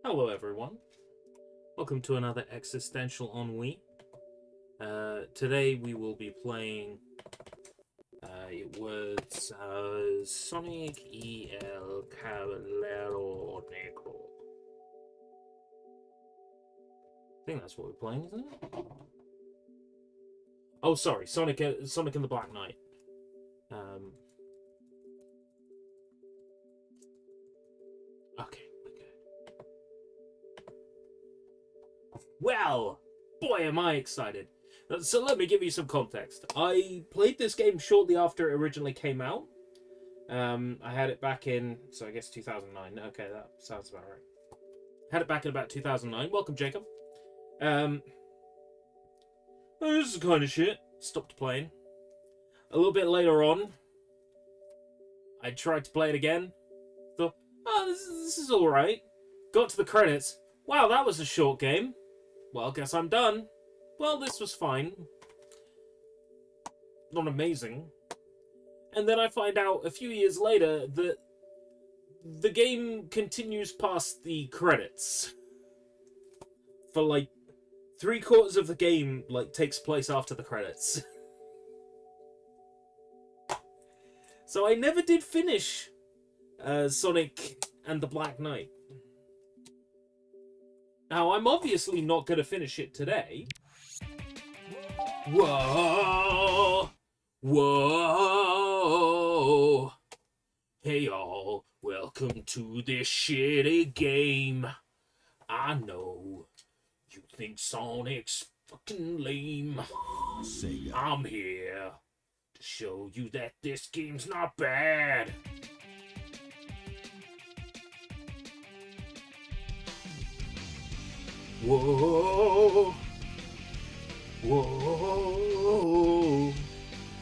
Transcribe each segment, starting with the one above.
Hello everyone, welcome to another Existential on Wii. Today we will be playing, it was Sonic El Caballero Negro. I think that's what we're playing, isn't it? Oh, sorry, Sonic and the Black Knight. Okay. Well, boy, am I excited. So let me give you some context. I played this game shortly after it originally came out. I had it back in, so I guess 2009. Okay, that sounds about right. Had it back in about 2009. Welcome, Jacob. This is kind of shit. Stopped playing. A little bit later on, I tried to play it again. Thought, oh, this is alright. Got to the credits. Wow, that was a short game. Well, guess I'm done. Well, this was fine. Not amazing. And then I find out a few years later that the game continues past the credits. For like 3/4 of the game takes place after the credits. So I never did finish Sonic and the Black Knight. Now, I'm obviously not going to finish it today. Whoa! Whoa! Hey y'all, welcome to this shitty game. I know you think Sonic's fucking lame. Sega. I'm here to show you that this game's not bad. Whoa! Whoa!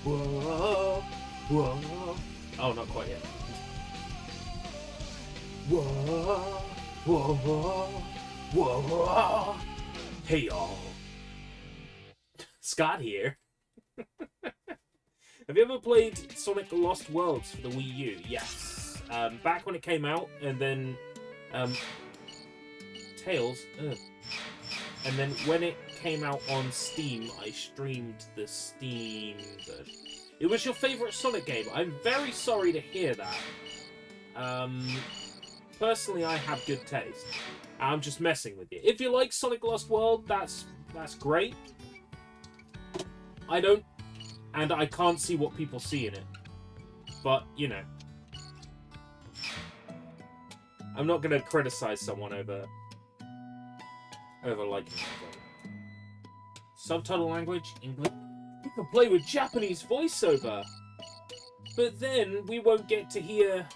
Whoa! Whoa! Oh, not quite yet. Whoa! Whoa! Whoa! Hey y'all! Scott here. Have you ever played Sonic Lost Worlds for the Wii U? Yes. Back when it came out, and then Tails. And then when it came out on Steam, I streamed the Steam version. It was your favourite Sonic game. I'm very sorry to hear that. Personally, I have good taste. I'm just messing with you. If you like Sonic Lost World, that's great. I don't, and I can't see what people see in it. But, you know. I'm not going to criticize someone over liking it. Subtitle language, English. You can play with Japanese voiceover. But then we won't get to hear...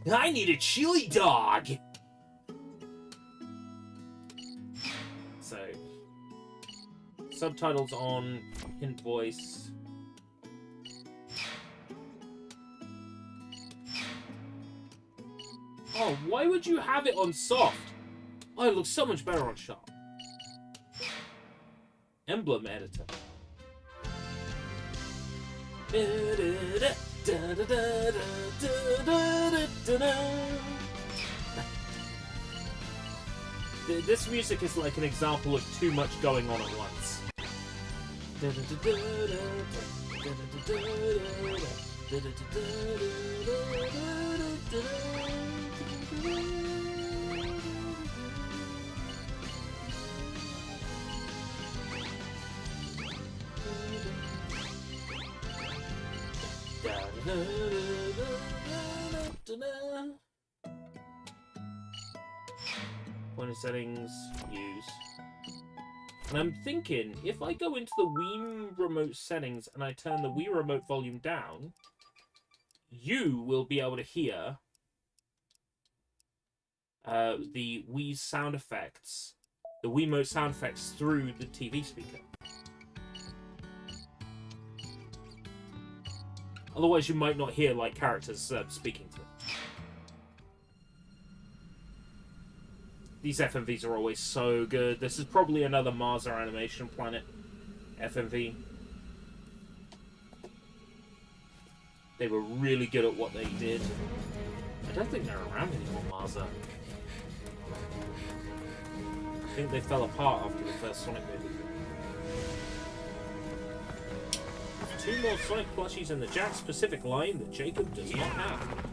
I need a chili dog! So... Subtitles on, hint voice. Oh, why would you have it on soft? Oh, it looks so much better on sharp. Emblem editor. This music is like an example of too much going on at once. Pointer settings, use. And I'm thinking, if I go into the Wii Remote settings and I turn the Wii Remote volume down, you will be able to hear the Wii sound effects, the Wiimote sound effects through the TV speaker. Otherwise, you might not hear like characters speaking to it. These FMVs are always so good. This is probably another Mars Animation Planet FMV. They were really good at what they did. And don't think they're around anymore, Marza. I think they fell apart after the first Sonic movie. There's 2 more Sonic plushies in the Jack's Pacific line that Jacob does not have.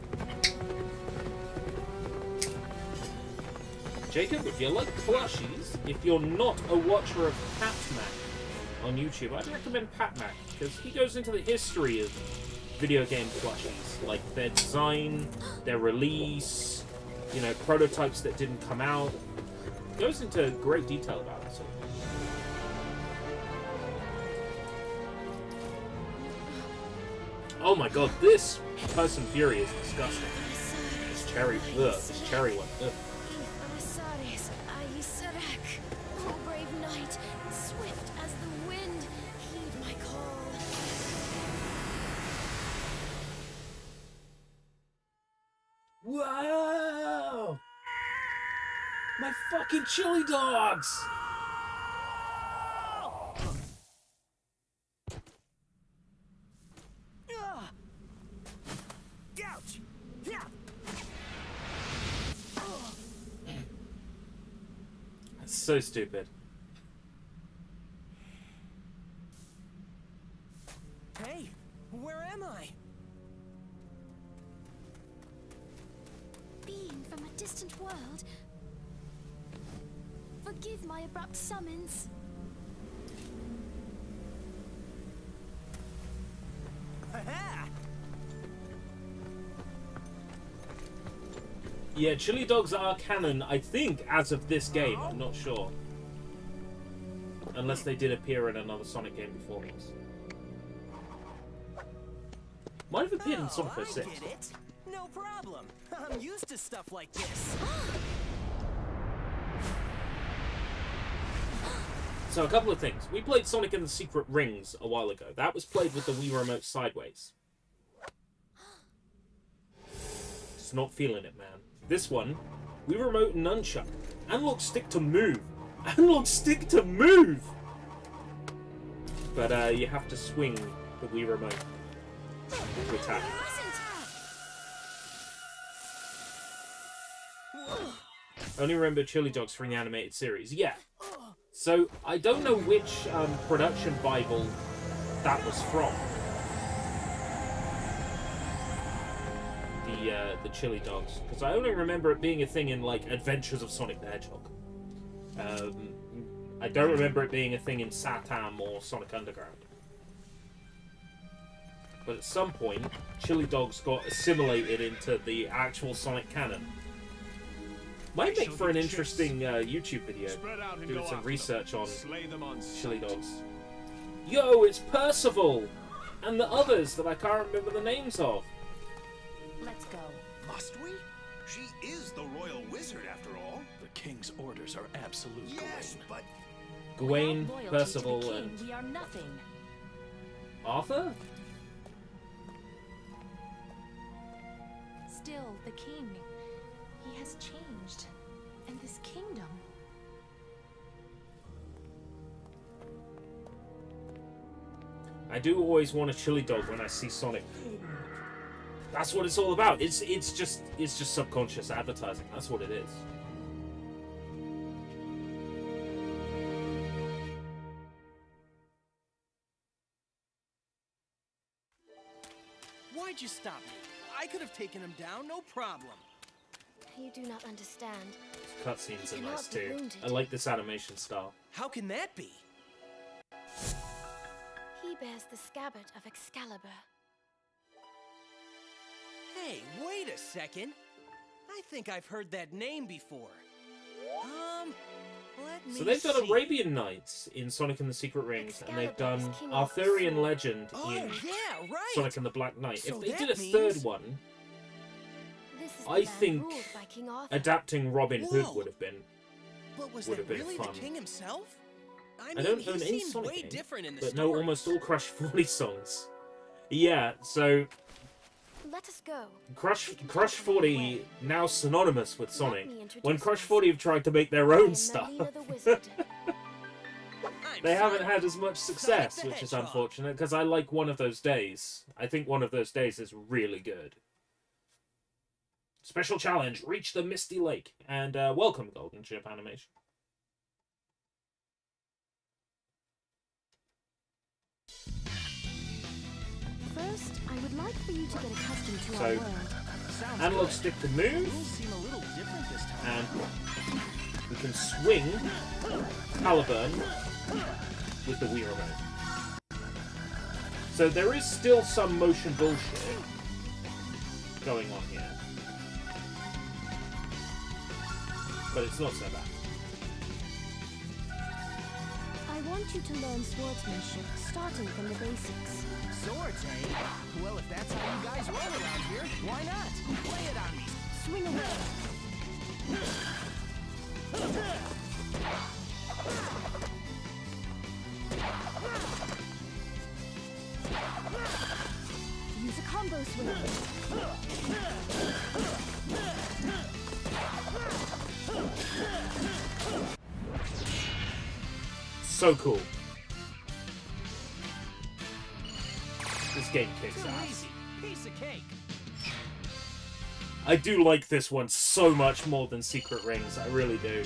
Jacob, if you like plushies, if you're not a watcher of PatMac on YouTube, I'd recommend PatMac, because he goes into the history of video game plushies, like their design, their release, you know, prototypes that didn't come out. He goes into great detail about it. So. Oh my god, this Person Fury is disgusting. This cherry, this cherry one. Ugh. Whoa! My fucking chili dogs! Ouch! That's so stupid. Hey, where am I? Being from a distant world. Forgive my abrupt summons. Ha-ha! Yeah, chili dogs are canon, I think, as of this game. I'm not sure. Unless they did appear in another Sonic game before this. Might have appeared in Sonic 06. I get it. No problem. I'm used to stuff like this. So a couple of things. We played Sonic and the Secret Rings a while ago. That was played with the Wii Remote sideways. Just not feeling it, man. This one, Wii Remote nunchuck. Analog stick to move. Analog stick to move! But you have to swing the Wii Remote to attack. Only remember chili dogs from the animated series. Yeah. So, I don't know which production Bible that was from. The chili dogs. Because I only remember it being a thing in, like, Adventures of Sonic the Hedgehog. I don't remember it being a thing in Satam or Sonic Underground. But at some point, chili dogs got assimilated into the actual Sonic canon. Might make for an interesting YouTube video, doing some research on chili dogs. Yo, it's Percival! And the others that I can't remember the names of. Let's go. Must we? She is the royal wizard, after all. The king's orders are absolute, Yes, Gawain. but Gawain, Without loyalty Percival, to the king, and we are nothing. Arthur? Still, the king. He has changed. And this kingdom. I do always want a chili dog when I see Sonic. That's what it's all about. It's just subconscious advertising. That's what it is. Why'd you stop me? I could have taken him down, no problem. You do not understand. Cutscenes are He nice cannot be too. wounded. I like this animation style. How can that be? He bears the scabbard of Excalibur. Hey, wait a second. I think I've heard that name before. Let me So they've done see. Arabian Nights in Sonic and the Secret Rings, and they've Excalibur done is king of Arthurian the sword. Legend Oh, in yeah, right. Sonic and the Black Knight. So If they that did a means- third one, This is the I land think ruled by King Arthur. adapting Robin Hood Whoa. would have been. But was would that have been really fun. the king himself? I I mean, don't he own any seemed Sonic way game, different in the but stories. know almost all Crush 40 songs. Yeah, so Let us go. Crush 40 now synonymous with Sonic. me introduce When Crush myself. 40 have tried to make their I own am stuff, Merlina the Wizard. I'm they haven't Sonic. had as much success, the which is Hedgehog. unfortunate, because I like One of Those Days. I think One of Those Days is really good. Special challenge, reach the Misty Lake. And welcome, Golden Chip Animation. First, I would like for you to get accustomed to So, our world. analog stick to move, Rules seem a little different this time. and we can swing Caliburn with the Wii remote. So there is still some motion bullshit going on here. But it's not so bad. I want you to learn swordsmanship, starting from the basics. Swords, eh? Well, if that's how you guys roll around here, why not? Play it on me. Swing away. Use a combo swing. So cool. This game kicks Too ass. easy. Piece of cake. I do like this one so much more than Secret Rings. I really do.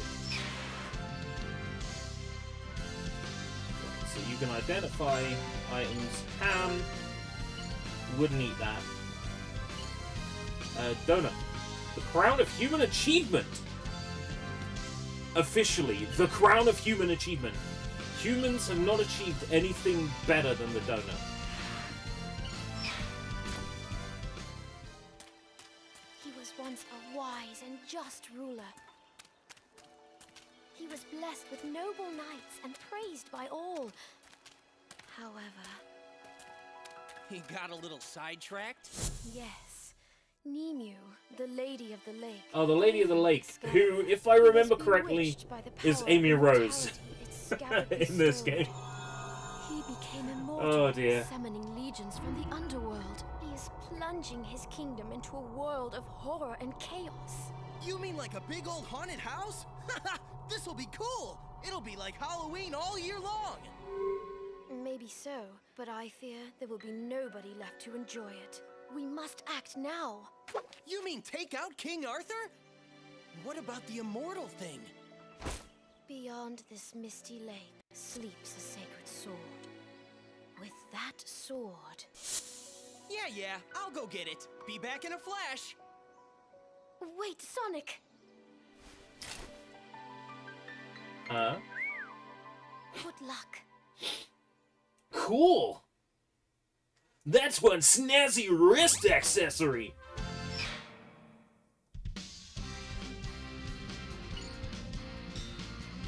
So you can identify items. Ham. Wouldn't eat that. Donut. The Crown of Human Achievement. Officially, the Crown of Human Achievement. Humans have not achieved anything better than the donut. He was once a wise and just ruler. He was blessed with noble knights and praised by all. However, He got a little sidetracked. yes, Nemu, the Lady of the Lake. Oh, the Lady of the Lake, Sky. who, if I remember He was correctly, bewitched by the is power Amy of Rose immortality its scabbard in this bestowed. game. He became immortal, Oh dear. summoning legions from the underworld. He is plunging his kingdom into a world of horror and chaos. You mean like a big old haunted house? This'll be cool. It'll be like Halloween all year long. Maybe so, but I fear there will be nobody left to enjoy it. We must act now. You mean take out King Arthur? What about the immortal thing? Beyond this misty lake sleeps a sacred sword. With that sword... Yeah, I'll go get it. Be back in a flash. Wait, Sonic! Good luck. Cool! That's one snazzy wrist accessory!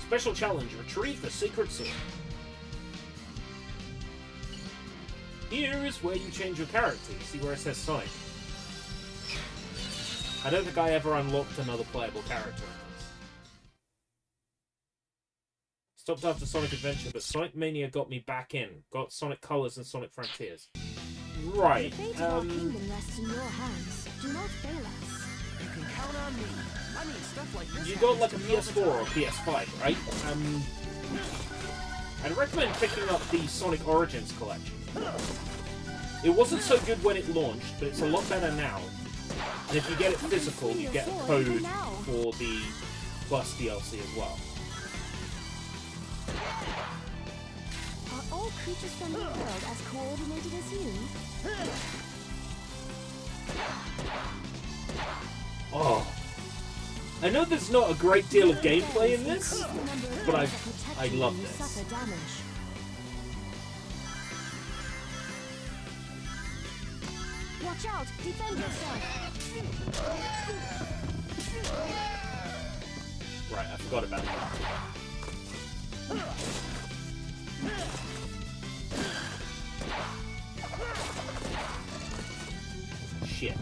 Special challenge, retrieve the sacred sword. Here is where you change your character. You see where it says Sonic. I don't think I ever unlocked another playable character in this. Stopped after Sonic Adventure, but Sonic Mania got me back in. Got Sonic Colors and Sonic Frontiers. Right, The fate of our kingdom rests in your hands. Do not fail us. You can count on me. I mean, stuff like this you got like a happens to me all PS4 the or time. PS5, right? I'd recommend picking up the Sonic Origins collection. It wasn't so good when it launched, but it's a lot better now. And if you get it physical, you get a code for the Plus DLC as well. Are all creatures from your world as coordinated as you? Oh. I know there's not a great deal of gameplay in this, but I love this. Suffer damage. Watch out! Defend yourself! Right, I forgot about that. Shit.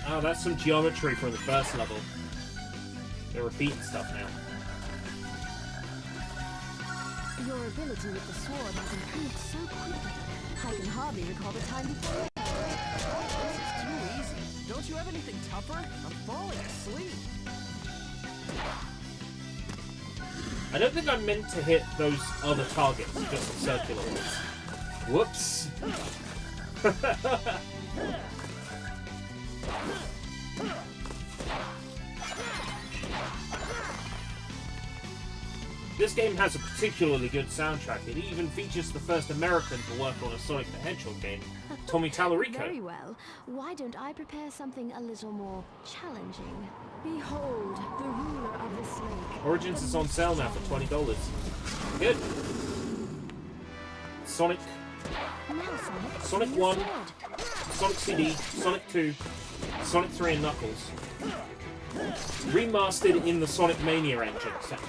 Oh, that's some geometry from the first level. They're repeating stuff now. Your ability with the sword has improved so quickly. I can hardly recall the time before. This is too easy. Don't you have anything tougher? I'm falling asleep. I don't think I meant to hit those other targets, just the circular ones. Whoops. This game has a particularly good soundtrack. It even features the first American to work on a Sonic the Hedgehog game, Tommy Tallarico. Very well. Why don't I prepare something a little more challenging? Behold, the ruler of this lake. Origins is on sale now for $20. Good. Sonic. Now, Sonic your 1, sword. Sonic CD, Sonic 2, Sonic 3 and Knuckles. Remastered in the Sonic Mania engine section.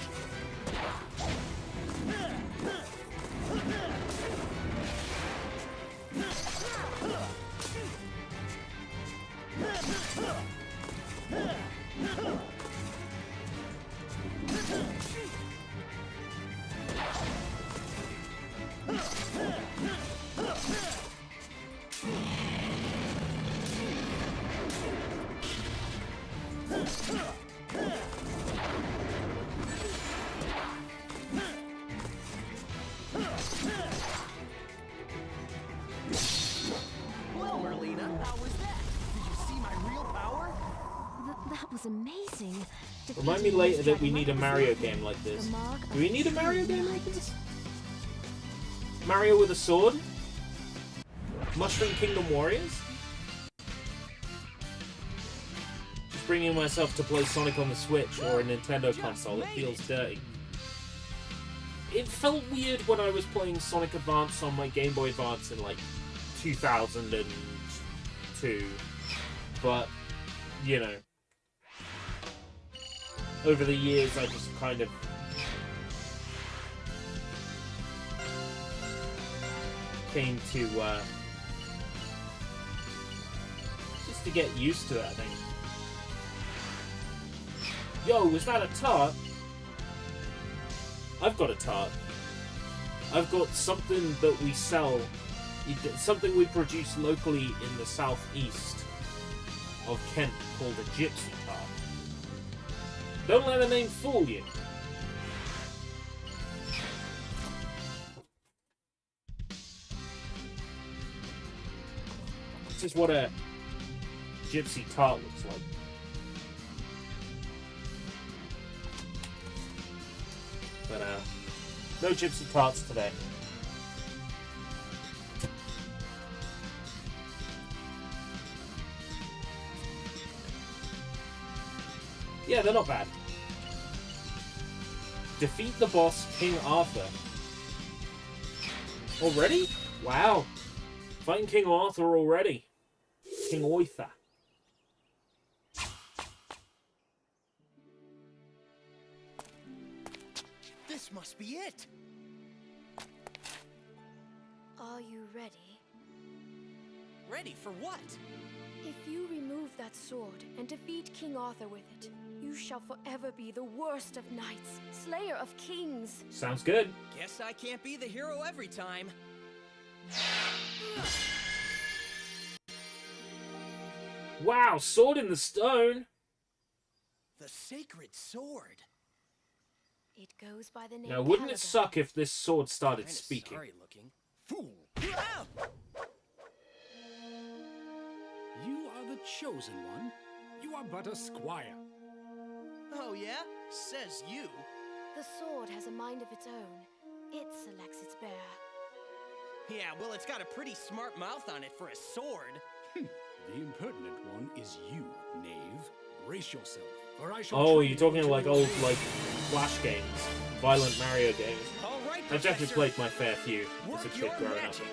Well, Merlina, how was that? Did you see my real power? That was amazing. Remind me later that we need a Mario game like this. Do we need a Mario game like this? Mario with a sword? Mushroom Kingdom Warriors? Just bringing myself to play Sonic on the Switch or a Nintendo console, it feels dirty. It felt weird when I was playing Sonic Advance on my Game Boy Advance in like 2002, but, you know, over the years I just kind of came to, just to get used to it, I think. Yo, was that a tart? I've got a tart. I've got something that we sell, something we produce locally in the southeast of Kent called a gypsy tart. Don't let the name fool you. This is what a gypsy tart looks like. But, no gypsy tarts today. Yeah, they're not bad. Defeat the boss, King Arthur. Already? Wow. Fighting King Arthur already. King Arthur. This must be it. Are you ready? Ready for what? If you remove that sword and defeat King Arthur with it, you shall forever be the worst of knights, slayer of kings. Sounds good. Guess I can't be the hero every time. Wow, sword in the stone. The sacred sword. It goes by the name. Now, wouldn't it Caliban. suck if this sword started Kinda speaking? sorry looking. Fool! Ah! You are the chosen one. You are but a squire. Oh yeah? Says you. The sword has a mind of its own. It selects its bearer. Yeah, well, it's got a pretty smart mouth on it for a sword. The impertinent one is you, knave. Brace yourself, for I shall. Oh, train you're talking you like to old, obey. like, Flash games. Violent Mario games. All right, I've definitely Professor. played my fair few as a Work kid your growing up. magic.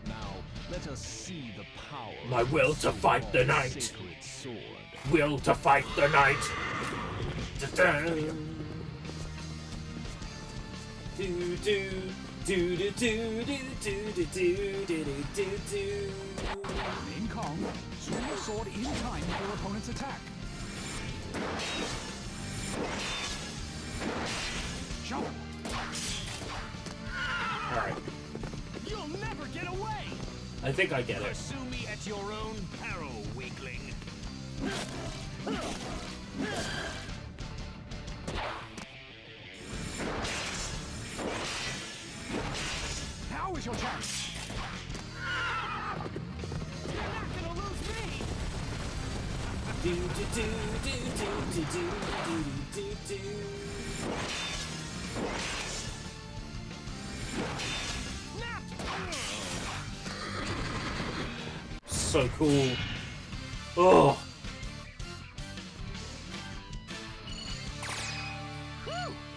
Now, let us see the power. My will to fight the knight. Sacred sword. Will to fight the knight. Da-dun. Do do do do do do do do do do do do. Remain calm. Swing your sword in time for your opponent's attack. Jump. think I get it. Pursue me at your own peril, weakling. Now is your chance. You're not gonna lose me! Do do do do do do do do do. So cool. Oh.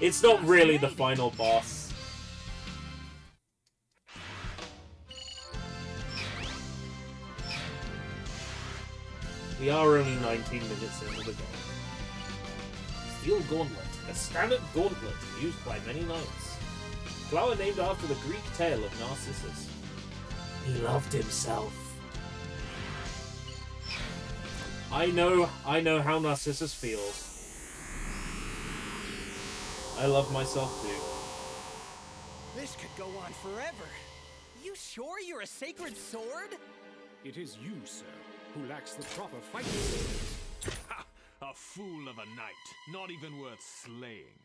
It's not really the final boss. We are only 19 minutes into the game. Steel Gauntlet, a standard gauntlet used by many knights. Flower named after the Greek tale of Narcissus. He loved himself. I know how Narcissus feels. I love myself too. This could go on forever. You sure you're a sacred sword? It is you, sir, who lacks the proper fighting skills. Ha! A fool of a knight, not even worth slaying.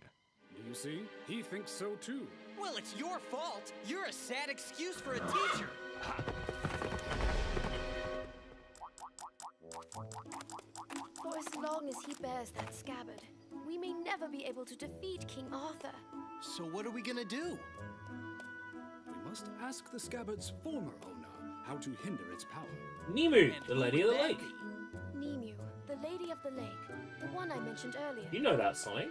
Do you see? He thinks so too. Well, it's your fault. You're a sad excuse for a teacher. For as long as he bears that scabbard, we may never be able to defeat King Arthur. So what are we gonna do? We must ask the scabbard's former owner how to hinder its power. Nimu, And the who Lady would of the that Lake. be? Nemu, the Lady of the Lake, the one I mentioned earlier. You know that song.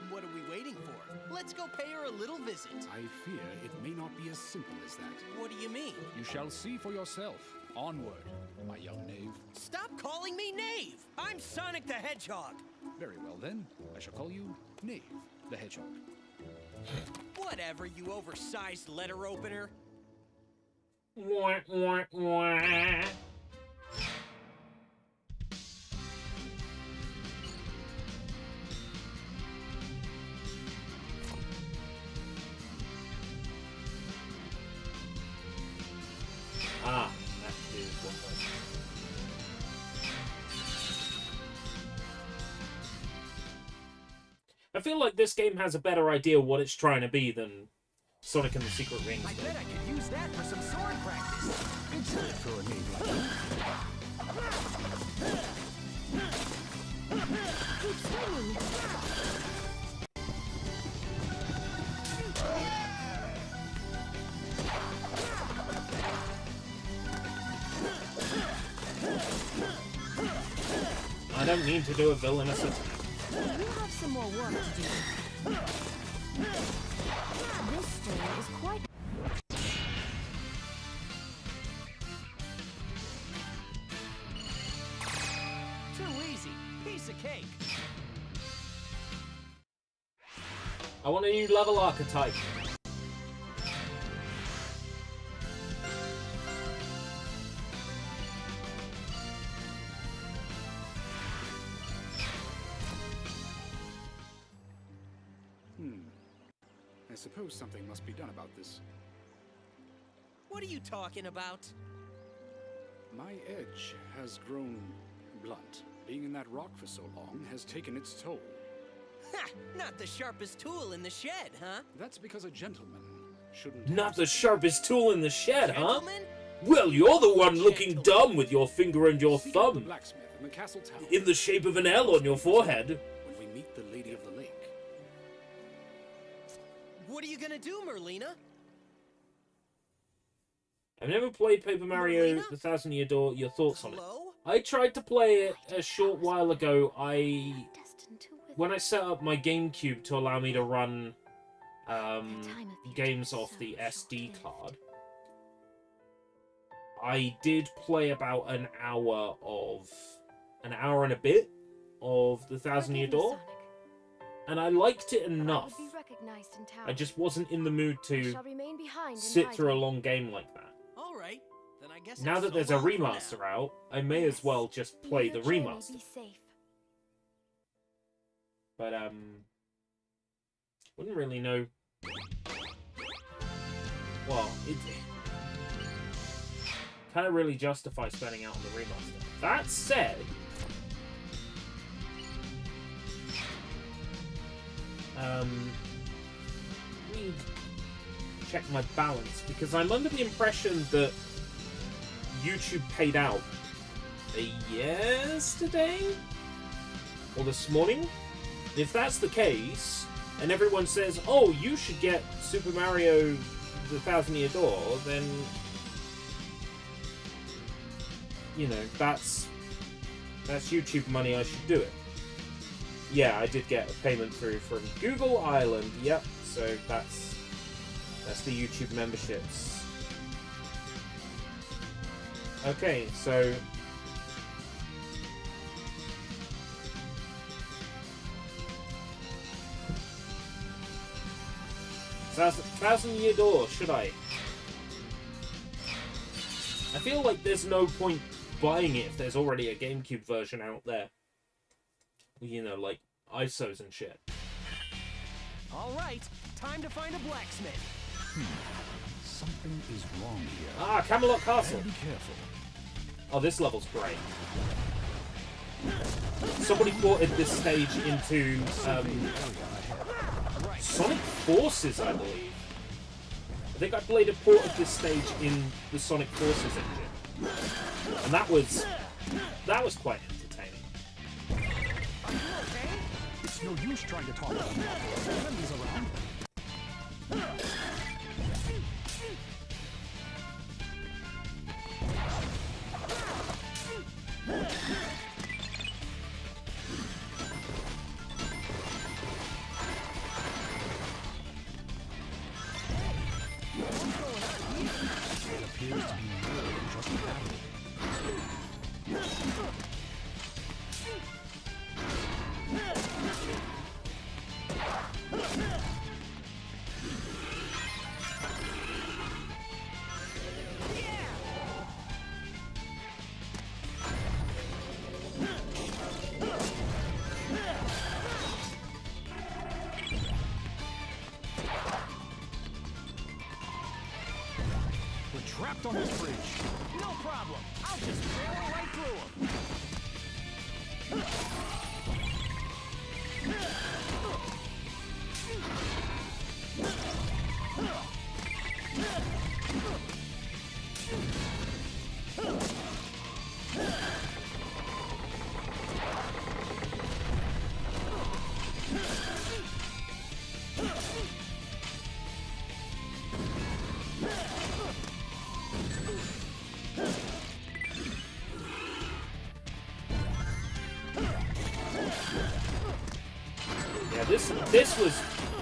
What are we waiting for? Let's go pay her a little visit. I fear it may not be as simple as that. What do you mean? You shall see for yourself. Onward, my young knave. Stop calling me Knave! I'm Sonic the Hedgehog! Very well then, I shall call you Knave the Hedgehog. Whatever, you oversized letter opener. Wah, wah, wah. Ah, that is one way. I feel like this game has a better idea what it's trying to be than Sonic and the Secret Rings. I bet I could use that for some sword practice. It's good for a knave like you. Keep swinging! I don't mean to do a villainous attack. You have some more work to do. This stone is quite... Too easy. Piece of cake. I want a new level archetype. I suppose something must be done about this. What are you talking about? My edge has grown blunt. Being in that rock for so long has taken its toll. Ha! Not the sharpest tool in the shed, huh? That's because a gentleman shouldn't... Not the sharpest tool in the shed, huh? Gentlemen? Well, you're the one looking dumb with your finger and your Seek out the thumb blacksmith in the castle tower in the shape of an L on your forehead. when we meet the Lady of the Lake. What are you gonna do, Merlina? I've never played Paper Mario Marina? The Thousand Year Door. Your thoughts on it? Hello? I tried to play it a short while ago. destined to wither. When I set up my GameCube to allow me to run games off the SD card, I did play about an hour and a bit of The Thousand Year Forgive me, Door, Sonic, and I liked it but I enough. would be recognized in town. I just wasn't in the mood I to shall remain behind in sit through a hiding. long game like that. All right, then I guess Now it's that so there's a long for remaster now. out, I may as well just play May the your journey remaster. Be safe. But wouldn't really know. Well, kind of really justify spending out on the remaster. That said, let me check my balance, because I'm under the impression that YouTube paid out yesterday or this morning. If that's the case, and everyone says, "Oh, you should get Super Mario: The Thousand Year Door," then you know that's YouTube money. I should do it. Yeah, I did get a payment through from Google Ireland. Yep, so that's the YouTube memberships. Okay, so Thousand Year Door, should I? I feel like there's no point buying it if there's already a GameCube version out there. You know, like ISOs and shit. All right, time to find a blacksmith. Something is wrong here. Ah, Camelot Castle. Be careful. Oh, this level's great. Somebody ported this stage into Sonic Forces, I believe. I think I played a port of this stage in the Sonic Forces engine, and that was quite entertaining. It's no use trying to talk about that. Enemies around. It appears to be more than just a battle. We're trapped on this bridge. No problem. I'll just barrel right through him.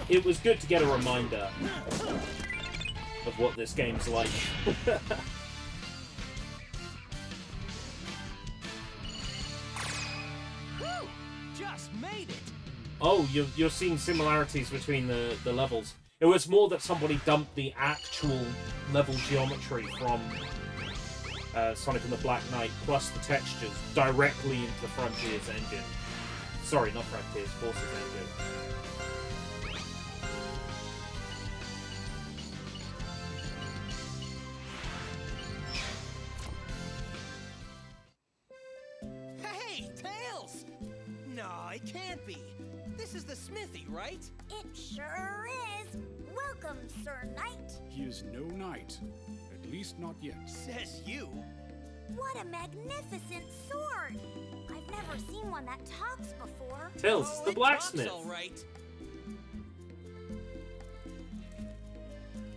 It was good to get a reminder of what this game's like. Whew! Just made it. Oh, you're seeing similarities between the levels. It was more that somebody dumped the actual level geometry from Sonic and the Black Knight plus the textures directly into the Frontiers engine. Sorry, not Frontiers, Forces engine. Hey, Tails! No, it can't be. This is the smithy, right? It sure is. Welcome, Sir Knight. He is no knight. At least not yet. Says you. What a magnificent sword. I've never seen one that talks before. Tails, Oh, the it blacksmith. talks all right.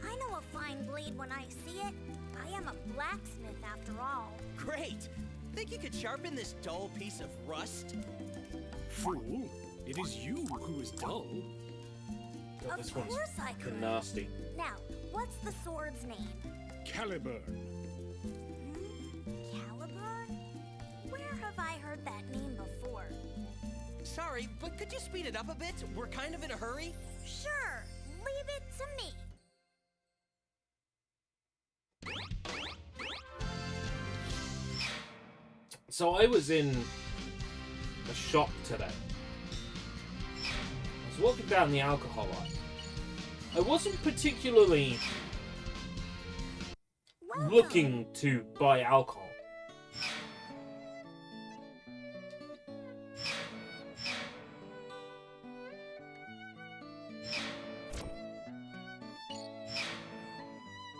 I know a fine blade when I see it. I am a blacksmith after all. Great. Think you could sharpen this dull piece of rust? Fool! It is you who is dull. God, this Of one's course I could. nasty. Now, what's the sword's name? Caliburn. Caliburn? Where have I heard that name before? Sorry, but could you speed it up a bit? We're kind of in a hurry. Sure, leave it to me. So I was in a shop today. I was walking down the alcohol aisle. I wasn't particularly looking to buy alcohol.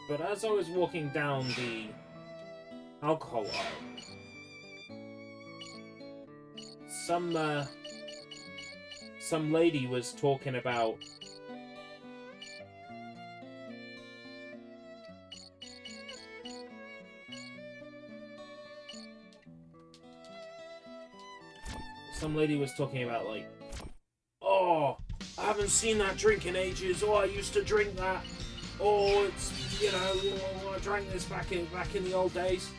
But as I was walking down the alcohol aisle, some lady was talking about like, oh, I haven't seen that drink in ages. Oh, I used to drink that. Oh, it's, you know, I drank this back in the old days.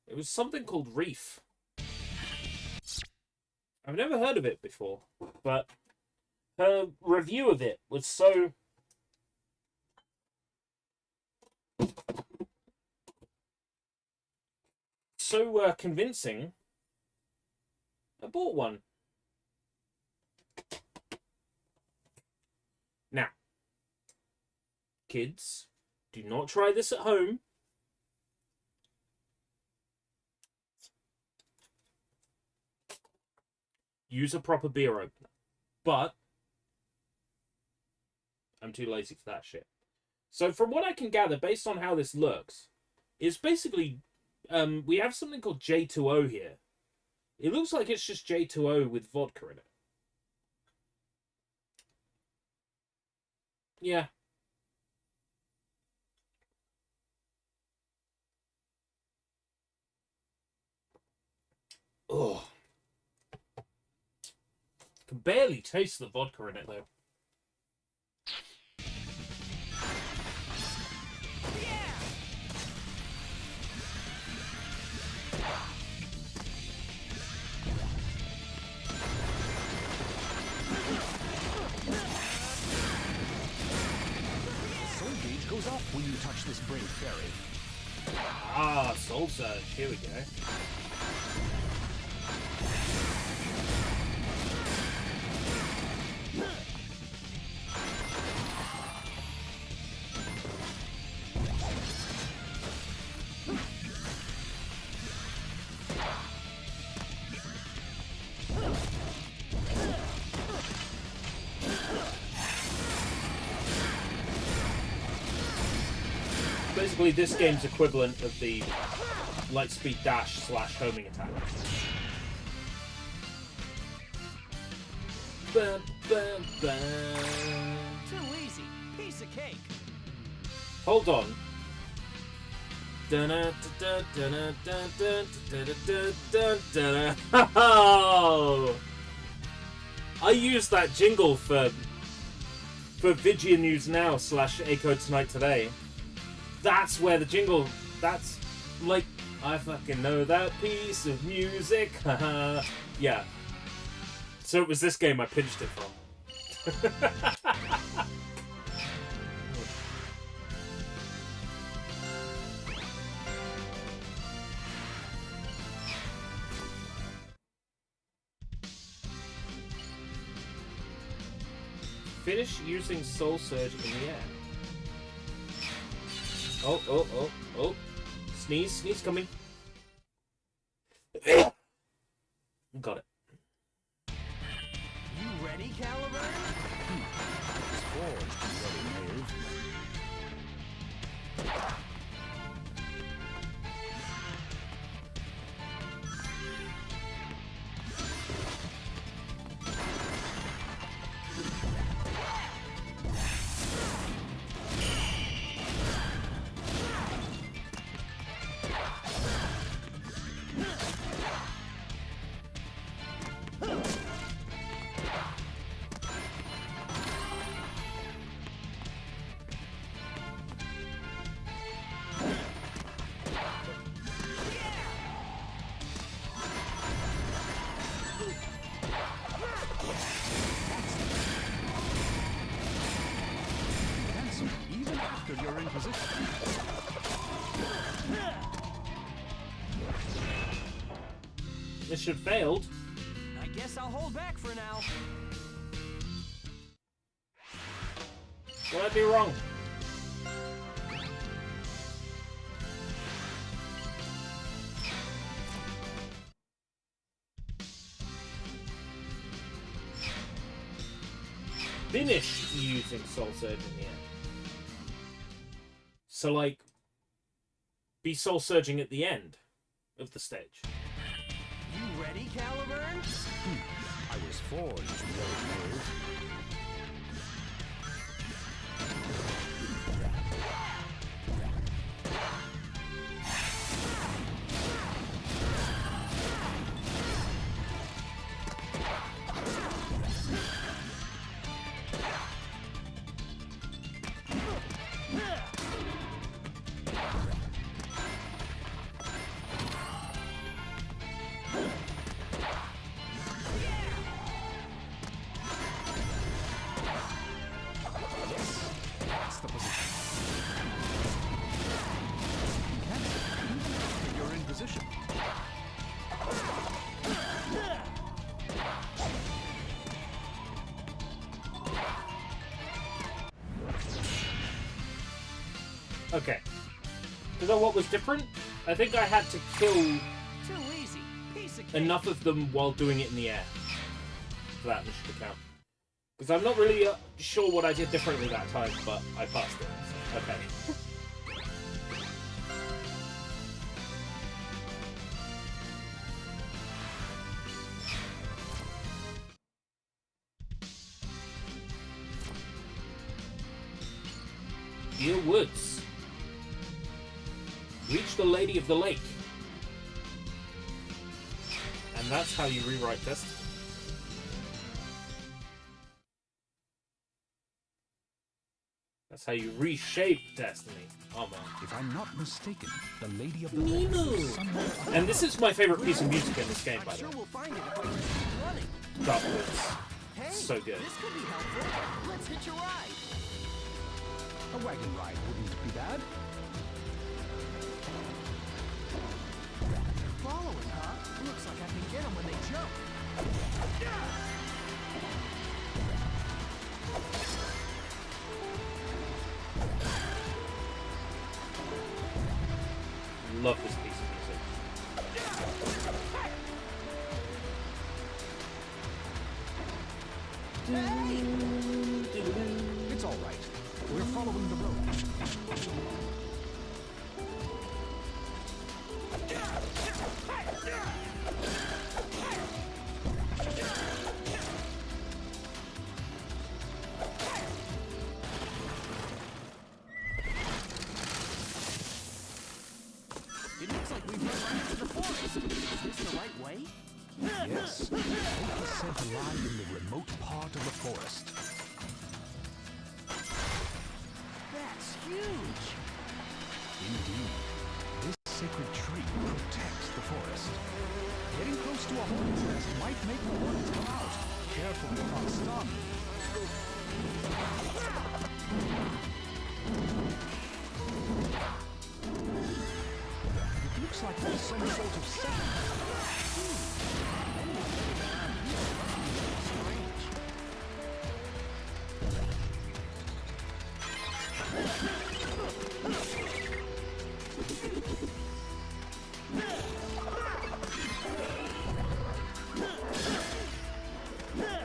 It was something called Reef. I've never heard of it before, but her review of it was so convincing. I bought one. Now, kids, do not try this at home. Use a proper beer opener. But I'm too lazy for that shit. So from what I can gather, based on how this looks, is basically we have something called J2O here. It looks like it's just J2O with vodka in it. Yeah. Oh. Can barely taste the vodka in it though. Soul gauge goes off when you touch this brave fairy. Ah, Soul Surge. Here we go. Basically, this game's equivalent of the Lightspeed Dash / homing attack. Bum, bum, bum. Too easy. Piece of cake. Hold on. I used that jingle for Vigia News Now / Aiko Tonight Today. That's where the jingle, that's like, I fucking know that piece of music. Yeah. So it was this game I pinched it from. Finish using Soul Surge in the air. Oh, oh, oh, oh. Sneeze, sneeze coming. Got it. You ready, Caliburn? Even after you're in position. This should have failed. I guess I'll hold back for now. What did I do wrong? finished using Soul Surge in the end. So, like, be Soul Surging at the end of the stage. You ready, Caliburn? I was forged to move. That's the position. You're in position. Okay. You know what was different? I think I had to kill Too easy. Piece of cake. enough of them while doing it in the air for that mission to count. Because I'm not really sure what I did differently that time, but I passed it. So, okay. Dear Woods. Reach the Lady of the Lake. And that's how you rewrite Destiny. That's how you reshape Destiny. Oh man. If I'm not mistaken, the Lady of the Lake Nemo! is somewhere up. And this is my favorite piece of music in this game, by I'm the sure way. we'll find it if I just keep running. Dark Woods. Hey, So good. this could be helpful. Let's hitch a ride. A wagon ride wouldn't be bad. Following, huh? Looks like I can get them when they jump. Love this piece of music. It's all right. We're following the road. It looks like we've run right into the forest. Is this the right way? Yes, take the scent lie in the remote part of the forest. That's huge. Indeed, this sacred tree protects the forest. Getting close to a hornet's nest might make the hornets come out. Careful, you're not stung. It looks like there's some sort of sound.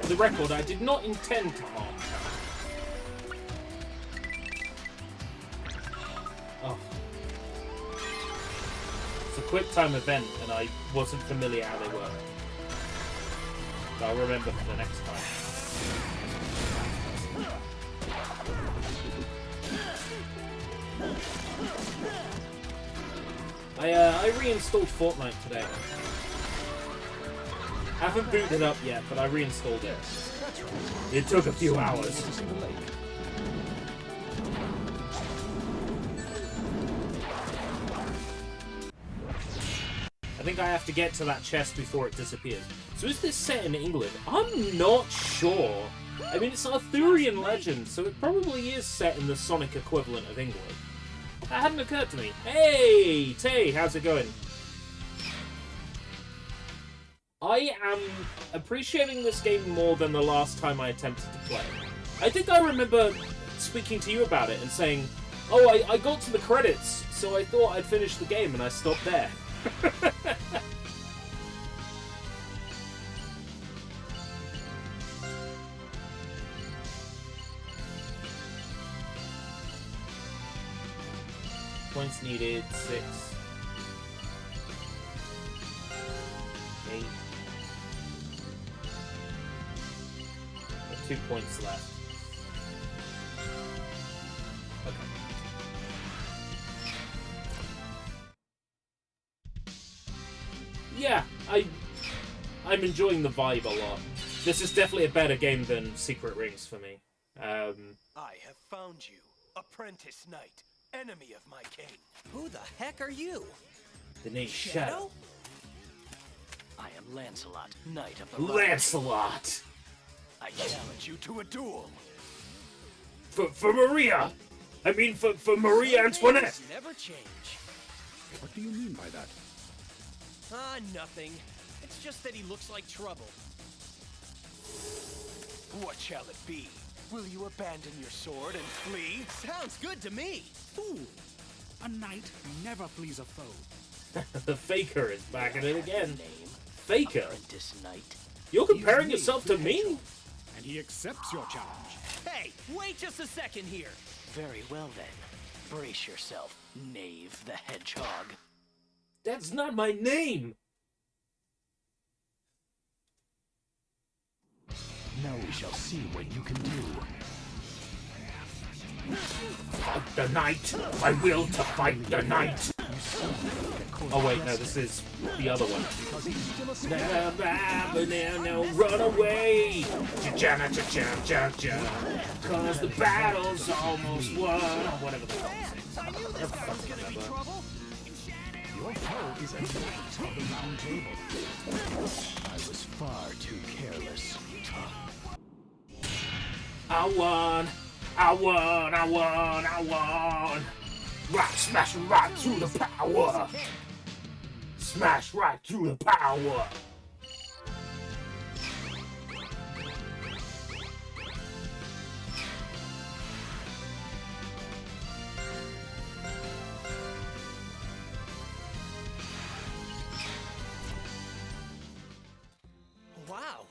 For the record, I did not intend to harm Karen. Oh. It's a quick time event, and I wasn't familiar how they work. So I'll remember for the next time. I reinstalled Fortnite today. I haven't booted it up yet, but I reinstalled it. That's right. It took a few Soon you'll be hours. able to see the lake. I think I have to get to that chest before it disappears. So is this set in England? I'm not sure. I mean, it's an Arthurian legend, so it probably is set in the Sonic equivalent of England. That hadn't occurred to me. Hey, Tay, how's it going? I am appreciating this game more than the last time I attempted to play it. I think I remember speaking to you about it and saying, oh, I got to the credits, so I thought I'd finish the game, and I stopped there. Points needed, 6. 8. 2 points left. Okay. Yeah, I'm enjoying the vibe a lot. This is definitely a better game than Secret Rings for me. I have found you, apprentice knight, enemy of my king. Who the heck are you? The name's Shadow. I am Lancelot, knight of the Round Lancelot! Table. I challenge you to a duel. For Maria! I mean, for Marie Antoinette! Never change. What do you mean by that? Nothing. It's just that he looks like trouble. What shall it be? Will you abandon your sword and flee? Sounds good to me. Fool! A knight never flees a foe. The Faker is back at it again. Name? Faker? Apprentice knight. You're comparing He is yourself to the me? hedgehog, and he accepts your challenge. Hey, wait just a second here. Very well then. Brace yourself, Knave the Hedgehog. That's not my name! Now we shall see what you can do. Fight the knight! I will to fight the knight! Oh wait, no, this is the other one. Now run away! Cha-cha, cha-cha, cha-cha. Cause the battle's almost won. Or whatever the hell it is. Your foe is a knight of the Round Table. I was far too careless. I won! I won! I won! I won! Right, smash right through the power! Smash right through the power! Wow.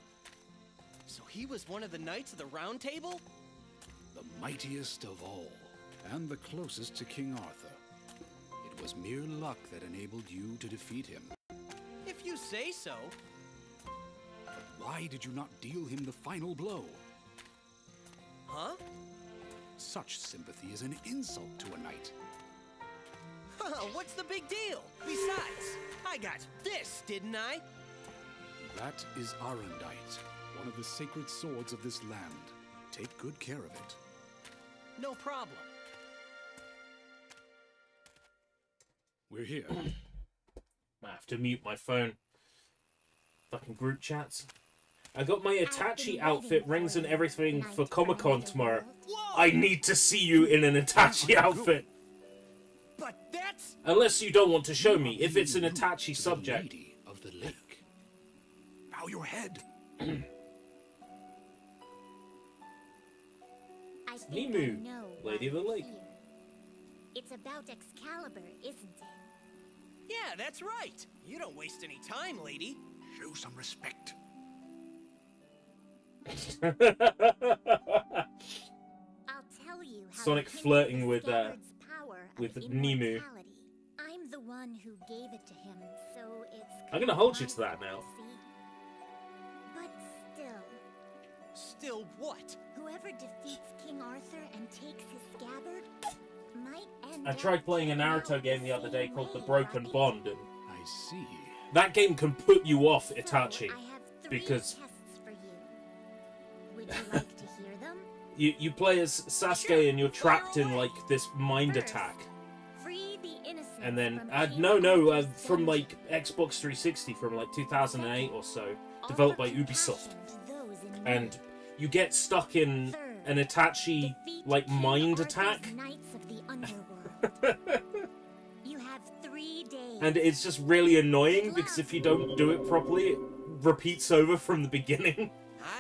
So he was one of the knights of the Round Table? The mightiest of all, and the closest to King Arthur. It was mere luck that enabled you to defeat him. If you say so. But why did you not deal him the final blow? Huh? Such sympathy is an insult to a knight. What's the big deal? Besides, I got this, didn't I? That is Arundite, one of the sacred swords of this land. Take good care of it. No problem. We're here. I have to mute my phone. Fucking group chats. I got my Itachi outfit, rings and everything for Comic-Con tomorrow. I need to see you in an Itachi outfit. But that's... Unless you don't want to show me, if it's an Itachi subject. Lady of the Lake. Bow your head. Mimu, Lady of the Lake. It's about Excalibur, isn't it? Yeah, that's right. You don't waste any time, lady. Show some respect. I'll tell you how Sonic to take flirting with Excalibur's power of Nemu. immortality. I'm the one who gave it to him, so it's I'm gonna hold you to that now. But still, Still what? whoever defeats King Arthur and takes his scabbard might end I up tried playing a turning out Naruto game the other day same called The way, Broken right? Bond, and I see. that game can put you off So, Itachi. I have three because- tests for you. Would you like to hear them? You play as Sasuke and you're trapped in like this mind attack. Free the innocent And then, from King no, Arthur's from dungeon. like Xbox 360 from like 2008 or so, developed by Offer Ubisoft. compassion to those in And need. you get stuck in an Itachi Defeat like King mind Arthur's attack, Knights of the Underworld. You have 3 days. and it's just really annoying because if you don't do it properly, it repeats over from the beginning.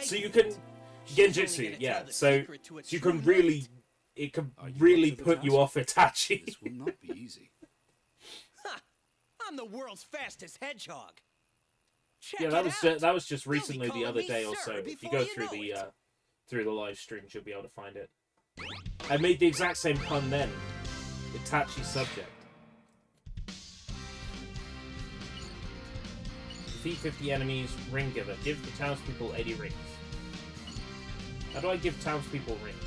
I So you get can it. She's only Genjutsu, gonna yeah. tell the So secret to a you true can really, knight. it can Are you really up to the put you task? off Itachi. This will not be easy. Ha! I'm the world's fastest hedgehog. Check Yeah, it out. that was just You'll be recently the calling other me day or sir so. If you before go you know through the live streams, you'll be able to find it. I made the exact same pun then. Itachi subject. Defeat 50 enemies. Ring giver. Give the townspeople 80 rings. How do I give townspeople rings?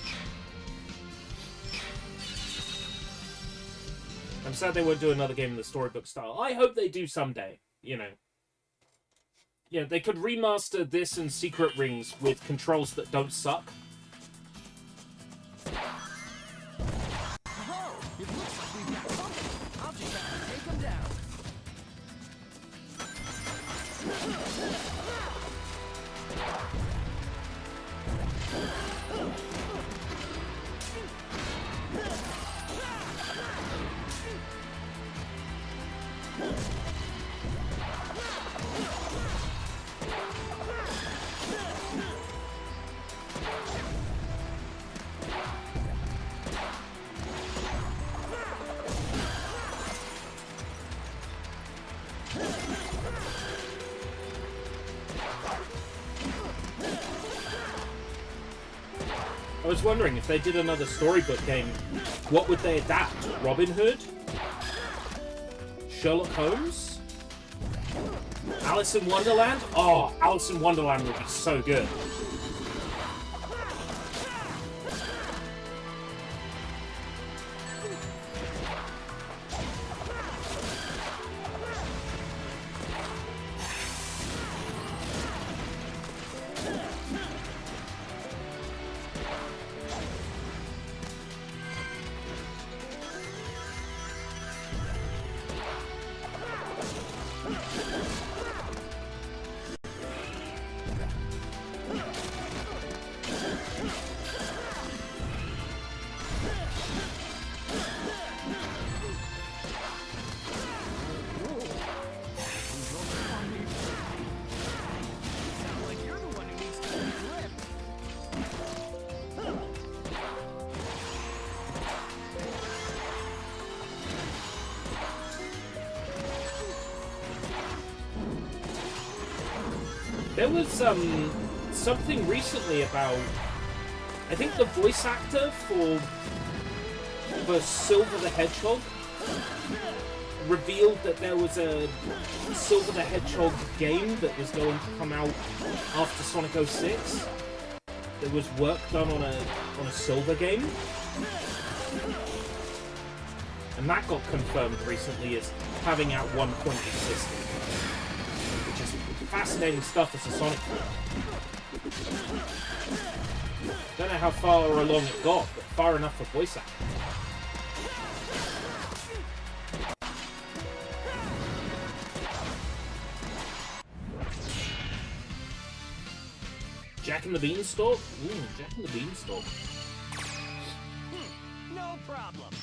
I'm sad they won't do another game in the storybook style. I hope they do someday, you know. Yeah, they could remaster this and Secret Rings with controls that don't suck. Oh, it looks like we've got something. I'll just have to take them down. I was wondering, if they did another storybook game, what would they adapt? Robin Hood? Sherlock Holmes? Alice in Wonderland? Oh, Alice in Wonderland would be so good. Sound like you're the one who needs to be flipped. There was something recently about, I think the voice actor for Silver the Hedgehog revealed that there was a Silver the Hedgehog game that was going to come out after Sonic 06. There was work done on a Silver game, and that got confirmed recently as having at one point existed, which is fascinating stuff as a Sonic fan. Don't know how far along it got, but far enough for voice acting. Jack and the Beanstalk? Ooh, Jack and the Beanstalk. No problem.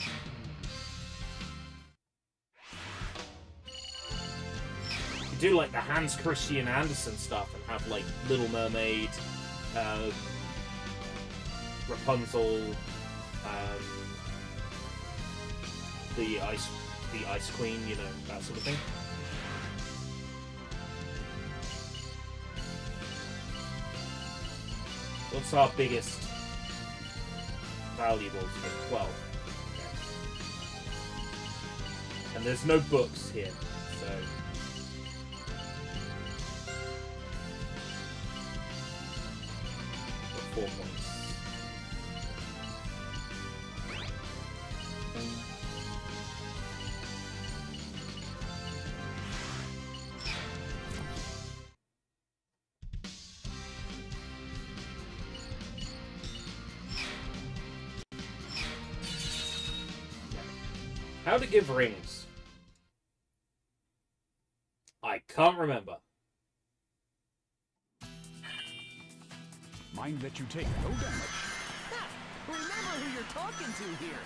You do like the Hans Christian Andersen stuff and have like Little Mermaid, Rapunzel, the Ice Queen, you know, that sort of thing. What's our biggest valuables? 12. Okay. And there's no books here, so... for 4 points. How to give rings? I can't remember. Mind that you take no damage. Ha! Remember who you're talking to here.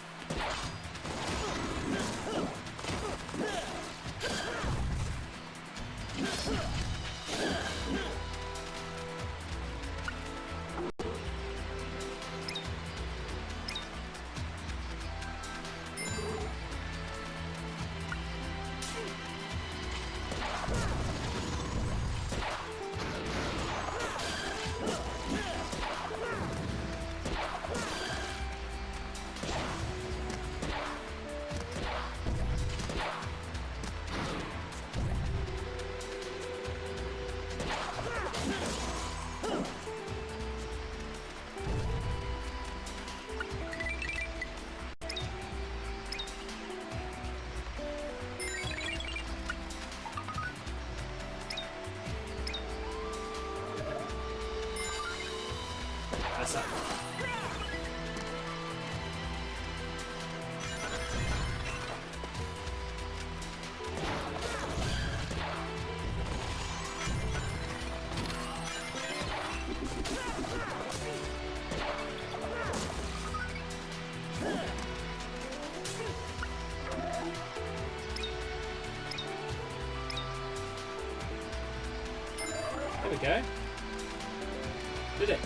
What's up? There we go. Did it?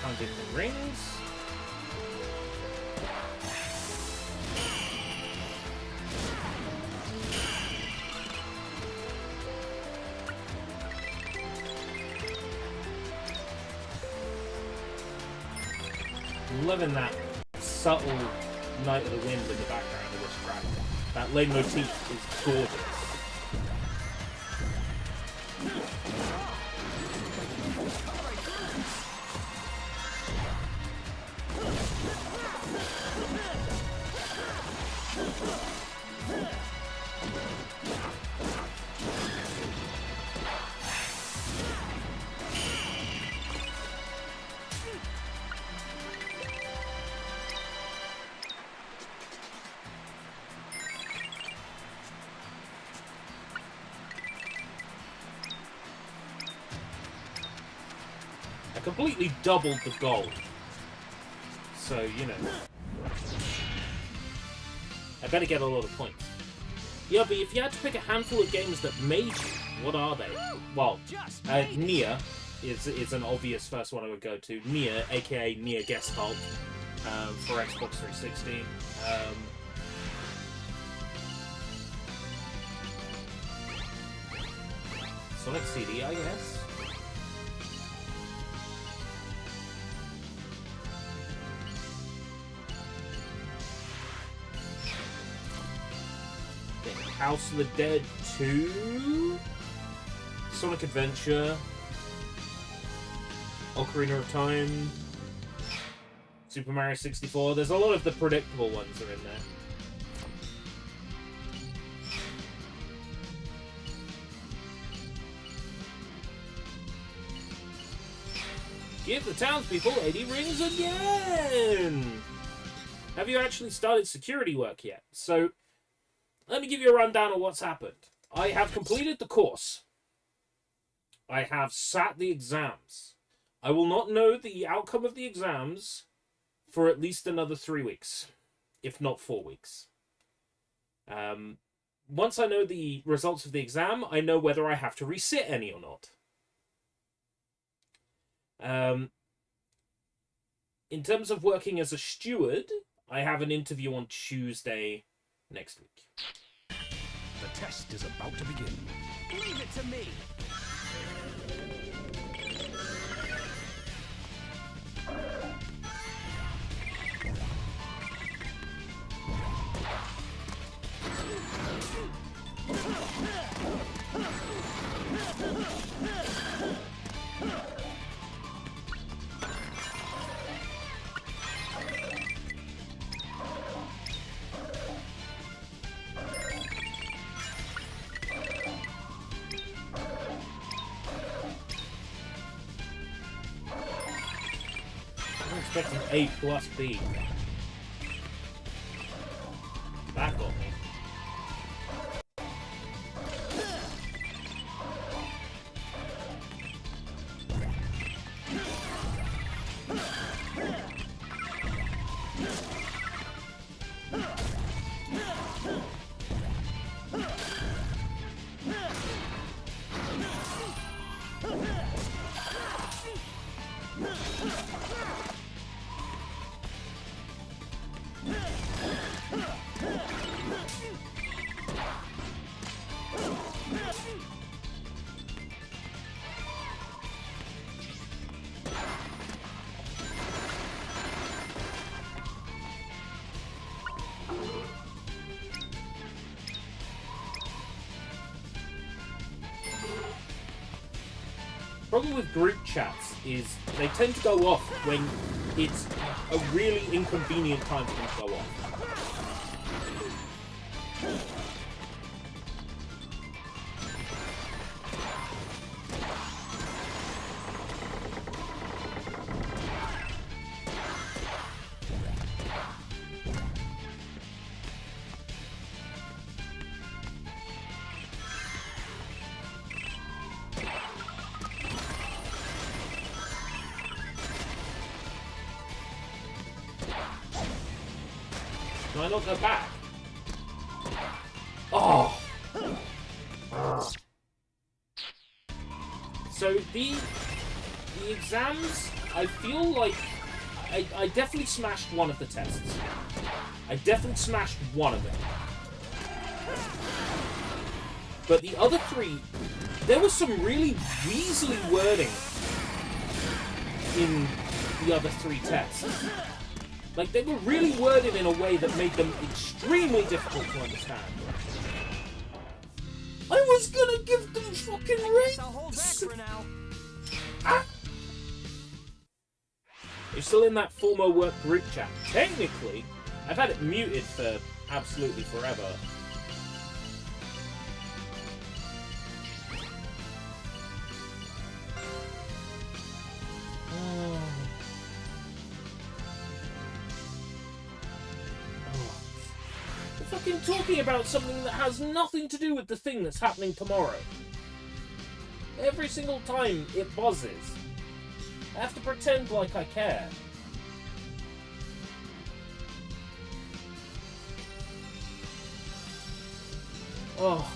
Can't get the rings. Loving that subtle Night of the Wind in the background of this track. That leitmotif is gorgeous. I completely doubled the gold. So, you know. I better get a lot of points. Yeah, but if you had to pick a handful of games that made you, what are they? Well, Nier is an obvious first one I would go to. Nier, aka Nier Gestalt, for Xbox 360. Sonic CD, I guess. House of the Dead 2, Sonic Adventure, Ocarina of Time, Super Mario 64. There's a lot of the predictable ones are in there. Give the townspeople 80 rings again! Have you actually started security work yet? So, let me give you a rundown of what's happened. I have completed the course. I have sat the exams. I will not know the outcome of the exams for at least another 3 weeks, if not 4 weeks. Once I know the results of the exam, I know whether I have to resit any or not. In terms of working as a steward, I have an interview on Tuesday next week. The test is about to begin. Leave it to me. I'm expecting A plus B. That got me. problem with group chats is they tend to go off when it's a really inconvenient time for them to go off. Can I not go back? Oh! So the exams, I feel like I definitely smashed one of the tests. I definitely smashed one of them. But the other three, there was some really weaselly wording in the other three tests. Like, they were really worded in a way that made them extremely difficult to understand. I was gonna give them fucking rings! I'll hold back for now. Ah! You're still in that former work group chat. Technically, I've had it muted for absolutely forever. Fucking talking about something that has nothing to do with the thing that's happening tomorrow. Every single time it buzzes, I have to pretend like I care. Oh.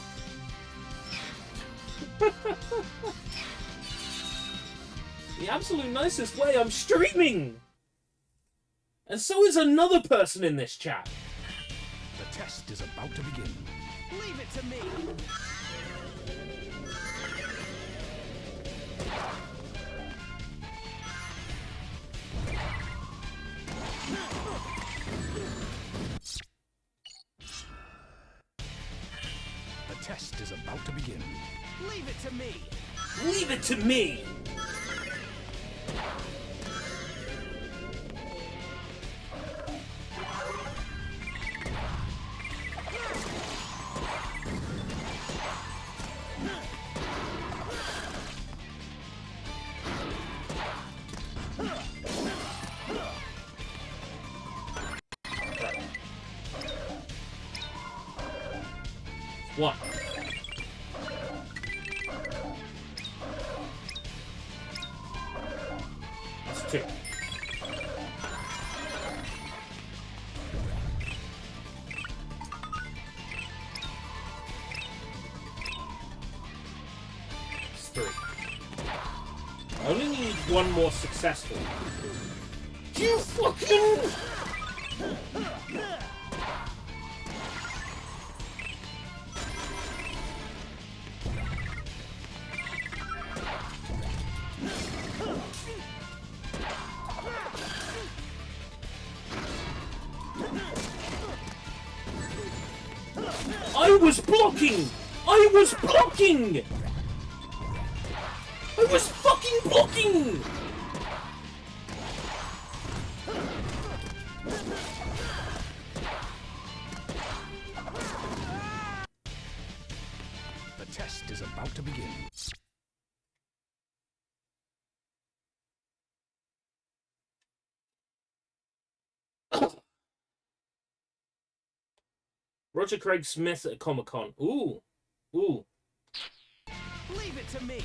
The absolute nicest way, I'm streaming! And so is another person in this chat. The test is about to begin. Leave it to me. The test is about to begin. Leave it to me. Leave it to me! One. That's two. That's three. I only need one more successful. You fucking... I was blocking! I was blocking! I was fucking blocking! The test is about to begin. Roger Craig Smith at Comic-Con. Ooh. Ooh. Leave it to me.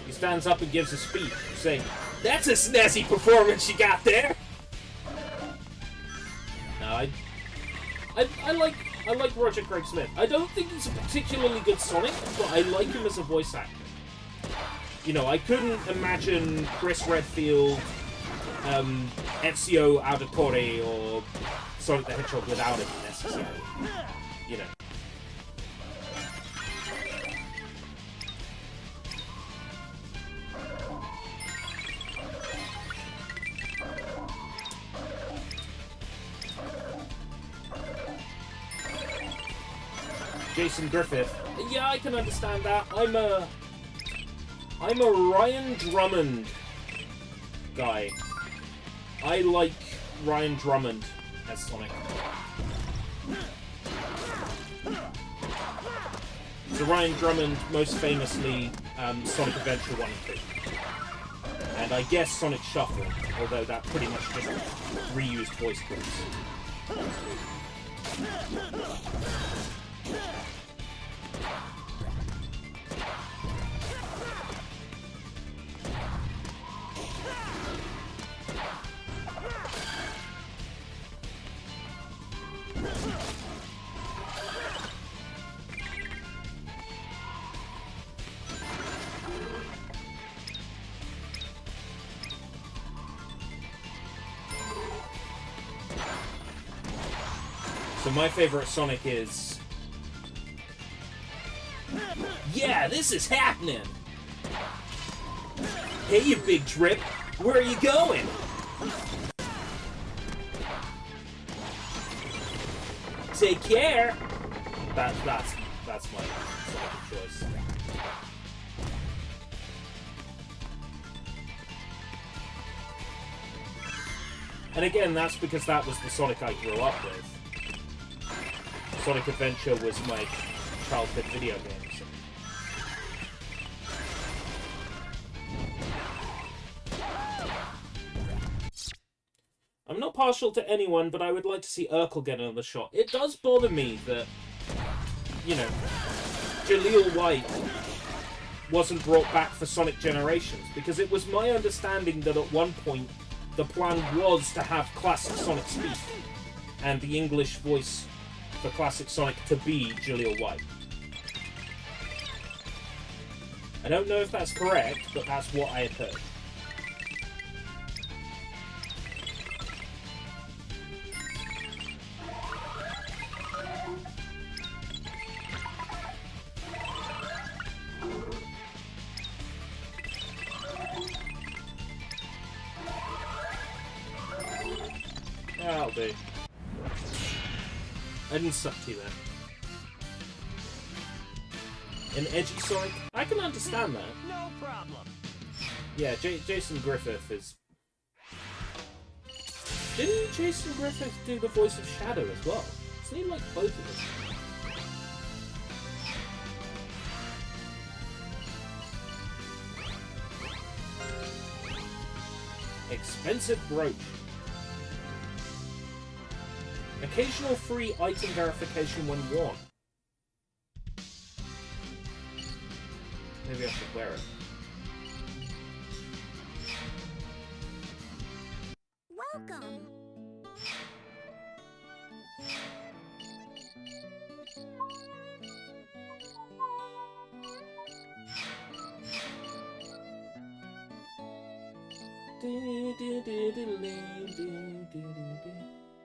He stands up and gives a speech saying, "That's a snazzy performance you got there!" No, I like Roger Craig Smith. I don't think he's a particularly good Sonic, but I like him as a voice actor. You know, I couldn't imagine Chris Redfield, Ezio Auditore, or Sonic the Hedgehog without him necessarily. You know. Jason Griffith. Yeah, I can understand that. I'm a I'm a Ryan Drummond guy. I like Ryan Drummond as Sonic. So Ryan Drummond, most famously, Sonic Adventure 1 and 2. And I guess Sonic Shuffle, although that pretty much just reused voice clips. So my favorite Sonic is... Yeah, this is happening! Hey, you big drip! Where are you going? Take care! That's my Sonic choice. And again, that's because that was the Sonic I grew up with. Sonic Adventure was my childhood video game. So. I'm not partial to anyone, but I would like to see Urkel get another shot. It does bother me that, you know, Jaleel White wasn't brought back for Sonic Generations, because it was my understanding that at one point the plan was to have classic Sonic speak, and the English voice for classic Sonic to be Jaleel White. I don't know if that's correct, but that's what I had heard. That'll do. I didn't suck to you there. An edgy Sonic? I can understand that. No problem. Yeah, Jason Griffith is... Didn't Jason Griffith do the voice of Shadow as well? Isn't he like both of them? Expensive brooch. Occasional free item verification when worn. Maybe I should wear it. Welcome.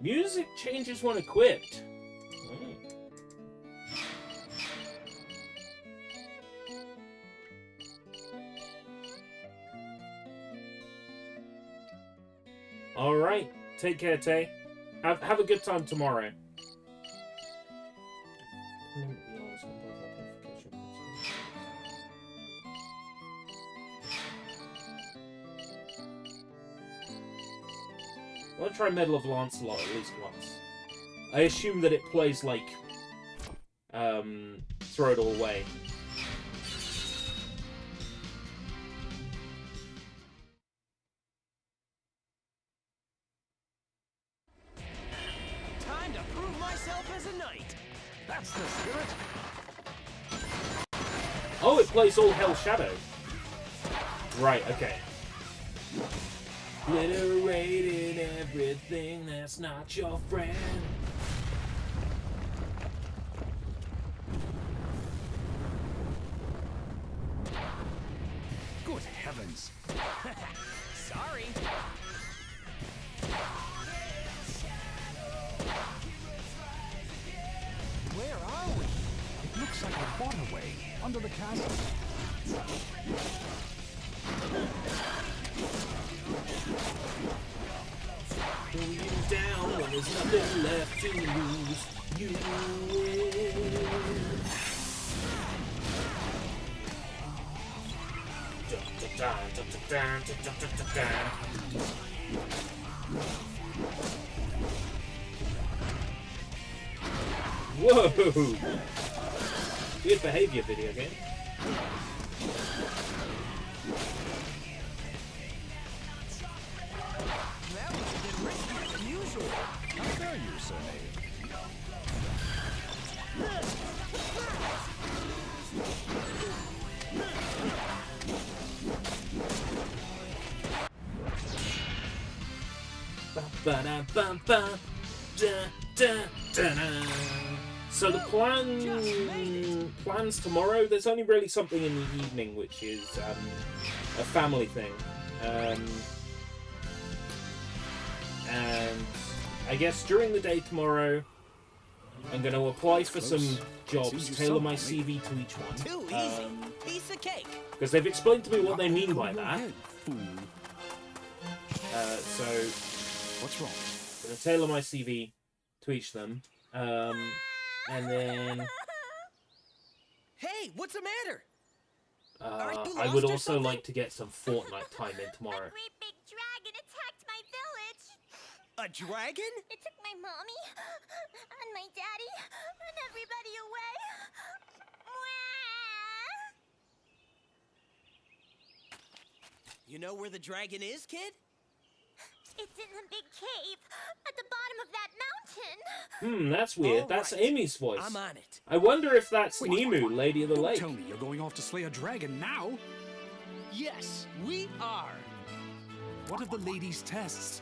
Music changes when equipped. Alright, take care, Tay. Have a good time tomorrow. I want to try Medal of Lancelot at least once. I assume that it plays like Throw It All Away. Time to prove myself as a knight. That's the spirit. Oh, it plays All Hell Shadow. Right, okay. Obliterated everything that's not your friend. Good heavens. Sorry. Where are we? It looks like a waterway under the castle. Throw you down when there's nothing left to lose. You win. Whoa! Weird behavior, video game. That was a bit riskier than usual. How dare you, Sir So the plans tomorrow, there's only really something in the evening, which is a family thing. And I guess during the day tomorrow, I'm going to apply for some jobs, tailor my CV to each one. Too easy. Piece of cake. Because they've explained to me what they mean by that. So, What's wrong? I'm going to tailor my CV to each of them. And then Hey, what's the matter? I would also like to get some Fortnite time in A tomorrow. great big dragon attacked my village. A dragon? It took my mommy and my daddy and everybody away. You know where the dragon is, kid? It's in the big cave at the bottom of that mountain. That's weird. All That's right. Amy's voice. I'm on it. I wonder if that's Nemu, Lady of the Don't Lake. tell me you're going off to slay a dragon now. Yes, we are. What of the ladies' tests?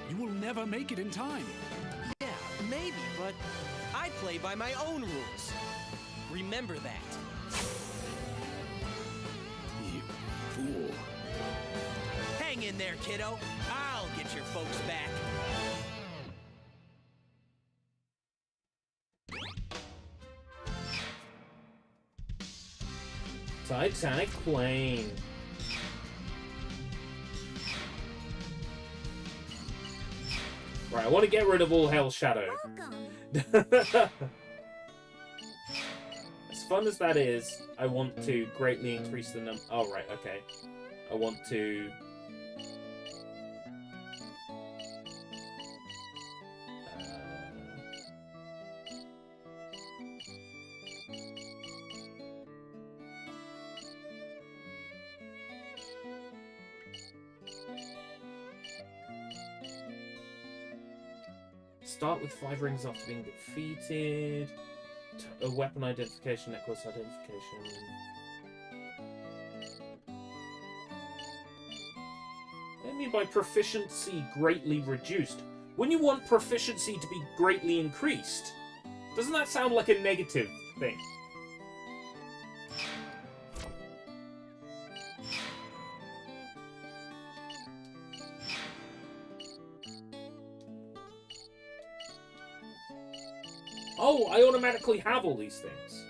You will never make it in time. Yeah, maybe, but I play by my own rules. Remember that. You fool. Hang in there, kiddo. I'll get your folks back. Titanic plane. Right, I want to get rid of all Hell's Shadow. Welcome. As fun as that is, I want to greatly increase the number. Oh, right, okay. I want to. Start with 5 rings after being defeated. A weapon identification, necklace identification. What do you mean by proficiency greatly reduced? Wouldn't you want proficiency to be greatly increased? Doesn't that sound like a negative thing? Oh, I automatically have all these things.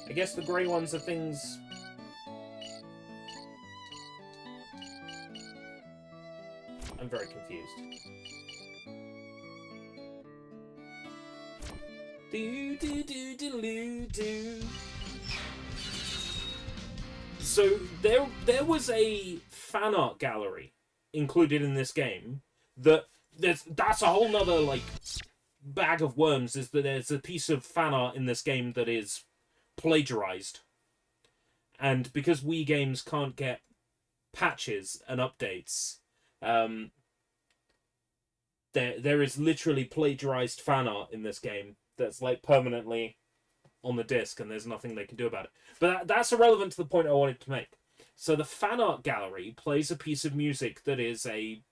I guess the grey ones are things... I'm very confused. Do do do do do. So there was a fan art gallery included in this game that that's a whole nother like bag of worms. Is that there's a piece of fan art in this game that is plagiarized, and because Wii games can't get patches and updates, there is literally plagiarized fan art in this game that's like permanently on the disc, and there's nothing they can do about it. But that's irrelevant to the point I wanted to make. So the fan art gallery plays a piece of music that is a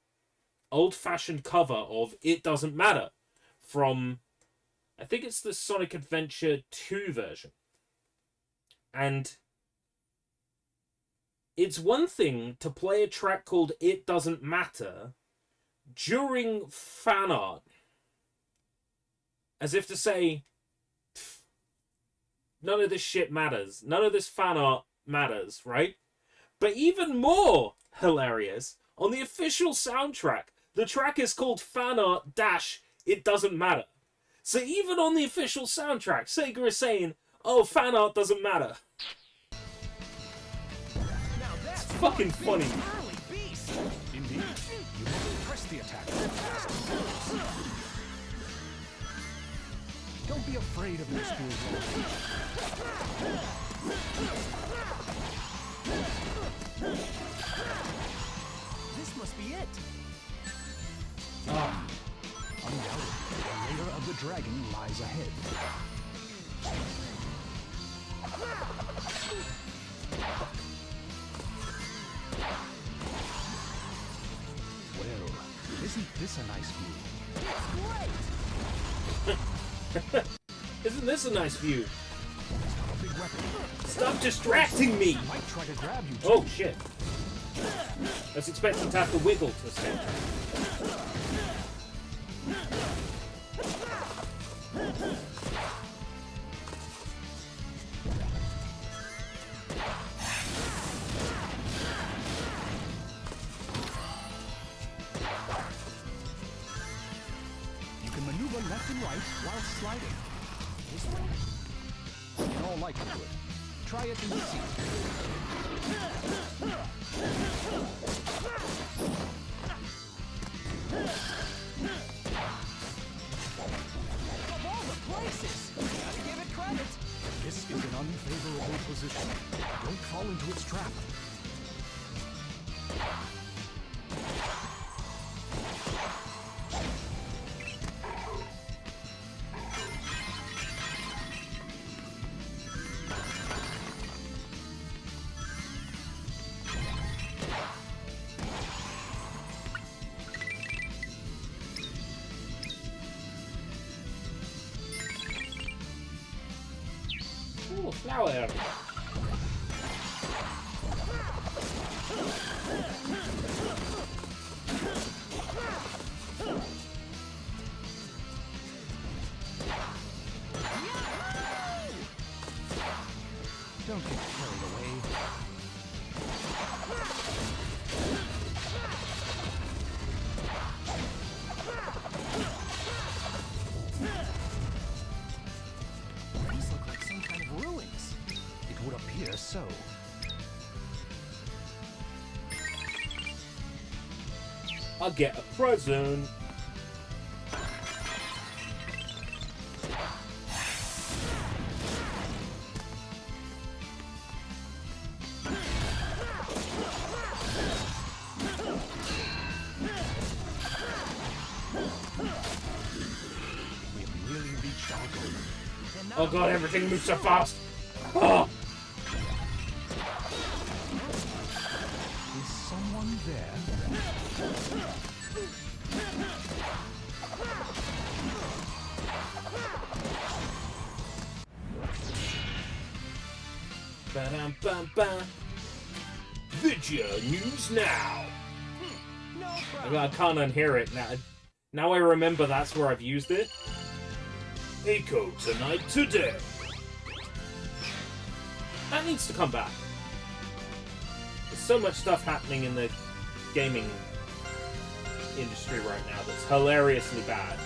old-fashioned cover of It Doesn't Matter from, I think it's the Sonic Adventure 2 version. And it's one thing to play a track called It Doesn't Matter during fan art, as if to say, none of this shit matters. None of this fan art matters, right? But even more hilarious, on the official soundtrack, the track is called Fan Art Dash It Doesn't Matter. So even on the official soundtrack, Sega is saying, oh, fan art doesn't matter. fucking funny. Early beast. Indeed. You must press the attack with fast moves. Don't be afraid of your spear's location. This must be it. Ah, Undoubtedly, the lair of the dragon lies ahead. Well, isn't this a nice view? isn't this a nice view? It's not a big weapon. Stop distracting me! It might try to grab you. Oh shit. I was expecting to have to wiggle to escape. You can maneuver left and right while sliding. This way? In all likelihood. Try it and see. Of all the places, gotta give it credit. This is an unfavorable position. Don't fall into its trap. Ooh, flower. Don't get carried away. These look like some kind of ruins. It would appear so. I'll get a present. We've really reached our goal. Oh god, everything moves so fast. Oh. Is someone there? Ba-dum-bum-bum. Video news now. No I problem. can't unhear it now. Now I remember that's where I've used it. Echo tonight today. That needs to come back. There's so much stuff happening in the gaming industry right now that's hilariously bad.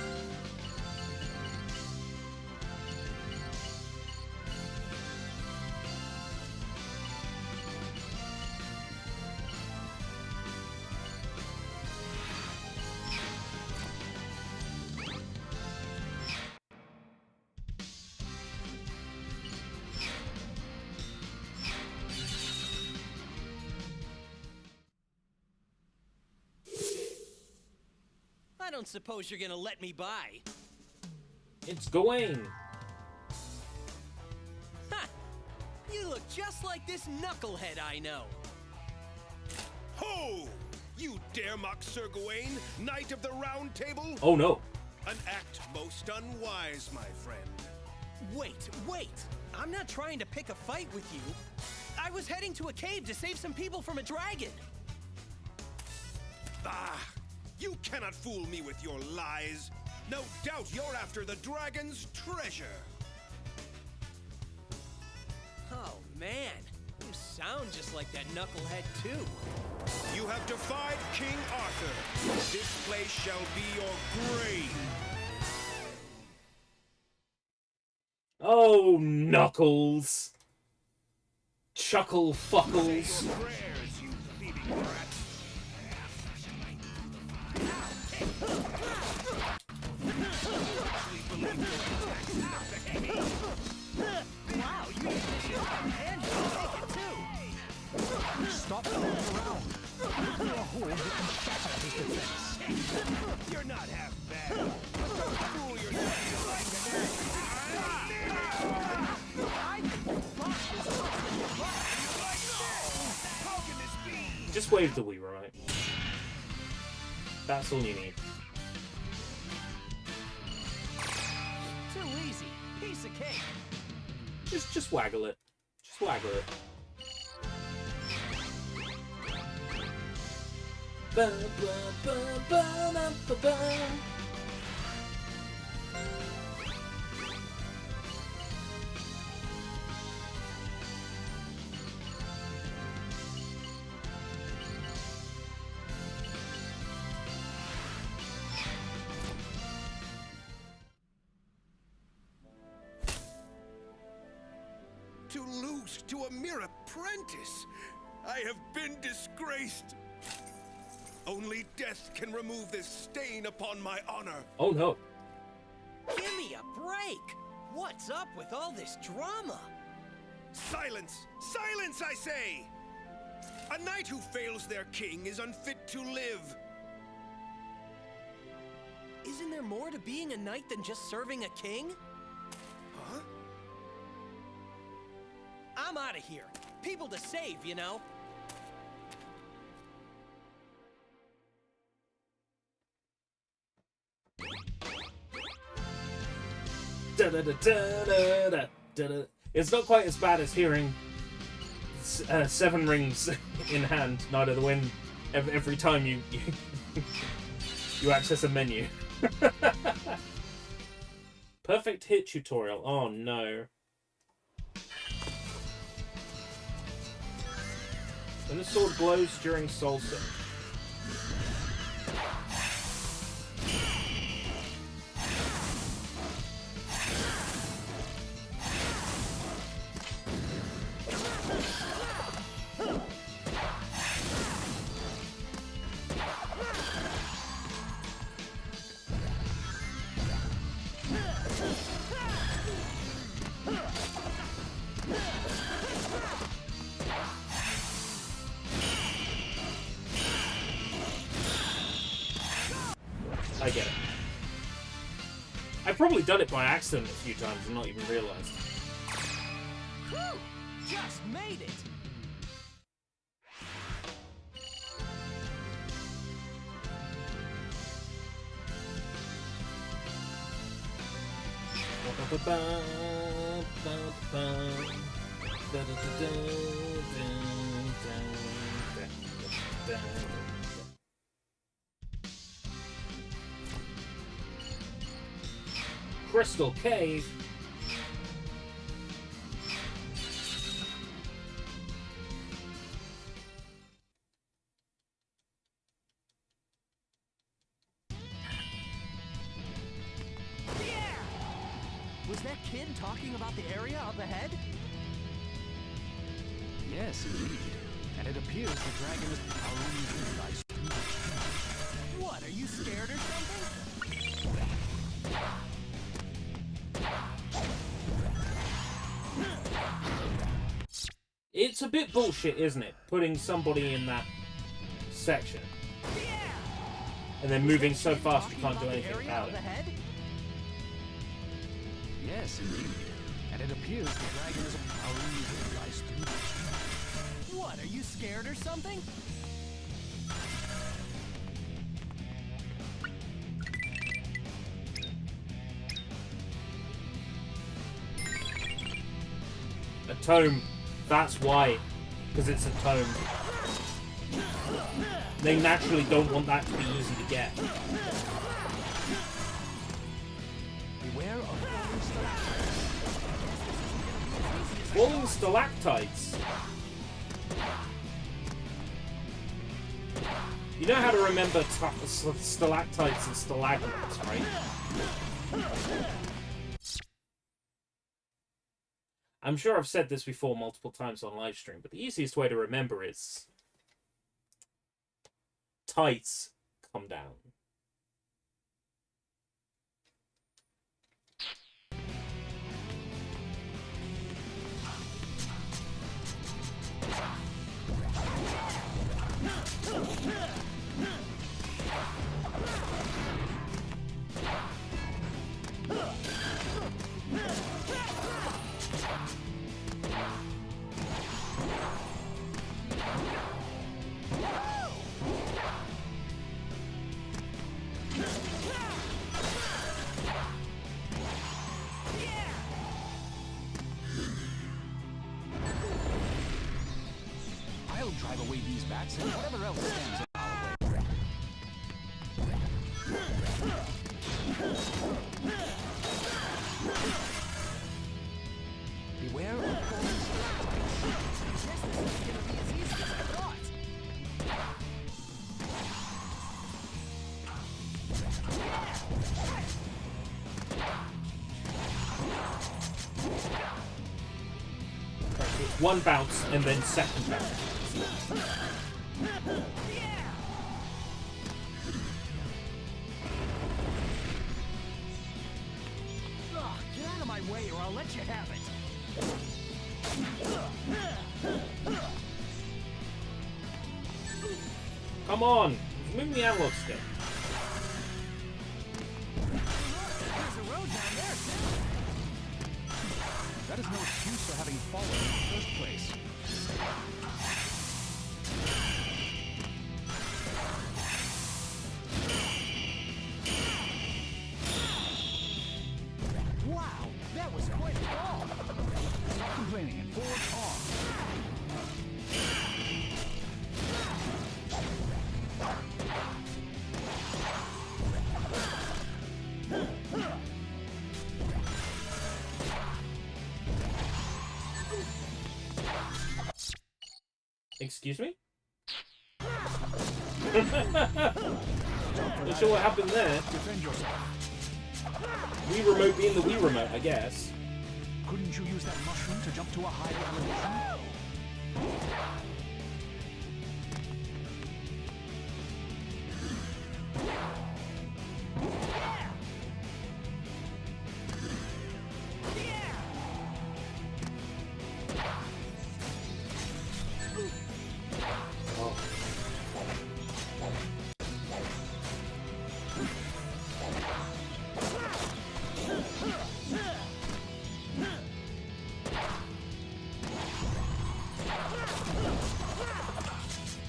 I don't suppose you're gonna let me by. It's Gawain. Ha! You look just like this knucklehead I know. Ho! You dare mock Sir Gawain, Knight of the Round Table? Oh no. An act most unwise, my friend. Wait! I'm not trying to pick a fight with you. I was heading to a cave to save some people from a dragon. Ah! You cannot fool me with your lies. No doubt you're after the dragon's treasure. Oh man, you sound just like that knucklehead too. You have defied King Arthur. This place shall be your grave. Oh, Knuckles. Chuckle fuckles. Say your prayers, you Wow, you use this shit and you take it too. Stop going around. Look for a hole that can shatter his defense. You're not half bad. But don't fool yourself like How can this be? Just wave the Wii right. That's all you need. Too easy. Piece of cake. Just waggle it. Just waggle it. Ba, ba, ba, ba, ba, ba, ba. To lose to a mere apprentice. I have been disgraced. Only death can remove this stain upon my honor. Oh no. Give me a break. What's up with all this drama? Silence! Silence, I say! A knight who fails their king is unfit to live. Isn't there more to being a knight than just serving a king? Huh? I'm out of here. People to save, you know. Da, da, da, da, da, da, da, da. It's not quite as bad as hearing 7 rings in hand, Night of the Wind, every time you you access a menu. Perfect hit tutorial. Oh no. When the sword glows during soul surge. I get it. I've probably done it by accident a few times and not even realized. Whew! Just made it. Crystal Cave. Was that kid talking about the area up ahead? Yes, indeed. And it appears the dragon is powering the ice. What, are you scared or something? It's a bit bullshit, isn't it? Putting somebody in that section. And then moving so fast you can't do anything about it. Yes, indeed. And it appears the dragon is powering the ice. What, are you scared or something? A tome. That's why. Because it's a tome. They naturally don't want that to be easy to get. Beware of Falling stalactites. You know how to remember stalactites and stalagmites, right? I'm sure I've said this before multiple times on live stream, but the easiest way to remember is tights come down. I'll drive away these bats and whatever else stands in our way. Beware of falling stalactites. Guess this isn't gonna be as easy as I thought. Right, so it's one bounce and then second bounce. Ugh, get out of my way or I'll let you have it. Come on! Move the analog stick. There's a road down there, too. That is no excuse for having fallen in the first place. Wow, that was quite a fall. Stop complaining and forge on. Excuse me? Not sure what happened there. Defend yourself. Wii remote being the Wii remote, I guess. Couldn't you use that mushroom to jump to a higher elevation?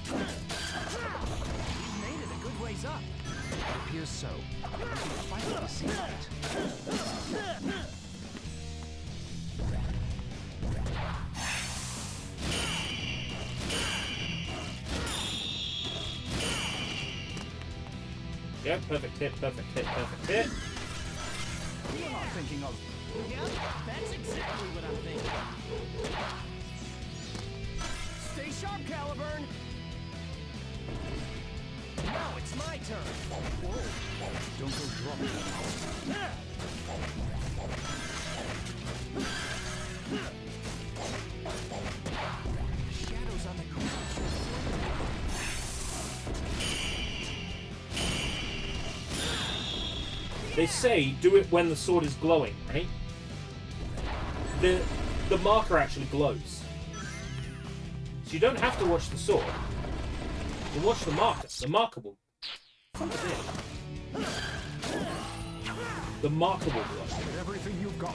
You've made it a good ways up. It appears so. We can finally see it. Yeah, perfect hit, perfect hit, perfect hit. You're not thinking of... Yep, that's exactly what I'm thinking. Stay sharp, Caliburn. Now it's my turn. Whoa. Don't go dropping that. Shadows on the ground. They say do it when the sword is glowing, right? The marker actually glows. So you don't have to watch the sword. You watch the marker. The marker will... The marker will glow. Get everything you've got.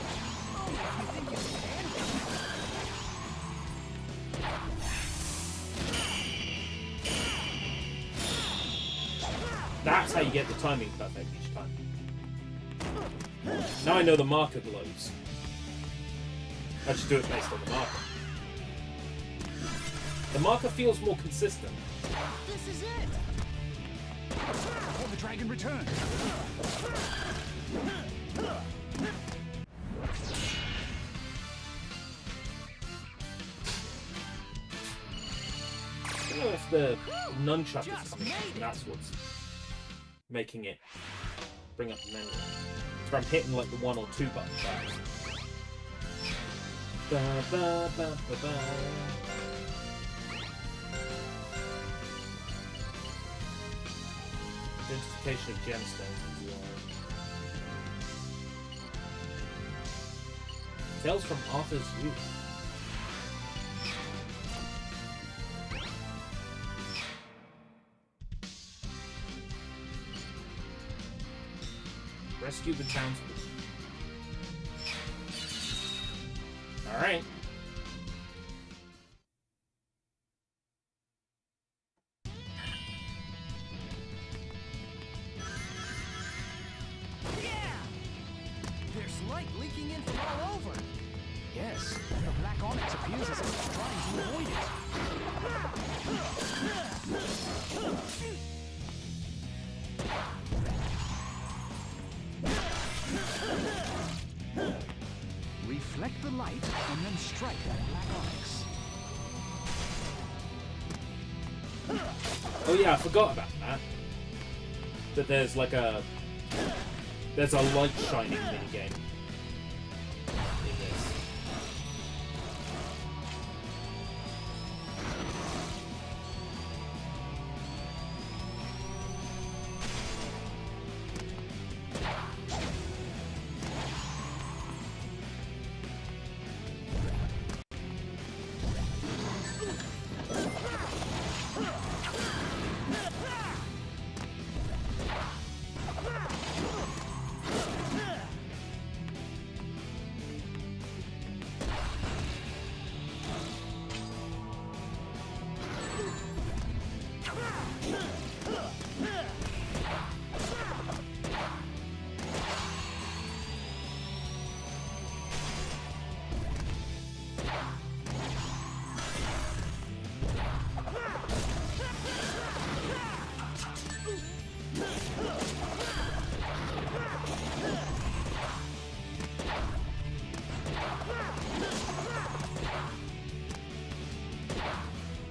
That's how you get the timing perfect each time. Now I know the marker glows. I should do it based on the marker. The marker feels more consistent. This is it. Before the dragon returns. I don't know if the nunchuck is coming out, and that's what's making it bring up the menu. So I'm hitting like the 1 or 2 buttons. Ba, ba, ba, ba, ba. purification of gemstones as well. Tales from Arthur's youth. Rescue the townspeople. Alright. There's light leaking in from all over. Yes, and the black onyx appears as if it's trying to avoid it. Reflect the light and then strike that black onyx. Oh yeah, I forgot about that. That there's like a... There's a light shining minigame in this.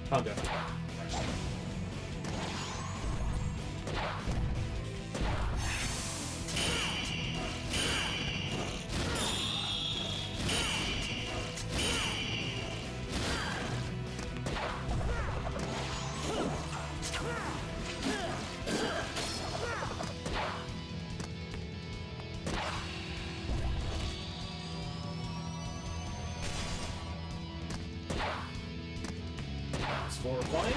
Can't go. For replying.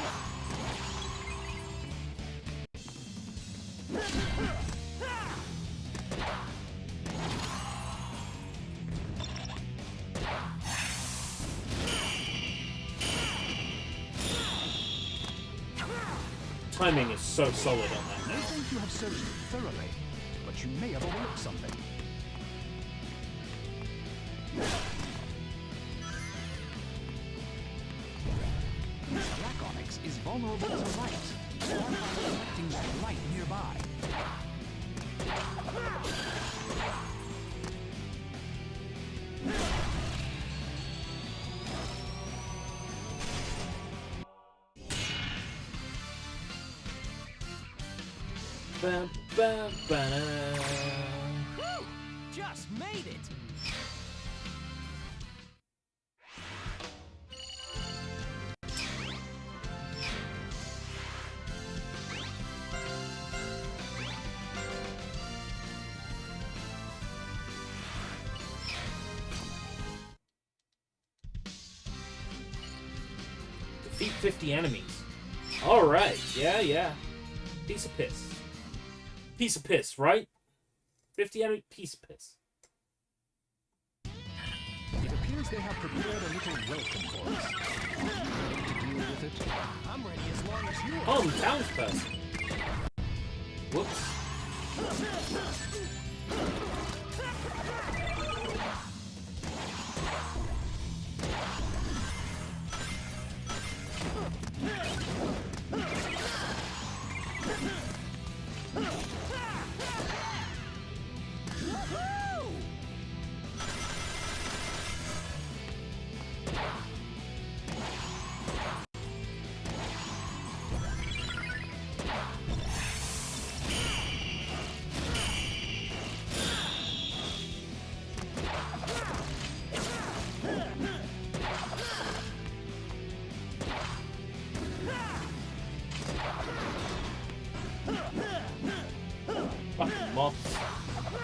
Timing is so solid on that I now. think you have searched thoroughly, but you may have overlooked something. Black onyx is vulnerable to light. Start by reflecting that light nearby. Ba, ba, ba. Woo! Just made it. Defeat 50 enemies. Alright, yeah. Piece of piss. Piece of piss, right? 50 enemy piece of piss. It appears they have prepared a little welcome for us. Are you ready to deal with it? I'm ready as long as you are. Oh, I'm the townsperson. Whoops.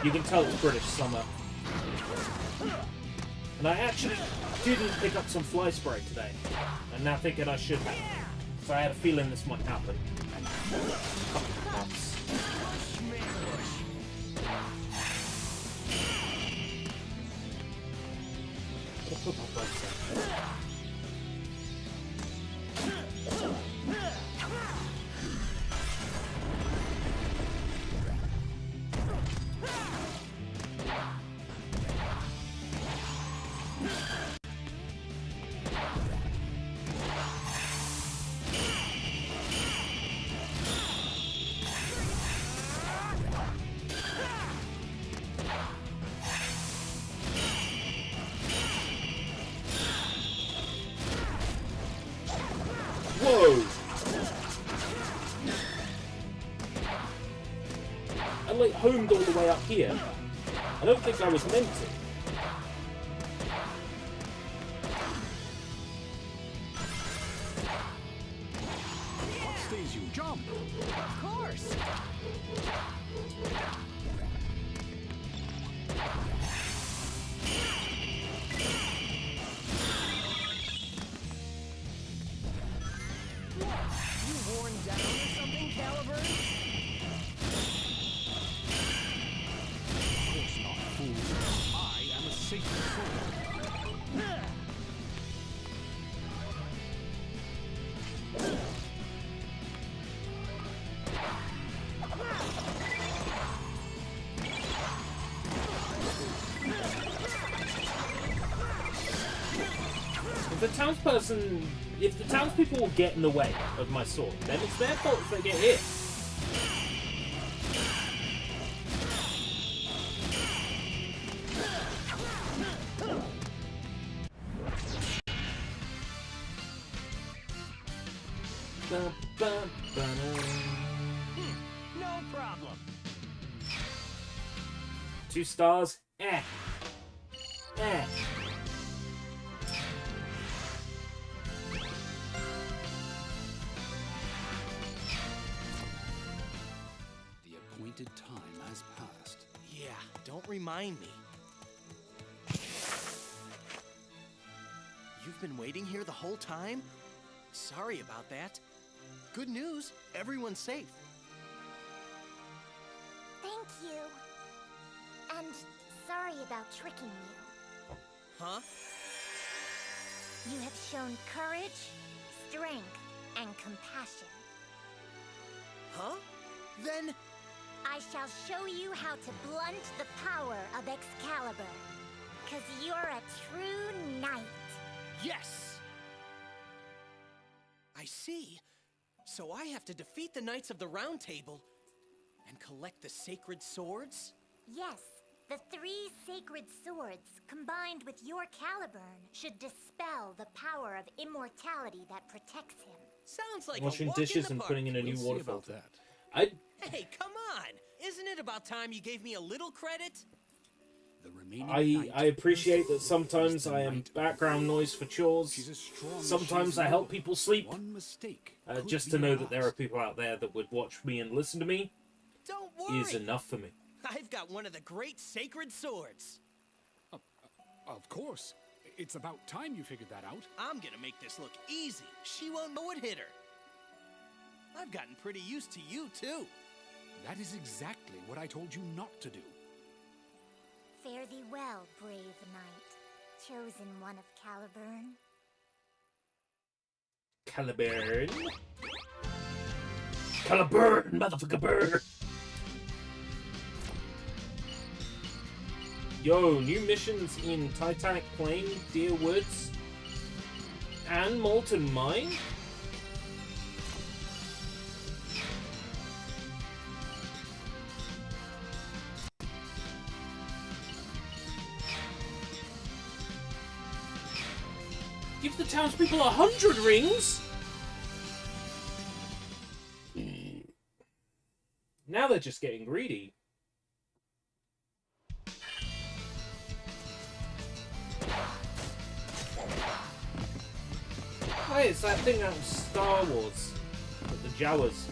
You can tell it's British summer. And I actually didn't pick up some fly spray today. I'm now thinking I should have. So I had a feeling this might happen. Nuts. Put my bugs out. Whoa! I like homed all the way up here. I don't think I was meant to. What stays you? Jump! Of course! You worn down or something, Caliburn? Of course not, fool. I am a sacred sword. If the townspeople will get in the way of my sword, then it's their fault if they get hit. No problem. 2 stars. Eh. Eh. The appointed time has passed. Yeah, don't remind me. You've been waiting here the whole time? Sorry about that. Good news, everyone's safe. Thank you. And sorry about tricking you. Huh? You have shown courage, strength, and compassion. Huh? Then, I shall show you how to blunt the power of Excalibur. 'Cause you're a true knight. yes! I see. So I have to defeat the Knights of the Round Table and collect the sacred swords? Yes, the 3 sacred swords, combined with your Caliburn, should dispel the power of immortality that protects him. Sounds like Washing a walk in dishes the and park. putting in a We'll new see water about filter. that. Hey, come on! Isn't it about time you gave me a little credit? The remaining I knight appreciate that is sometimes the I am knight of background noise for chores. She's as strong as Sometimes she's I help noble. people sleep. One mistake Just could to be know your that there are last. people out there that would watch me and listen to me Don't worry. is enough for me. I've got one of the great sacred swords. Of course. It's about time you figured that out. I'm gonna make this look easy. She won't know it hit her. I've gotten pretty used to you, too. That is exactly what I told you not to do. Fare thee well, brave knight, chosen one of Caliburn. Caliburn. Caliburn, motherfucker burn. Yo, new missions in Titanic Plain, Deer Woods, and Molten Mine? Give the townspeople 100 rings? Now they're just getting greedy. Hey, it's that thing out of Star Wars that the Jawas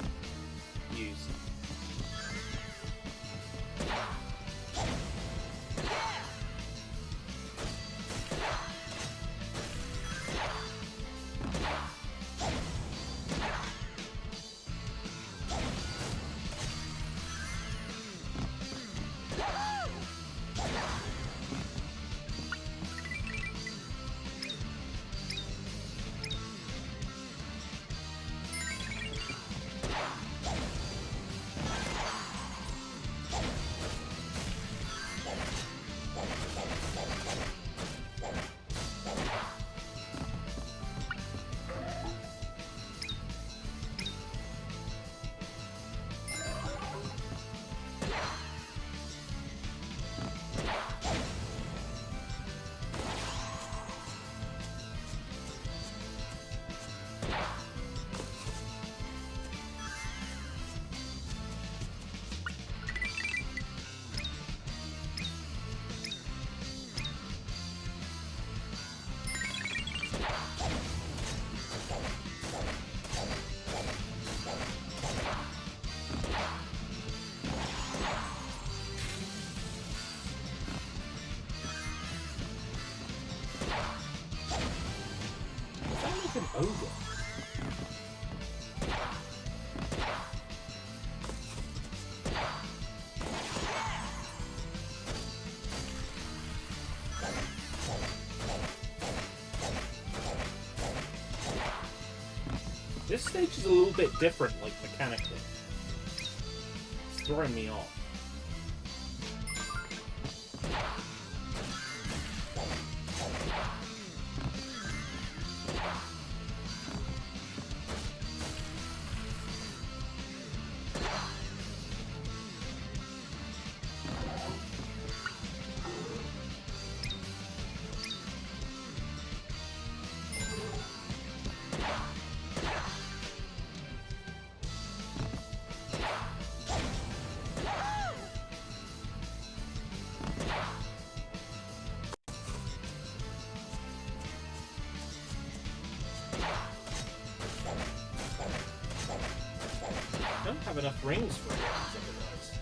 use. like an ogre. This stage is a little bit different, like, mechanically. It's throwing me off. I don't have enough rings for it otherwise.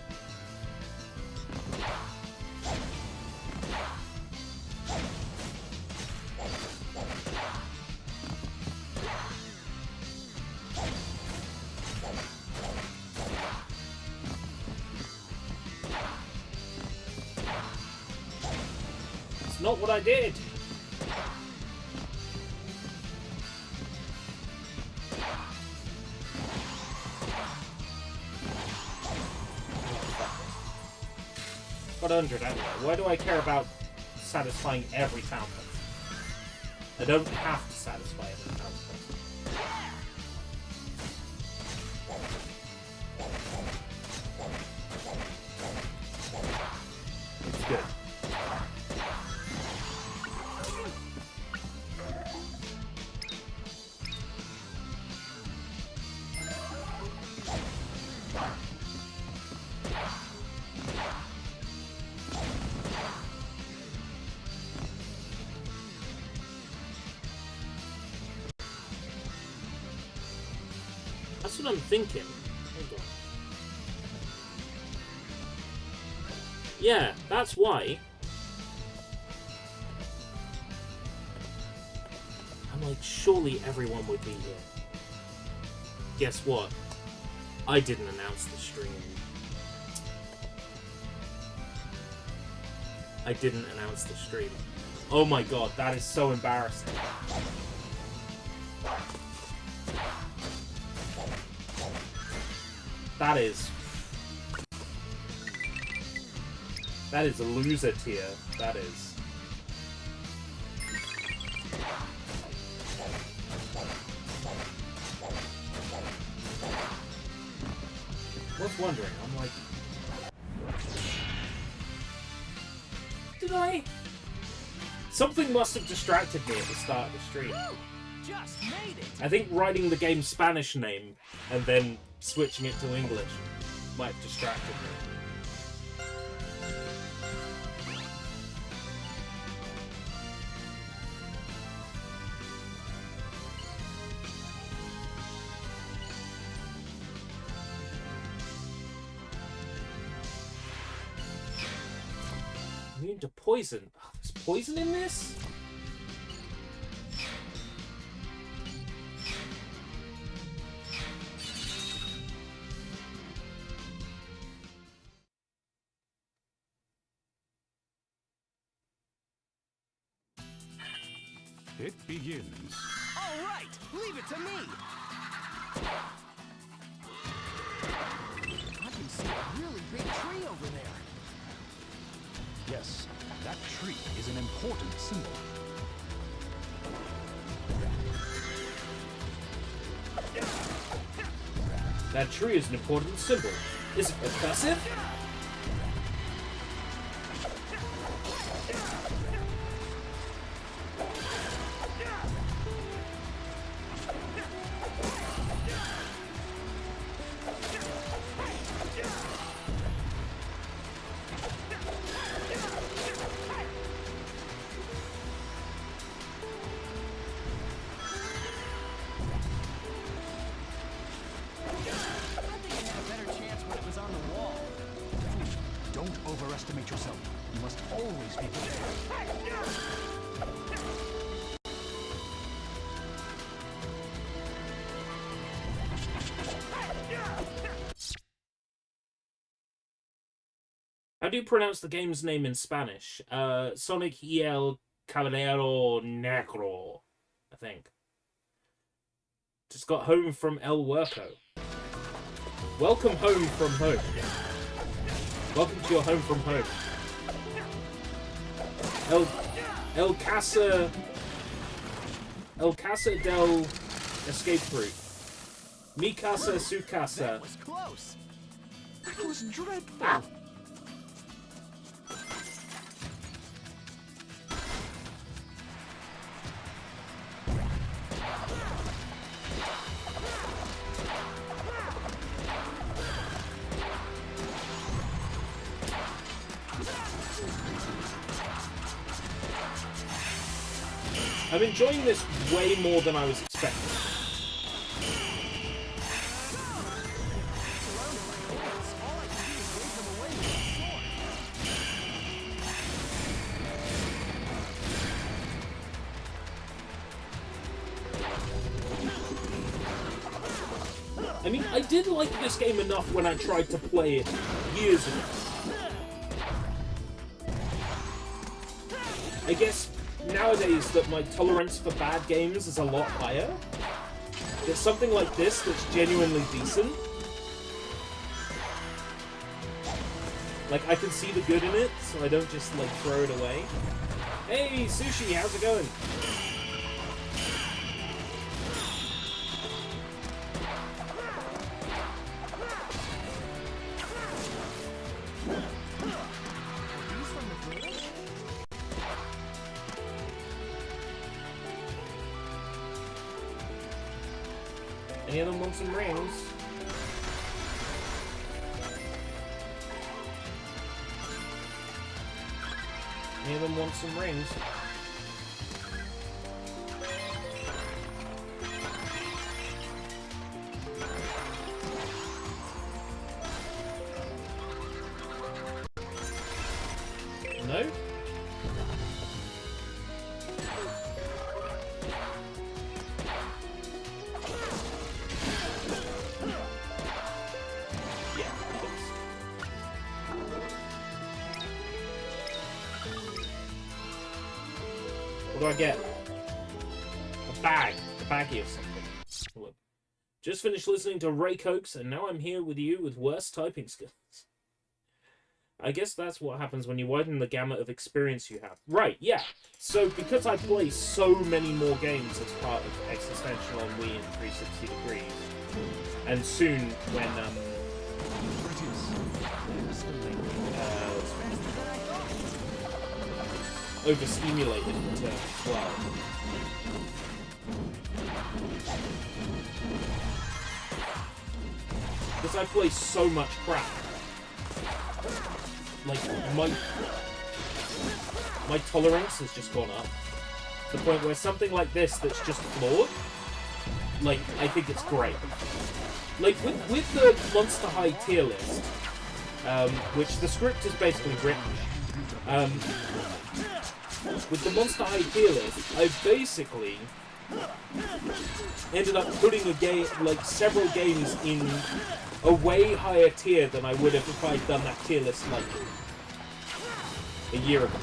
It's not what I did! Got 100 anyway. Why do I care about satisfying every fountain? I don't have to satisfy every fountain. It's good. That's what I'm thinking. Hold on. Yeah, that's why. I'm like, surely everyone would be here. Guess what? I didn't announce the stream. I didn't announce the stream. Oh my god, that is so embarrassing. That is a loser tier. That is. I was wondering, I'm like, did I? Something must have distracted me at the start of the stream. Just made it. I think writing the game's Spanish name and then switching it to English might have distracted me. Immune to poison. Oh, there's poison in this? It begins. All right, leave it to me. I can see a really big tree over there. Yes, that tree is an important symbol. That tree is an important symbol. Is it offensive? How do you pronounce the game's name in Spanish? Sonic y el Caballero Negro, I think. Just got home from El Huerco. Welcome home from home. Welcome to your home from home. El Casa del Escape Route. Mi casa, su casa. That was close. That was dreadful. Ah. I'm enjoying this way more than I was expecting. All I can do is wave them away with a sword. I mean, I did like this game enough when I tried to play it years ago. I guess nowadays that my tolerance for bad games is a lot higher. There's something like this that's genuinely decent. Like, I can see the good in it, so I don't just, like, throw it away. Hey, Sushi, how's it going? Any of them want some rings? Any of them want some rings? No? Yeah, it is. What do I get? A bag. A baggie of something. Look. Just finished listening to Ray Cokes, and now I'm here with you with worse typing skills. I guess that's what happens when you widen the gamut of experience you have. Right, yeah. So, because I play so many more games as part of Existential On Wii in 360 degrees, and soon when, overstimulated in turn as well. Because I play so much crap. Like, my tolerance has just gone up. To the point where something like this that's just flawed, like, I think it's great. Like, with the Monster High tier list, which the script is basically written, with the Monster High tier list, I've basically ended up putting a game, like, several games in a way higher tier than I would have if I'd done that tier list, like, a year ago.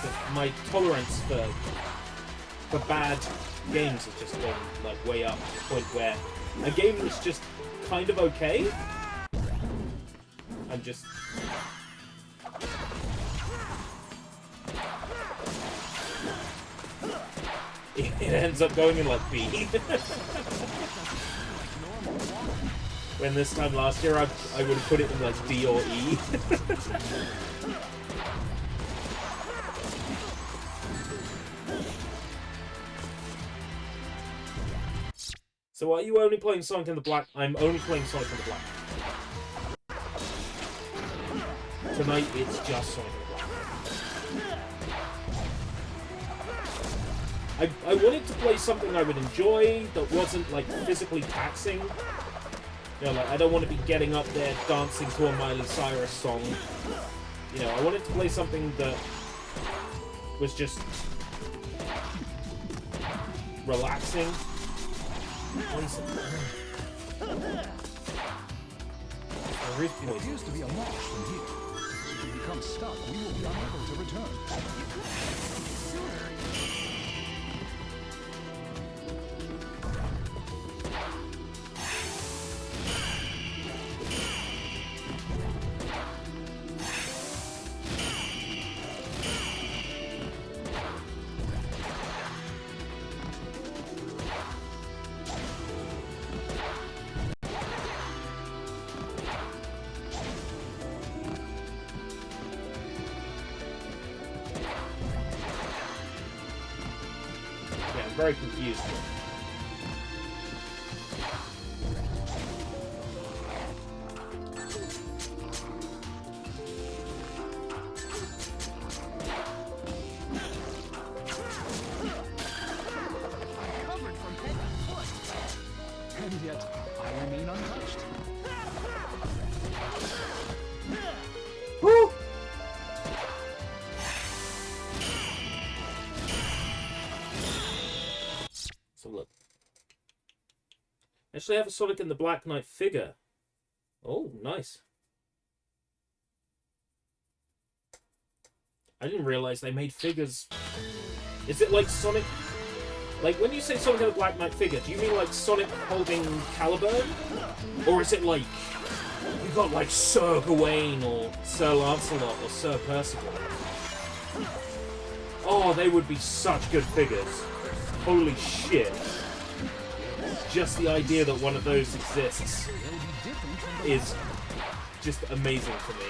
But my tolerance for bad games has just gone, like, way up to the point where a game that's just kind of okay, I'm just... It ends up going in, like, B. When this time last year, I would have put it in, like, D or E. So are you only playing Sonic in the Black? I'm only playing Sonic in the Black. Tonight, it's just Sonic in the Black. I wanted to play something I would enjoy that wasn't, like, physically taxing. You know, like, I don't want to be getting up there dancing to a Miley Cyrus song. You know, I wanted to play something that was just relaxing. It appears to be a marsh from here. If we become stuck, we will be unable to return. Yeah, I'm very confused. Covered from head to foot. And yet, I remain untouched. Woo! So look. Actually, I have a Sonic and the Black Knight figure. Oh, nice. I didn't realize they made figures. Is it like Sonic? Like, when you say Sonic and the Black Knight figure, do you mean like Sonic holding Caliburn? Or is it like, you got like Sir Gawain or Sir Lancelot or Sir Percival? Oh, they would be such good figures. Holy shit. Just the idea that one of those exists is just amazing to me.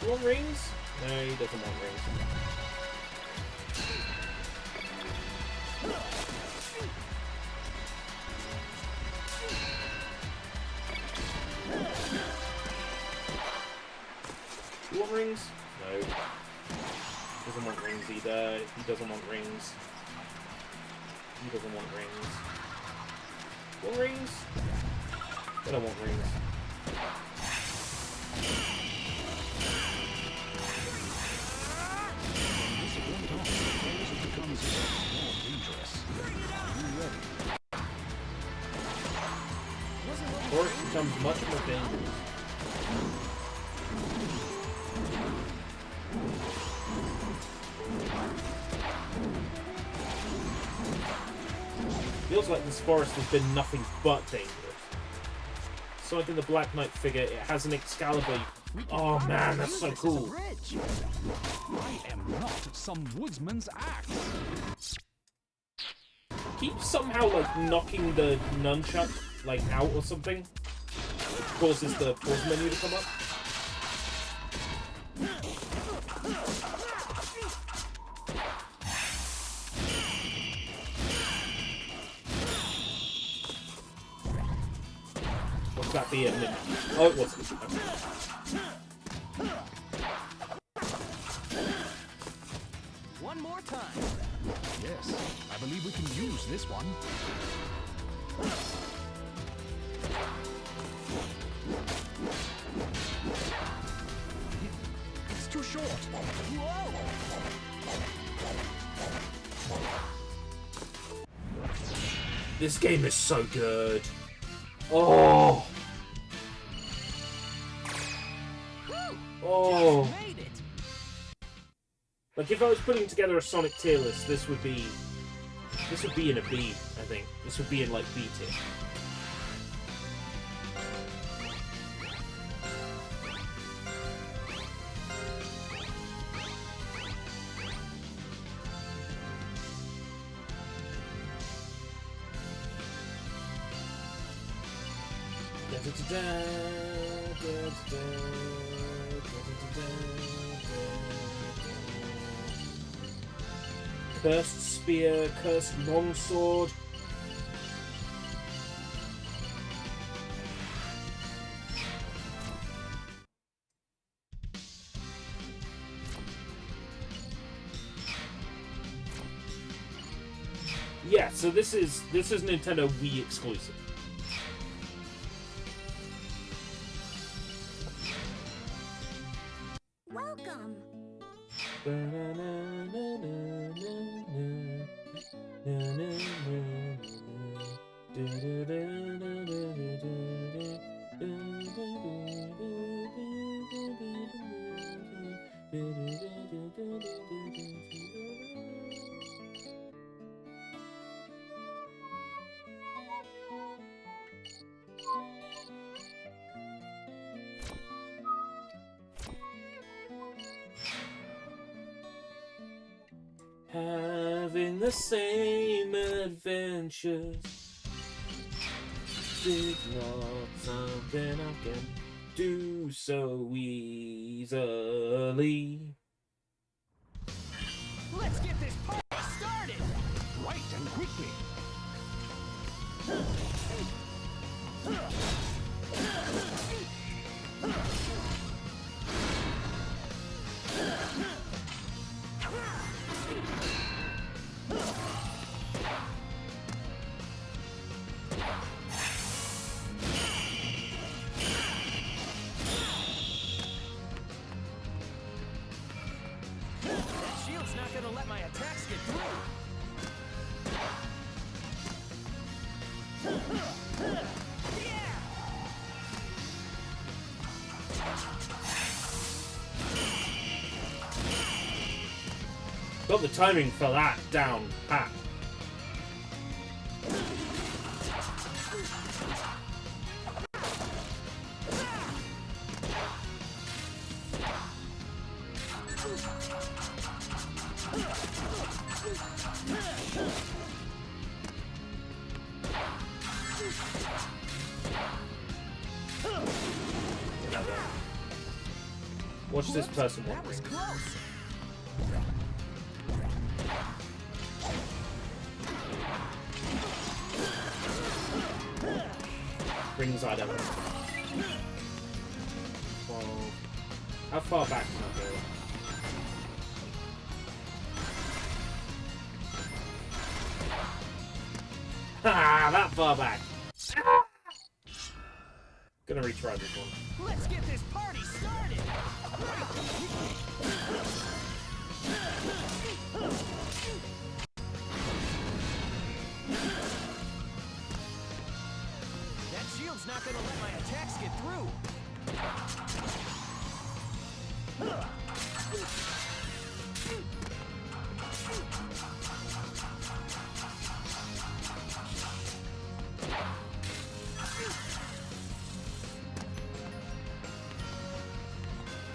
You want rings? No, he doesn't want rings. You want rings? No. Doesn't want rings either. He doesn't want rings. He doesn't want rings. Want rings? They don't want rings. Or it becomes much more dangerous. Feels like this forest has been nothing but dangerous. Sonic and the Black Knight figure, it has an Excalibur. Oh man, that's so cool. I am not some woodsman's axe. Keep somehow like knocking the nunchuck like out or something, which causes the pause menu to come up. What's that be? Oh, it wasn't. One more time. Yes, I believe we can use this one. It's too short. Whoa! This game is so good. Oh. Oh. Made it. Like if I was putting together a Sonic tier list, this would be in a B, I think. This would be in like B tier. Cursed spear, cursed longsword. Yeah, so this is Nintendo Wii exclusive. Having the same adventures is not something I can do so easily. Let's get this party started! Right and quickly. That shield's not gonna let my attacks get through! Got the timing for that down pat. Watch this person That was walk. close! Rings I don't know. Well, how far back can I go? Ha! That far back. Gonna retry this one. Let's get this party started! That shield's not gonna let my attacks get through!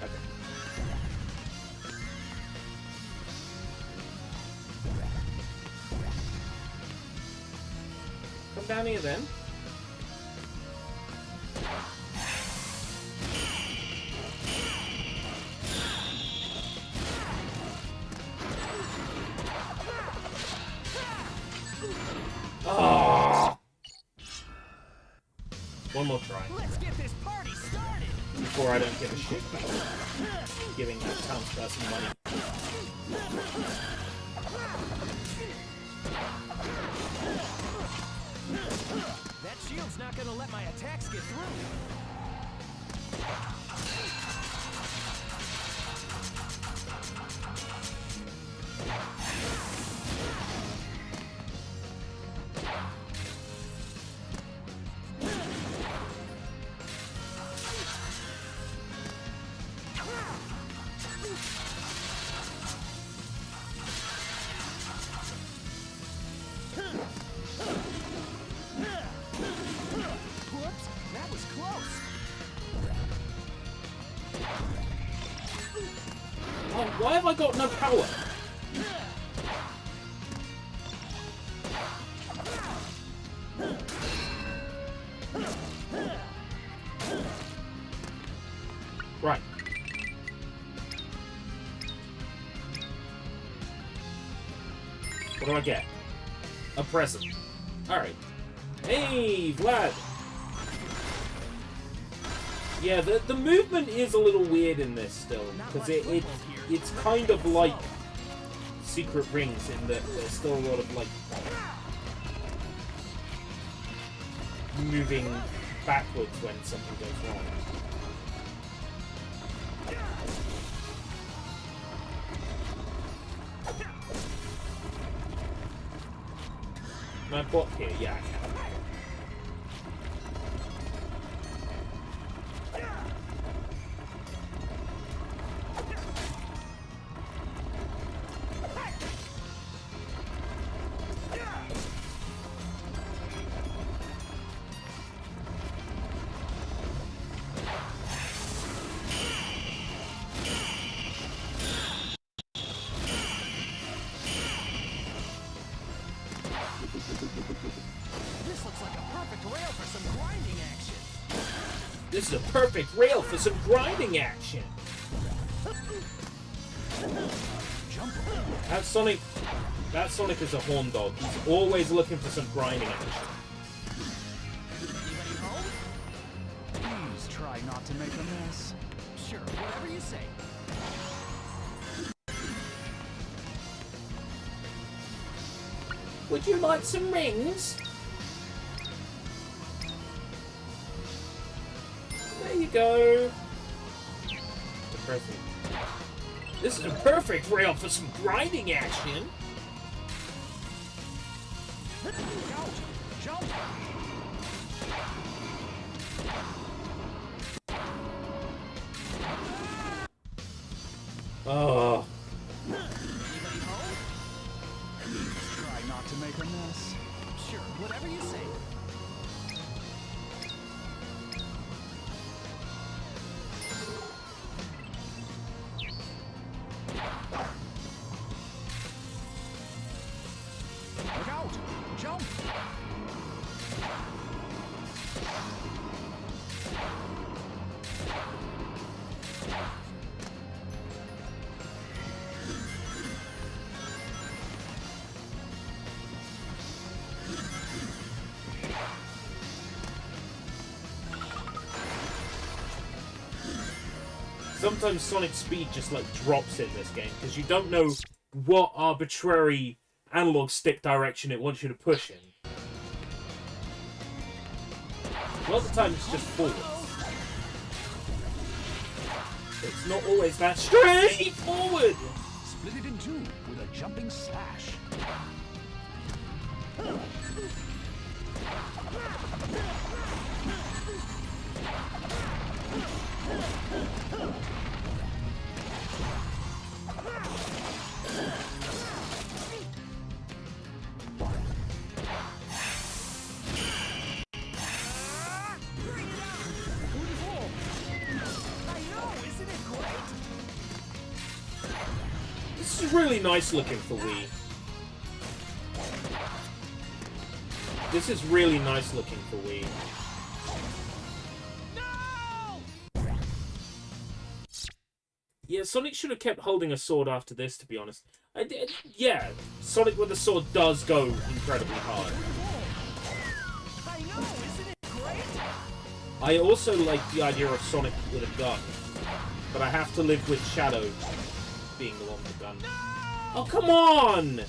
Okay. Come down here then. Oh! One more try Let's get this party started! before I don't give a shit about giving that townsperson money. That shield's not gonna let my attacks get through! Whoops, that was close! Oh, why have I got no power? Right. What do I get? A present. Alright. Hey, Vlad! Yeah, the movement is a little weird in this still, because it's kind of like Secret Rings in that there's still a lot of, like, moving backwards when something goes wrong. Can I block here? Yeah, I can. This looks like a perfect rail for some grinding action. This is a perfect rail for some grinding action. That Sonic is a horn dog. He's always looking for some grinding action. Anybody home? Please try not to make a mess. Sure, whatever you say. Would you like some rings? There you go. The present. This is a perfect rail for some grinding action. Look out! Jump! Oh. Anybody home? Please try not to make a mess. Sure, whatever you say. Look out! Jump! Sometimes Sonic's speed just like drops in this game because you don't know what arbitrary analog stick direction it wants you to push in. A lot of the time it's just forward. It's not always that straightforward! Split it in two with a jumping slash. This is really nice looking for Wii. This is really nice looking for Wii. Yeah, Sonic should have kept holding a sword after this, to be honest. Yeah, Sonic with a sword does go incredibly hard. I know, isn't it great? I also like the idea of Sonic with a gun, but I have to live with Shadow being the one with the gun. Oh, come on!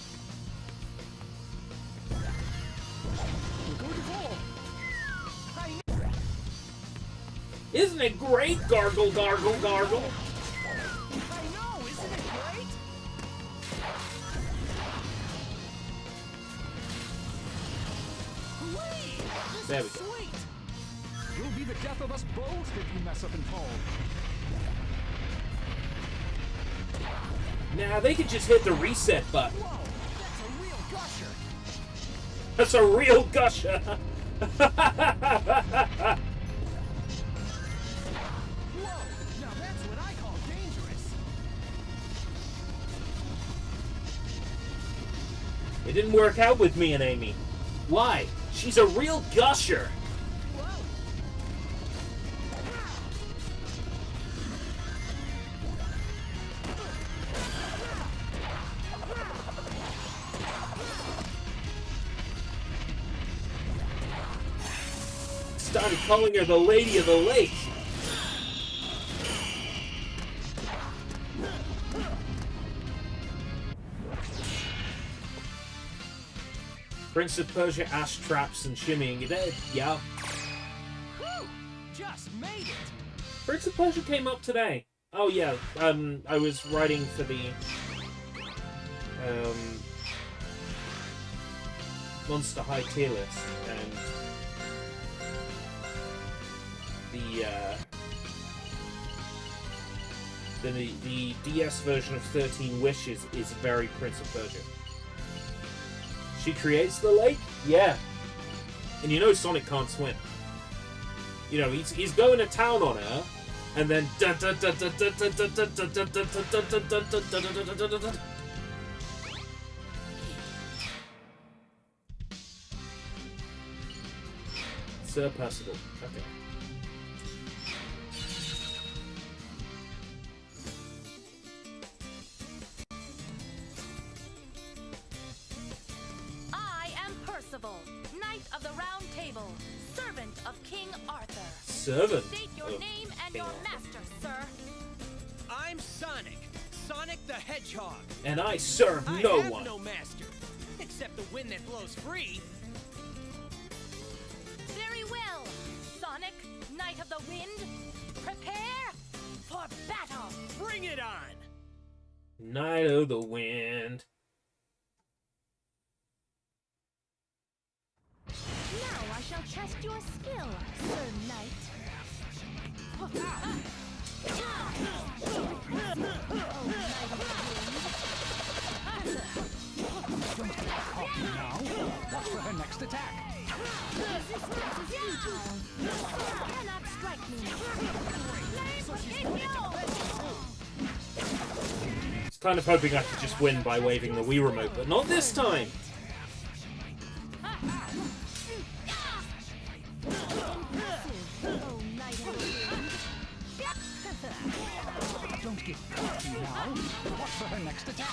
Isn't it great? Gargle, gargle, gargle. I know, isn't it great? Whee! This There is we go. sweet. You'll be the death of us both if you mess up and fall. Nah, they could just hit the reset button. Whoa, that's a real gusher. That's a real gusher. Whoa, now that's what I call dangerous. It didn't work out with me and Amy. Why? She's a real gusher. Whoa. Started calling her the Lady of the Lake. Prince of Persia ash traps and shimmying your dead. Yeah. Whew, just made it. Prince of Persia came up today. Oh yeah. I was writing for the Monster High tier list, and the DS version of 13 Wishes is very Prince of Persia. She creates the lake? Yeah. And you know Sonic can't swim. You know, he's going to town on her, and then surpassable. Okay. I am Percival, Knight of the Round Table, servant of King Arthur. Servant. State your of name and King your Arthur. master, sir. I'm Sonic. Sonic the Hedgehog. And I serve I no have one. no master. Except the wind that blows free. Very well, Sonic, Knight of the Wind. Prepare for battle. Bring it on. Night of the Wind. Now I shall test your skill, Sir Knight. Now, watch for her next attack. Resistance is futile. You cannot strike me. I was kind of hoping I could just win by waving the Wii remote, but not this time. Don't get cocky now. Watch for her next attack.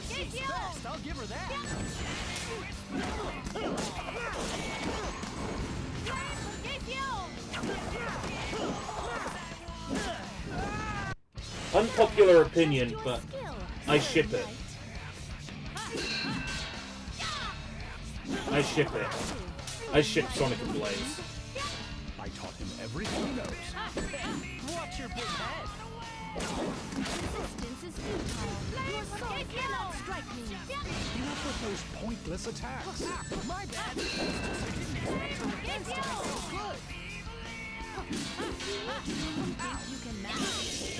She's fast, I'll give her that. Unpopular opinion, but I ship it. I ship it. I ship Sonic and Blaze. I taught him everything he knows. Watch your big head. Resistance is futile. Your sword cannot strike me. Enough with those pointless attacks. My bad. You can manage.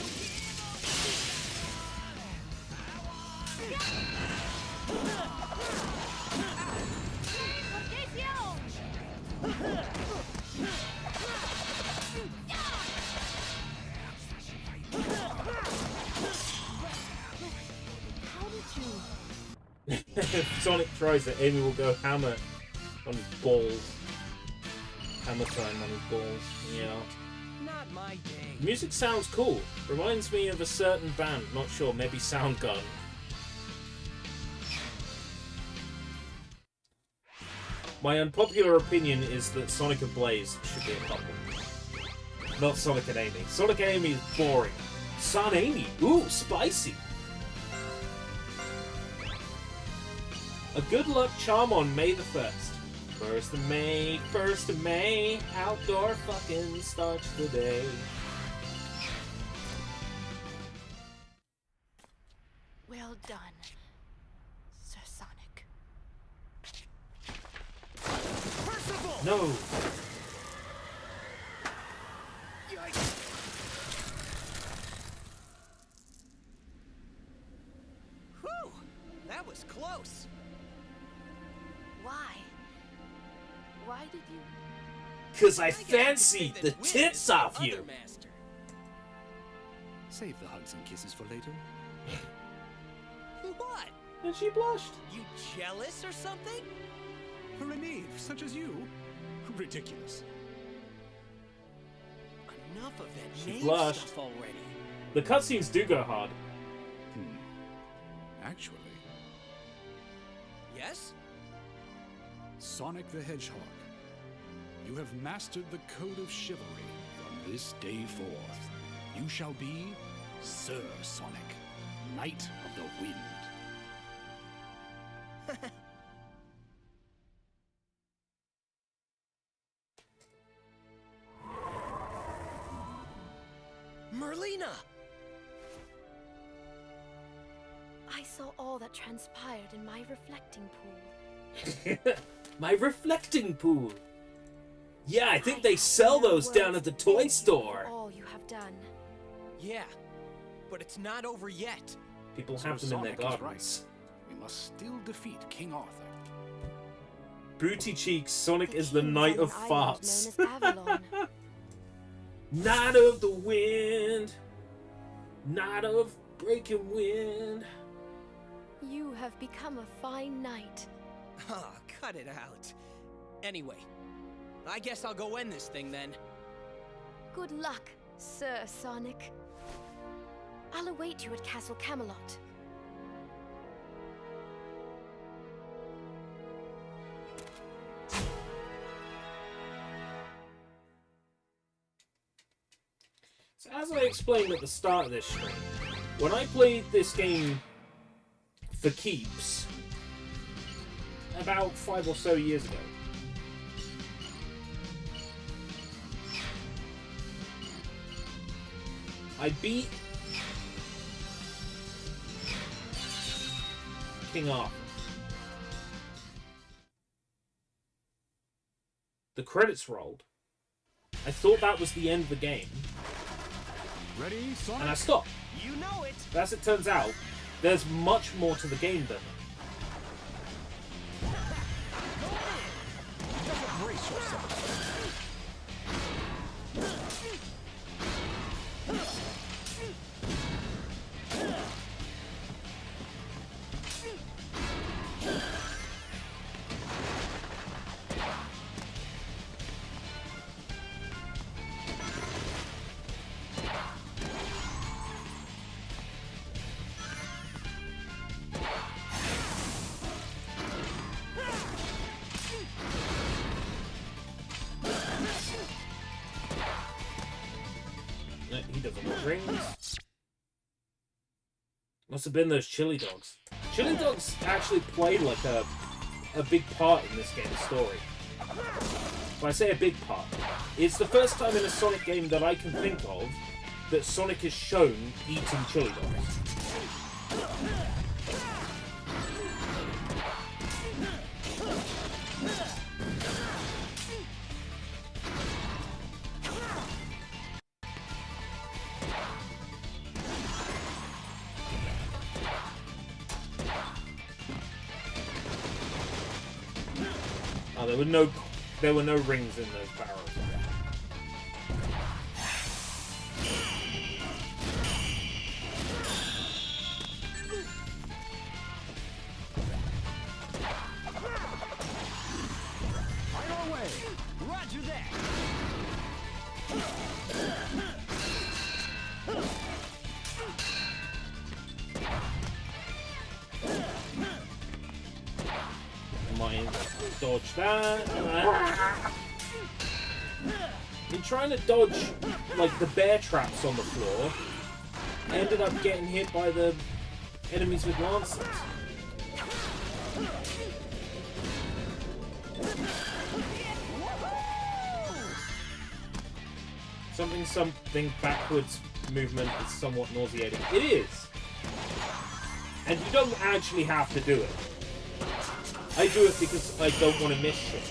If Sonic tries it, Amy will go hammer on his balls. Hammer time on his balls. Yeah. Not my day. Music sounds cool. Reminds me of a certain band. Not sure. Maybe Soundgarden. My unpopular opinion is that Sonic and Blaze should be a couple. Not Sonic and Amy. Sonic and Amy is boring. Son Amy. Ooh, spicy. A good luck charm on May the 1st. 1st of May, outdoor fucking starts the day. Well done, Sir Sonic. Percival! No. Yikes. Whew! That was close. Why? Why did you... Cause I I guess you could say fancied that the Wind is tits the off other you. master. Save the hugs and kisses for later. What? And she blushed. You jealous or something? For a knave such as you? Ridiculous. Enough of that She name blushed. stuff already. The cutscenes do go hard. Actually, Yes? Sonic the Hedgehog, you have mastered the code of chivalry. From this day forth, you shall be Sir Sonic, Knight of the Wind. Merlina! I saw all that transpired in my reflecting pool. My reflecting pool. Yeah, I think they sell those down at the toy store. All you have done. Yeah, but it's not over yet. People Sir have them in their Sonic is gardens. right. We must still defeat King Arthur. Booty cheeks, Sonic is the king knight on of an island farts. known as Avalon. Knight of the wind. Knight of breaking wind. You have become a fine knight. Ah, cut it out. Anyway, I guess I'll go end this thing then. Good luck, Sir Sonic. I'll await you at Castle Camelot. So as I explained at the start of this stream, when I played this game for keeps, about 5 or so years ago, I beat King Arthur. The credits rolled. I thought that was the end of the game, Ready, Sonic? and I stopped. You know it! But as it turns out, there's much more to the game than that. Just brace yourself. No, he doesn't want rings. Must have been those chili dogs. Chili dogs actually played like a big part in this game's story. When I say a big part, it's the first time in a Sonic game that I can think of that Sonic is shown eating chili dogs. Oh, there were no rings in those barrels. Fire away! Roger that! Might dodge that. Been trying to dodge like the bear traps on the floor. Ended up getting hit by the enemies with lances. Something backwards movement is somewhat nauseating. It is! And you don't actually have to do it. I do it because I don't want to miss shit.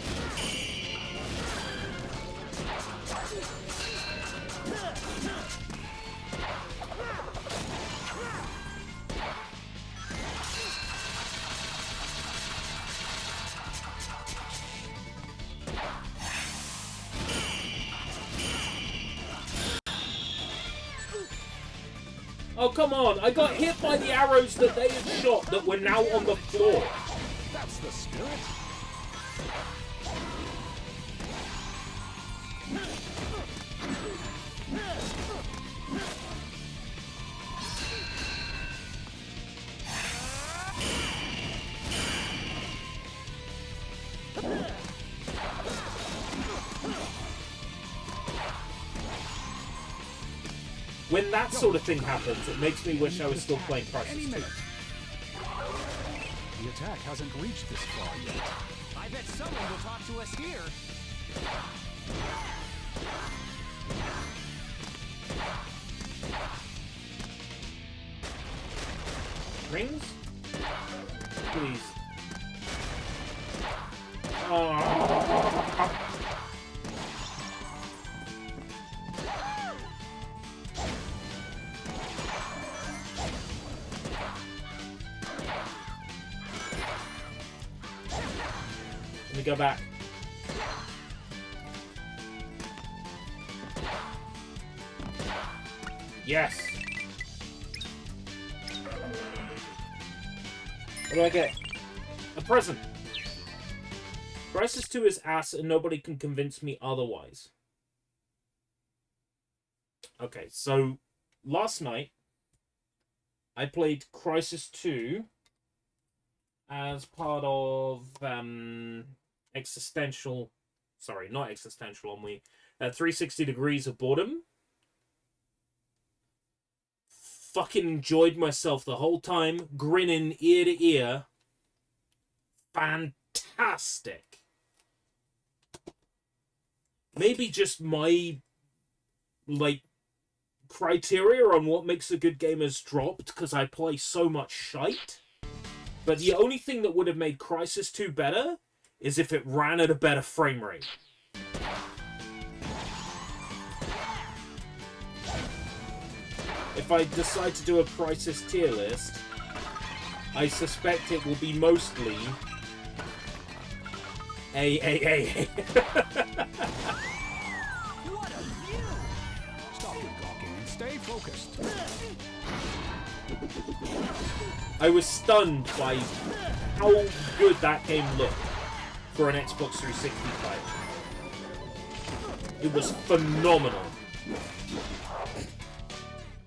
Oh, come on! I got hit by the arrows that they had shot that were now on the floor. That's the spirit. When that sort of thing happens, it makes me wish I was still playing Any Crisis 2. minute. The attack hasn't reached this far yet. I bet someone will talk to us here. Rings? Please. Oh. Let me go back. Yes! What do I get? A present! Crisis 2 is ass and nobody can convince me otherwise. Okay, so last night I played Crisis 2 as part of Existential... Sorry, not Existential On Wii. 360 Degrees of Boredom. Fucking enjoyed myself the whole time, grinning ear to ear. Fantastic. Maybe just my, like, criteria on what makes a good game has dropped because I play so much shite. But the only thing that would have made Crisis 2 better is if it ran at a better frame rate. If I decide to do a Crisis tier list, I suspect it will be mostly A. What a view! Stop your gawking and stay focused. I was stunned by how good that game looked for an Xbox 360 title. It was phenomenal.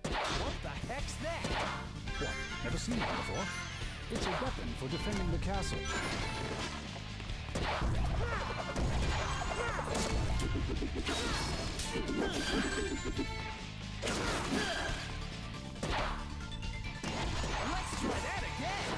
What the heck's that? What? Never seen it before? It's a weapon for defending the castle. Let's try that again!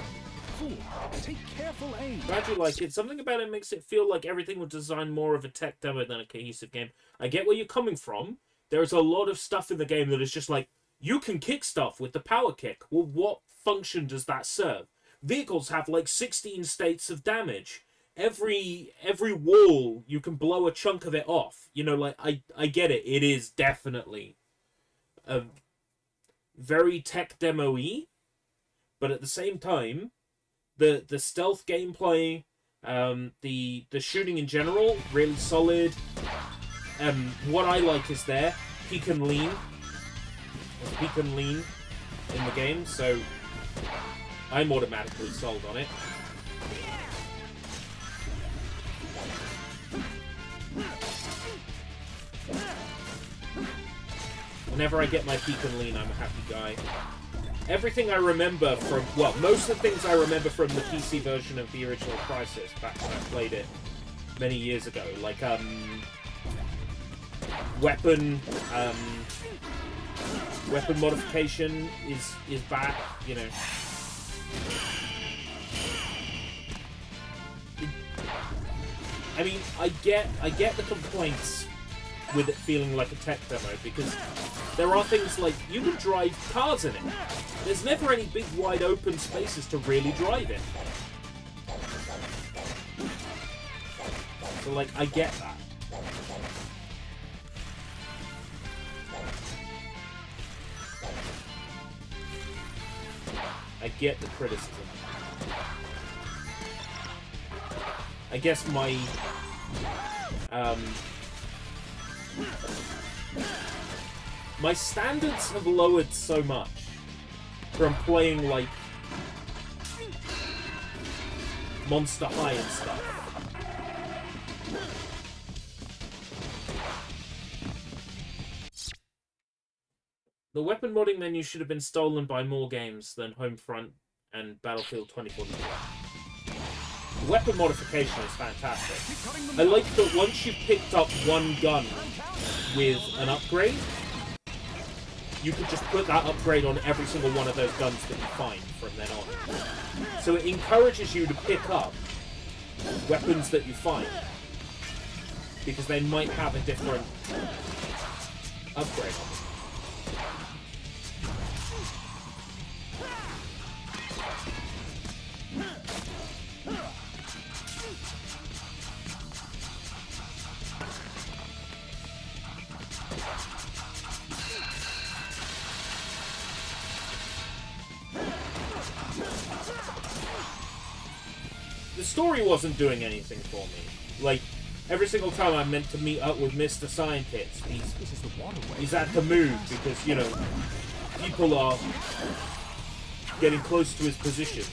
Fool, take careful aim. Glad you like it. Something about it makes it feel like everything was designed more of a tech demo than a cohesive game. I get where you're coming from. There's a lot of stuff in the game that is just like, you can kick stuff with the power kick. Well, what function does that serve? Vehicles have like 16 states of damage. Every wall, you can blow a chunk of it off. You know, like, I get it. It is definitely a very tech demo-y. But at the same time, the stealth gameplay, the shooting in general, really solid. What I like is there, peek and lean. There's peek and lean in the game, so I'm automatically sold on it. Whenever I get my peek and lean, I'm a happy guy. Everything I remember from... Well, most of the things I remember from the PC version of the original Crisis, back when I played it many years ago. Like, weapon modification is back, you know. I mean, I get the complaints with it feeling like a tech demo, because there are things like, you can drive cars in it. There's never any big wide open spaces to really drive in. So, like, I get that. I get the criticism. I guess my my standards have lowered so much from playing like Monster High and stuff. The weapon modding menu should have been stolen by more games than Homefront and Battlefield 2042. The weapon modification is fantastic. I like that once you've picked up one gun with an upgrade, you can just put that upgrade on every single one of those guns that you find from then on. So it encourages you to pick up weapons that you find, because they might have a different upgrade on them. the story wasn't doing anything for me. Like, every single time I'm meant to meet up with Mr. Scientist, he's had to move because, you know, people are getting close to his position.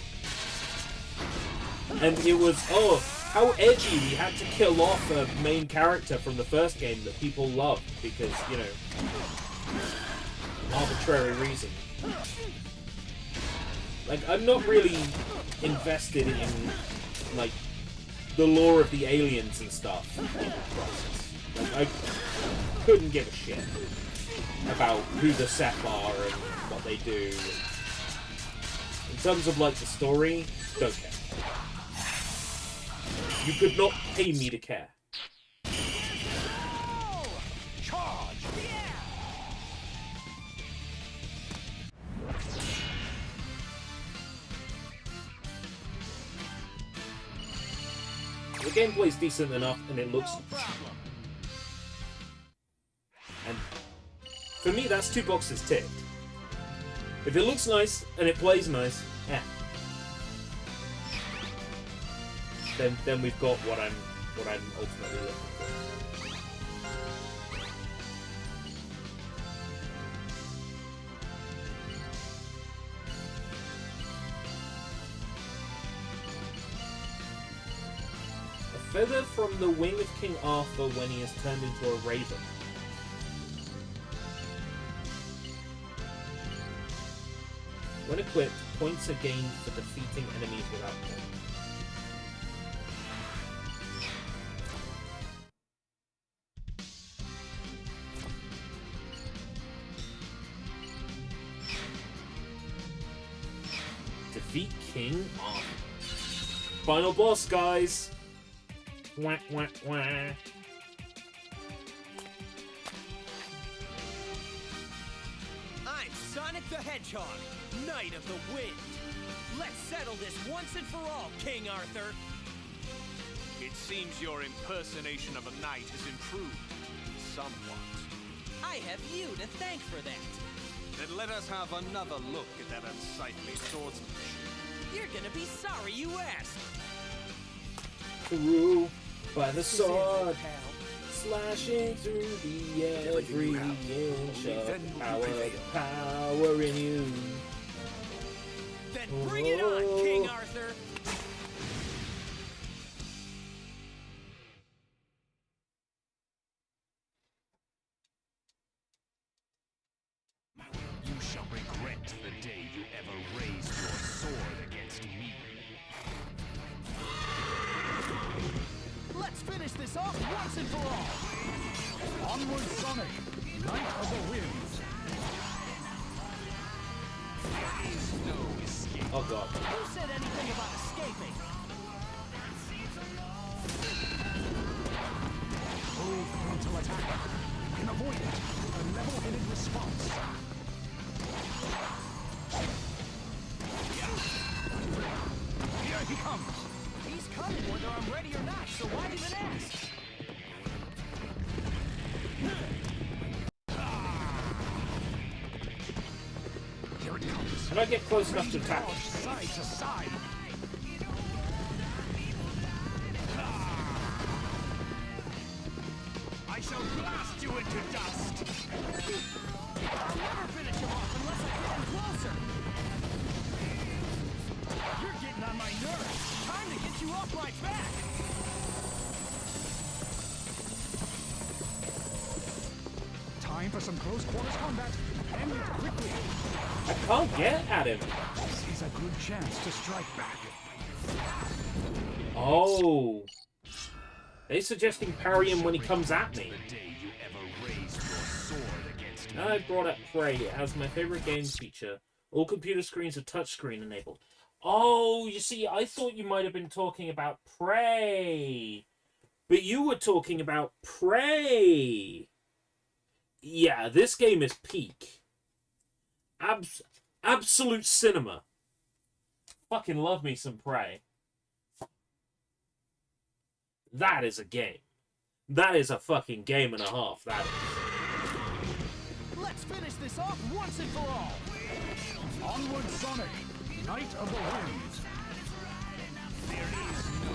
And it was, oh, how edgy we had to kill off a main character from the first game that people loved because, you know, arbitrary reason. Like, I'm not really invested in, like, the lore of the aliens and stuff in Crisis. Like, I couldn't give a shit about who the set are and what they do. In terms of, like, the story, don't care. You could not pay me to care. Charge! The gameplay's decent enough, and it looks... And for me, that's 2 boxes ticked. If it looks nice, and it plays nice, then we've got what I'm ultimately looking for. A feather from the wing of King Arthur when he is turned into a raven. When equipped, points are gained for defeating enemies without points. Defeat King Arthur. Final boss, guys! Wah, wah, wah. I'm Sonic the Hedgehog, Knight of the Wind. Let's settle this once and for all, King Arthur. It seems your impersonation of a knight has improved somewhat. I have you to thank for that. Then let us have another look at that unsightly swordsmanship. You're gonna be sorry you asked. Through by the sword, slashing through the every inch of power in you. Then bring it on, King Arthur. You shall regret the day you ever raised your sword against me. Let's finish this off once and for all. Onward, Sonic, Knight of the Wind. There is no escape. Oh god. Who said anything about escaping? Full frontal attack. You can avoid it with a level-headed response. Here he comes. He's coming whether I'm ready or not, so why even ask? Here it comes. Can I get close enough to attack? Dodge side to side. I shall blast you into dust. I'll never finish him off unless I get him closer. You're getting on my nerves. Time to get you off my back. Time for some close quarters combat. End it quickly. I can't get at him. This is a good chance to strike back. Oh. They're suggesting parry him when he comes at me. The day you ever raised your sword against me. Now I brought up Prey. It has my favorite games feature. All computer screens are touchscreen enabled. Oh, you see, I thought you might have been talking about Prey. But you were talking about Prey. Yeah, this game is peak. Absolute cinema. Fucking love me some Prey. That is a game. That is a fucking game and a half, that is. Let's finish this off once and for all. Onward, Sonic, Knight of the Wind. There is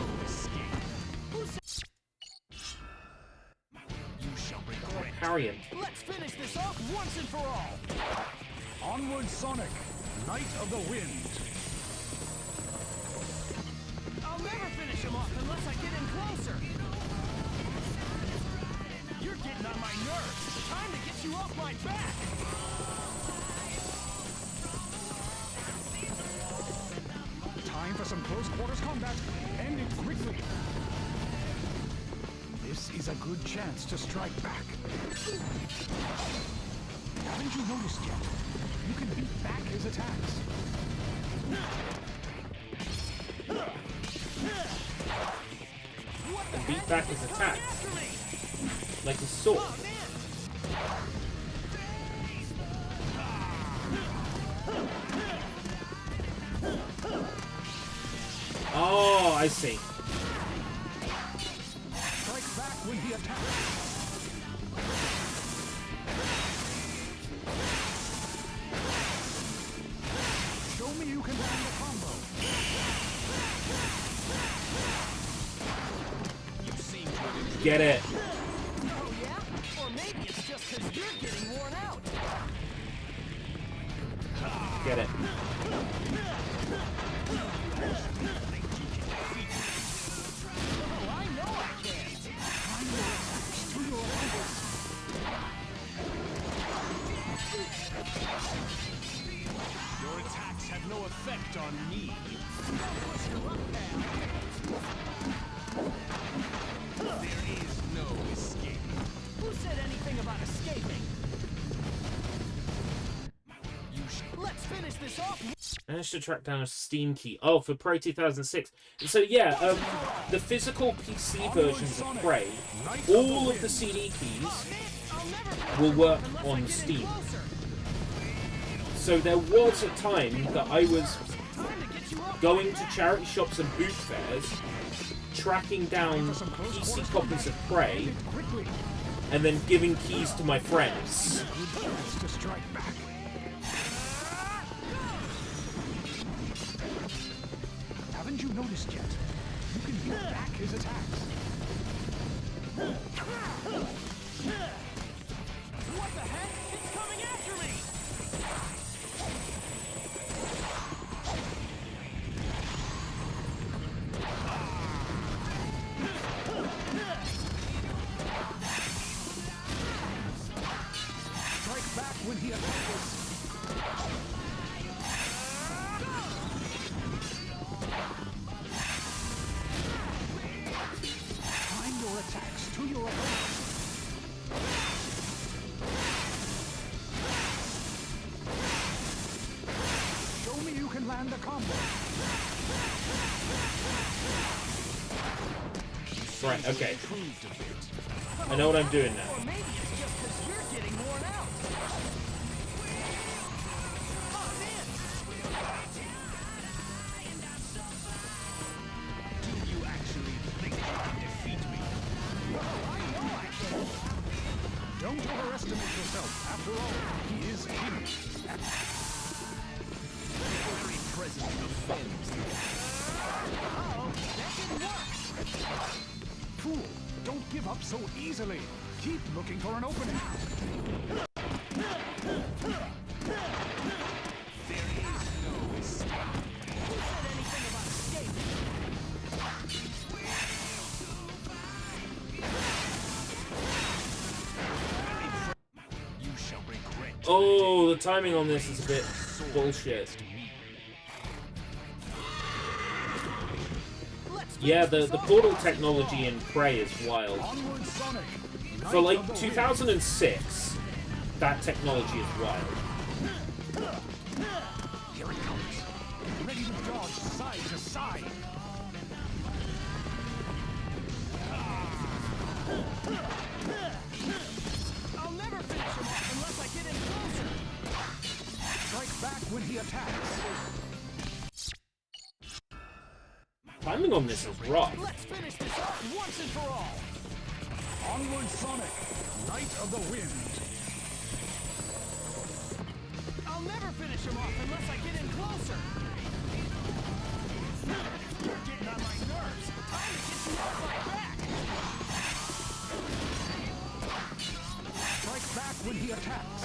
variant. Let's finish this off once and for all. Onward, Sonic, Knight of the Wind. I'll never finish him off unless I get in closer. You're getting on my nerves. Time to get you off my back. Time for some close quarters combat. End it quickly. This is a good chance to strike back. Haven't you noticed yet? You can beat back his attacks. And beat back his attacks. Like his sword. Oh, I see. Strike back when he attacks. Show me you can land a combo. You seem to Get it. Oh yeah? Or maybe it's just because you're getting worn out. Get it. Oh, I know I can. Your attacks have no effect on me. There is no escape. Who said anything about escaping? Let's finish this off. Managed to track down a Steam key. Oh, for Prey 2006. So yeah, the physical PC versions of Prey, all of the CD keys will work on Steam. So there was a time that I was going to charity shops and boot fairs, tracking down PC copies of Prey, and then giving keys to my friends. To strike back. Haven't you noticed yet? You can beat back his attacks. What the heck? It's coming after me! Strike back when he attacks. Time your attacks to your opponent. Show me you can land a combo. Right, okay. I know what I'm doing now. Or maybe it's just because you're getting worn out. Do you actually think you can defeat me? I know I can. Don't overestimate yourself. After all, he is king. The very presence offends. Uh-oh, that didn't work. Fool, don't give up so easily. Keep looking for an opening. There is no escape. Who said anything about escaping? You shall regret. Oh, the timing on this is a bit bullshit. Yeah, the portal technology in Prey is wild. Onward, Sonic. For like 2006, that technology is wild. Here it comes. Ready to dodge side to side. I'll never finish him off unless I get in closer. Strike back when he attacks. Timing on this is rough. Let's finish this off once and for all. Onward, Sonic. Knight of the Wind. I'll never finish him off unless I get in closer. You're getting on my nerves. Time to get you off my back. attacks.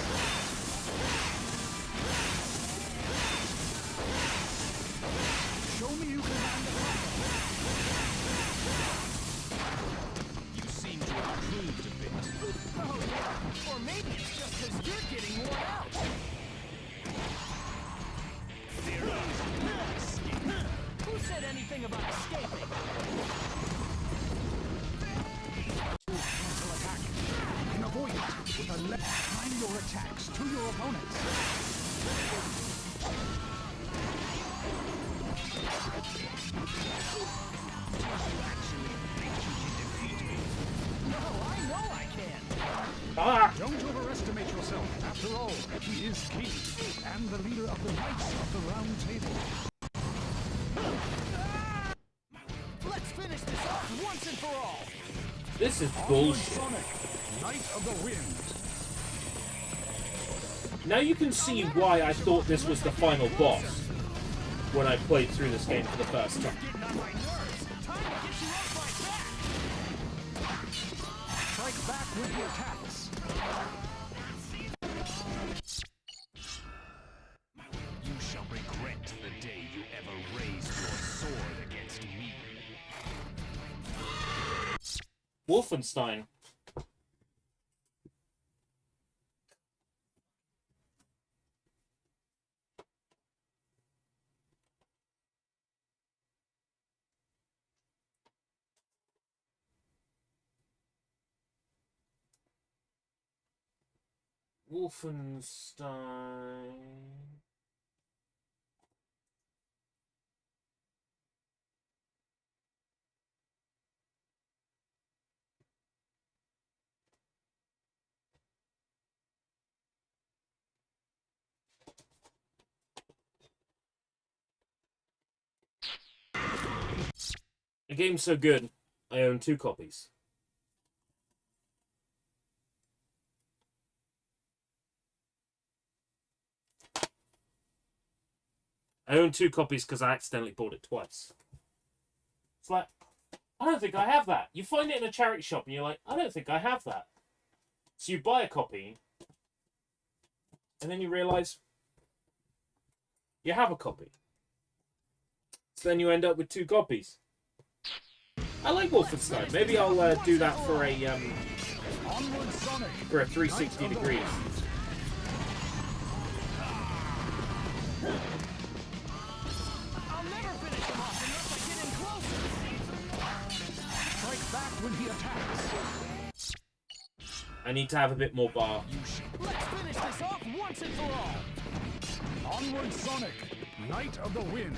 Show me you can land a combo. You seem to have improved a bit. Oh, yeah. Or maybe it's just because you're getting worn out. Who said anything about escaping? Frontal attack. You can avoid it with a left. Time your attacks to your opponents. No, I know I can. Ah! Don't overestimate yourself. After all, he is king and the leader of the Knights of the Round Table. Let's finish this off once and for all. This is Onward, bullshit. Sonic, Knight of the Wind. Now you can see why I thought this was the final boss when I played through this game for the first time. Getting on my nerves. Time to get you off my back. Strike back with the attacks. You shall regret the day you ever raised your sword against me. Wolfenstein. Wolfenstein. The game's so good, I own 2 copies. I own 2 copies because I accidentally bought it twice. It's like, I don't think I have that. You find it in a charity shop and you're like, I don't think I have that. So you buy a copy, and then you realise you have a copy. So then you end up with 2 copies. I like Wolfenstein. Maybe I'll do that for a 360 degrees. I'll never finish him off unless I get in closer. Strike back when he attacks. I need to have a bit more bar. Let's finish this off once and for all. Onward, Sonic, Knight of the Wind.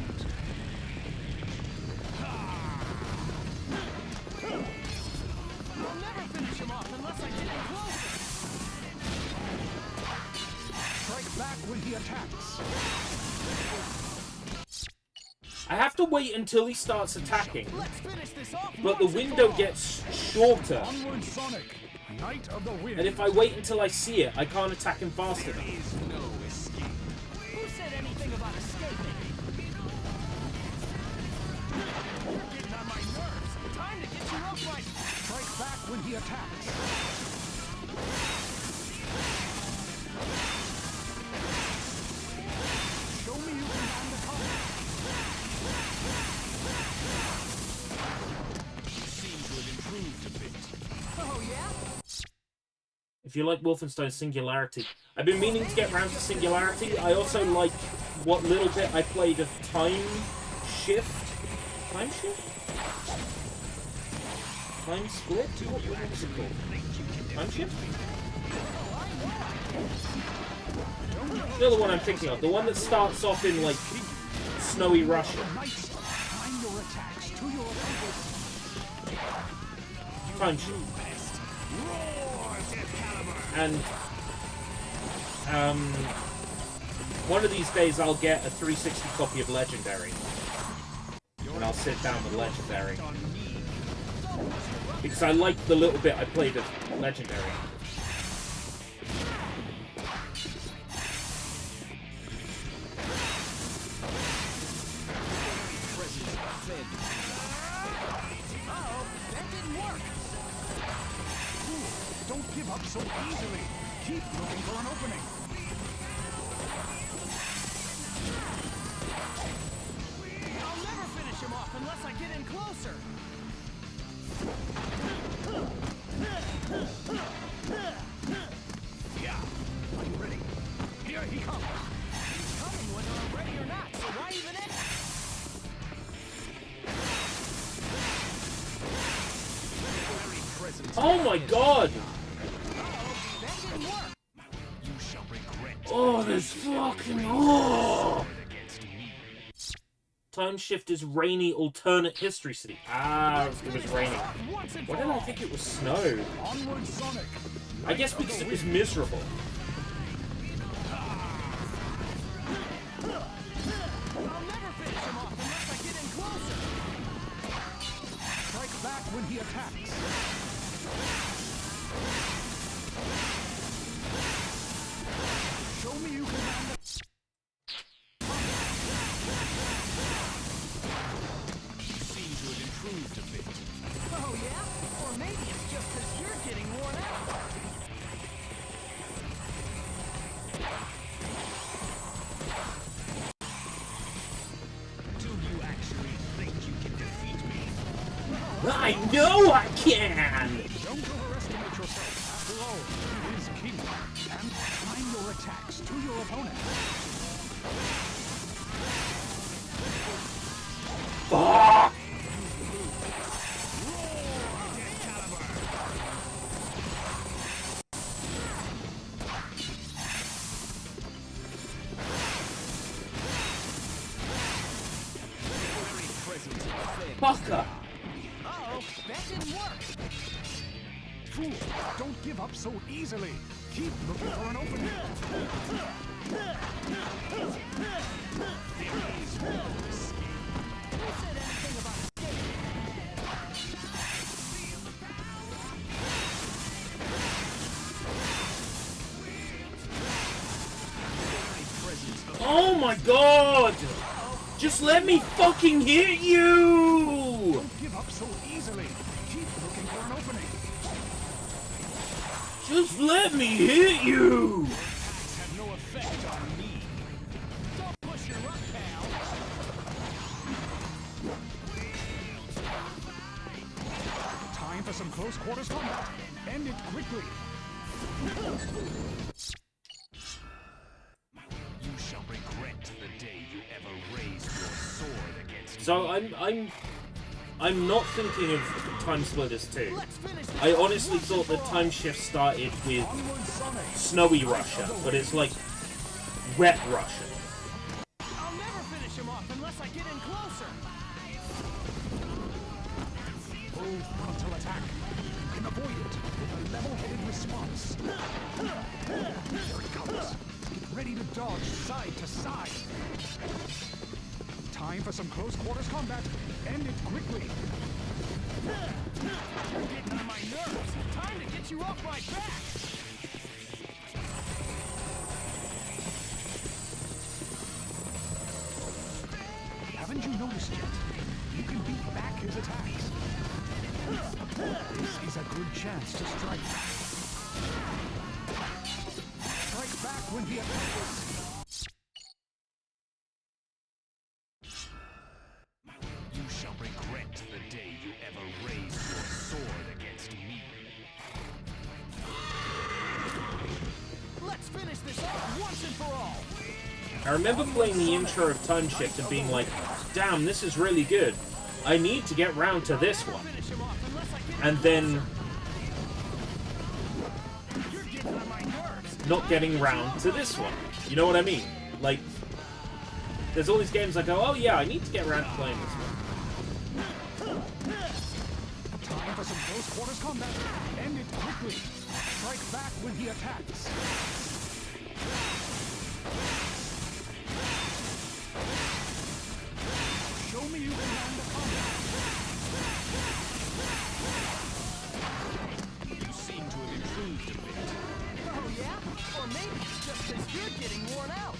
I'll never finish him off unless I get in closer. Strike back when he attacks. I have to wait until he starts attacking, Let's finish this off but the once and window for all. gets shorter. Onward, Sonic, Knight of the Wind. And if I wait until I see it, I can't attack him fast enough. No escape. Who said anything about escaping? You're getting on my nerves. Time to get you off my... Strike back when he attacks. Show me you can land the combo. You seem to have improved a bit. Oh, yeah? If you like Wolfenstein Singularity, I've been meaning to get around to Singularity. I also like what little bit I played of Time Shift. Time Shift? Time Split? What was it called? Time Shift? The other one I'm thinking of, the one that starts off in like snowy Russia. Knights, time your attacks to your opponents. Time Shift. And one of these days I'll get a 360 copy of Legendary. And I'll sit down with Legendary. Because I like the little bit I played of Legendary. Uh-oh, that didn't work. Don't give up so easily. Keep looking for an opening. I'll never finish him off unless I get in closer. Yeah. Are you ready? Here he comes. He's coming whether I'm ready or not, so why even it? Oh my god! That didn't work. You shall regret. Oh, this fucking... Oh! Time Shift is rainy alternate history city. Ah, it was raining. Why didn't I think it was snow? Onward, Sonic. I guess because it was miserable. I'll never finish him off unless I get in closer. Strike back when he attacks. Show me you can land You seem to have improved a bit. Oh yeah? Or maybe it's just because you're getting worn out. Do you actually think you can defeat me? I know I can! Don't overestimate yourself. After all, he is king. And time your attacks to your opponent. Fuck! Fucker! Uh-oh, that didn't work. Fool, don't give up so easily. Keep looking for an opening. Who said anything about escape? Oh my god! Just let me fucking hit you! Don't give up so easily. Keep looking for an opening. Just let me hit you! Have no effect on me. Don't push your luck, pal. Time for some close quarters combat. End it quickly. You shall regret the day you ever raised your sword against me. So I'm not thinking of Time Splitters 2. Let's finish this. I honestly thought that Time Shift started with Onward, Sonic. snowy Russia, but it's like wet Russia. I'll never finish him off unless I get in closer. Full frontal attack. You can avoid it with a level-headed response. Here it comes. Get ready to dodge side to side. Time for some close quarters combat. End it quickly. You're getting on my nerves. Time to get you off my back. Haven't you noticed yet? You can beat back his attacks. This is a good chance to strike back. Strike back when he attacks. You shall regret the day you ever raised your sword against me. Let's finish this off once and for all. I remember playing the intro of Time Shift and being like, damn, this is really good. I need to get round to this one. Finish him off unless I get And then You're getting on my nerves. not getting round to this one. You know what I mean? Like, there's all these games I go, oh yeah, I need to get around to playing this one. Time for some close quarters combat. End it quickly. Strike back when he attacks. Show me you can land a combat. You seem to have improved a bit. Oh yeah? Or maybe it's just because you're getting worn out.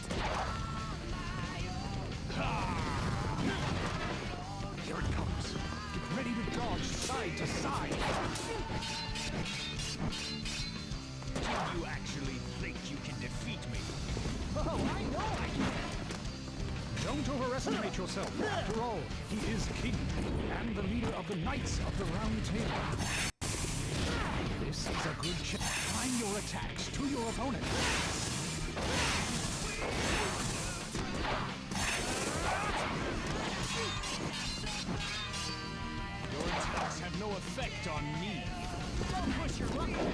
Here it comes. Get ready to dodge side to side. Do you actually Don't overestimate yourself. After all, he is king and the leader of the Knights of the Round Table. This is a good chance. Time your attacks to your opponent. Your attacks have no effect on me. Don't push your luck, pal.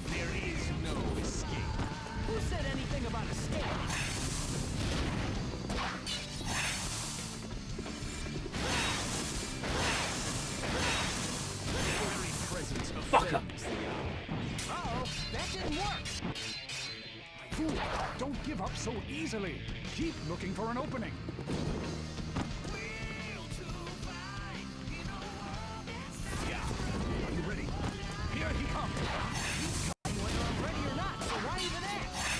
There is no escape. Who said anything about escape? The very presence of Fucker. things. Uh-oh, that didn't work. Fool, don't give up so easily. Keep looking for an opening. Are you ready? Here he comes. Whether I'm ready or not, so why even ask?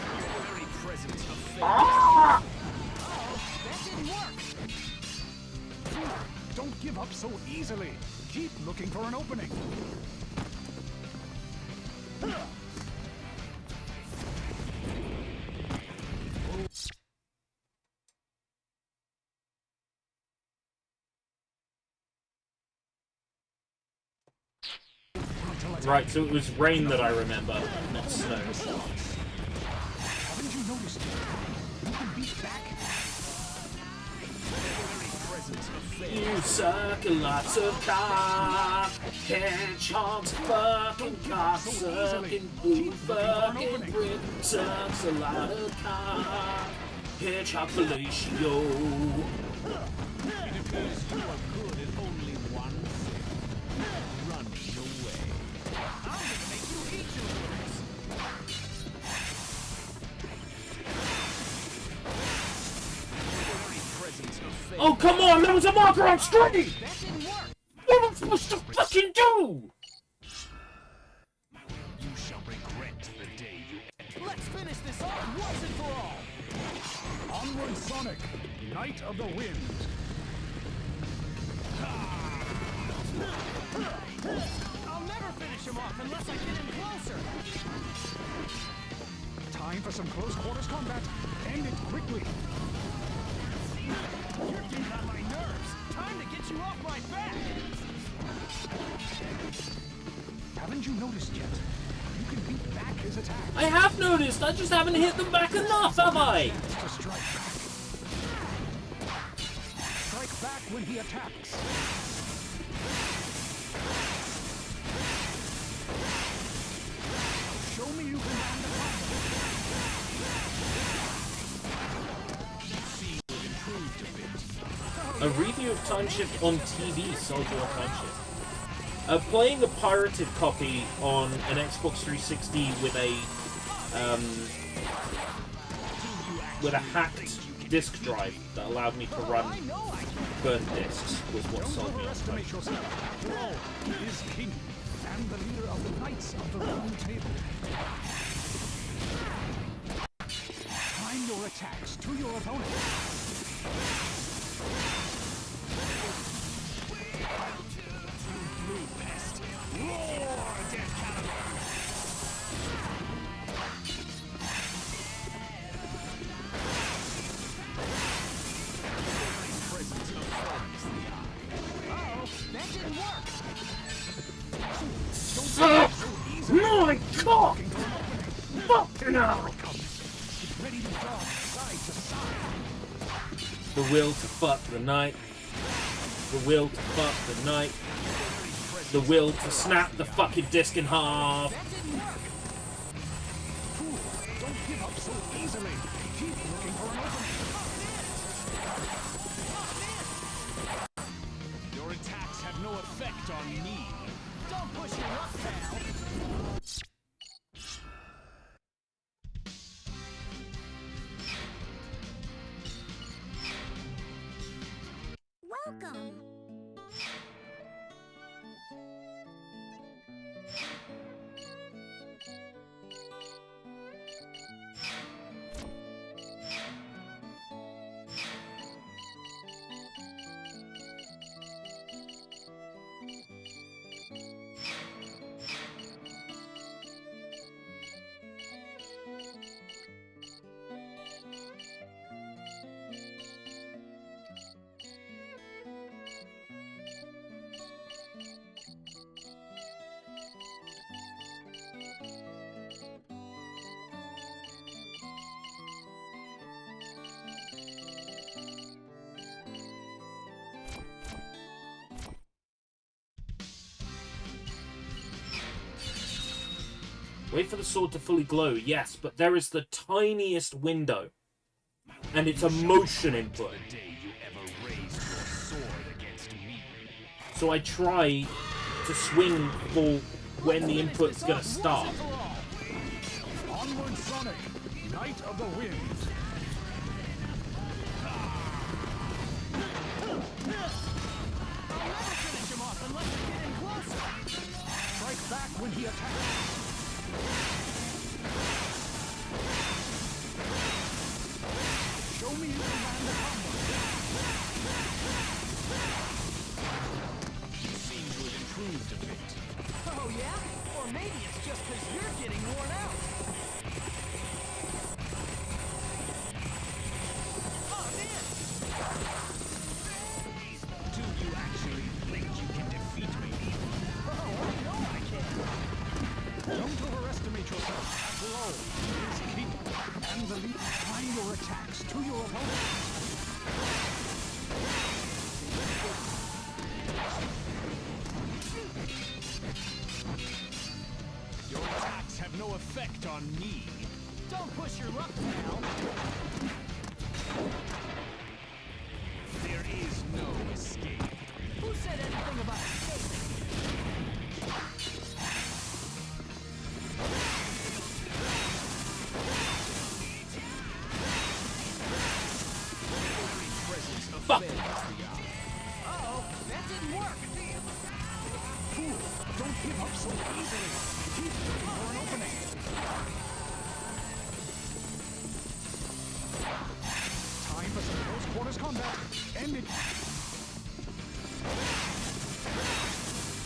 The very presence of things. Uh-oh, that didn't work. Fool, don't give up so easily. Keep looking for an opening. Right, so it was rain that I remember, not snow. Haven't you noticed yet? You can beat back. You suck lots of cock, hedgehogs fucking cock sucking, blue fucking Brit sucks a lot of cock, hedgehog fellatio. It appears you are good at only one thing. Running away. I'm gonna make you eat your words. Oh, come on, there was a marker on screen! That didn't work. What am I supposed to fucking do? You shall regret the day you enter. Let's finish this off once and for all. Onward, Sonic, Knight of the Wind. I'll never finish him off unless I get in closer. Time for some close quarters combat. End it quickly. You're getting on my nerves. Time to get you off my back. Haven't you noticed yet? You can beat back his attack. I have noticed, I just haven't hit them back enough, have I? To strike back. Strike back when he attacks. Show me you can land a combo. A review of Time Shift on TV, Soldier on Time Shift. Playing a pirated copy on an Xbox 360 with a hacked disk drive that allowed me to run burnt discs was what Don't sold me on Time overestimate Shift. yourself. After all, he is king and the leader of the Knights of the Round Table. Time your attacks to your opponent. Blue pest. Roar, Death Caliber. Presence of things. Uh-oh, that didn't work. My cock! Fucking hell! Get ready to dodge side to side. The will to fuck the night. The will to fuck the night. The will to snap the fucking disc in half. That didn't work. Fool, don't give up so easily. Keep looking for an opening. Your attacks have no effect on me. Don't push your luck, pal. Welcome. Wait for the sword to fully glow, yes, but there is the tiniest window. And it's a motion input. So I try to swing for when the input's gonna start. Onward, Sonic, Knight of the Wind. I'll never finish him off unless I get in closer. Strike back when he attacks. Show me you can land the combo. You seem to have improved a bit. Oh yeah? Or maybe it's just because you're getting worn out. Oh man! Do you actually think you can defeat me? Oh, I know I can. Don't overestimate yourself. After all, it is key. And the lead. Time your attacks to your opponent. Your attacks have no effect on me. Don't push your luck, pal. There is no escape. Who said anything about escaping? Fuck! Uh-oh, that didn't work. Fool, don't give up so easily. Keep looking for an opening. Time for some close quarters combat. End it.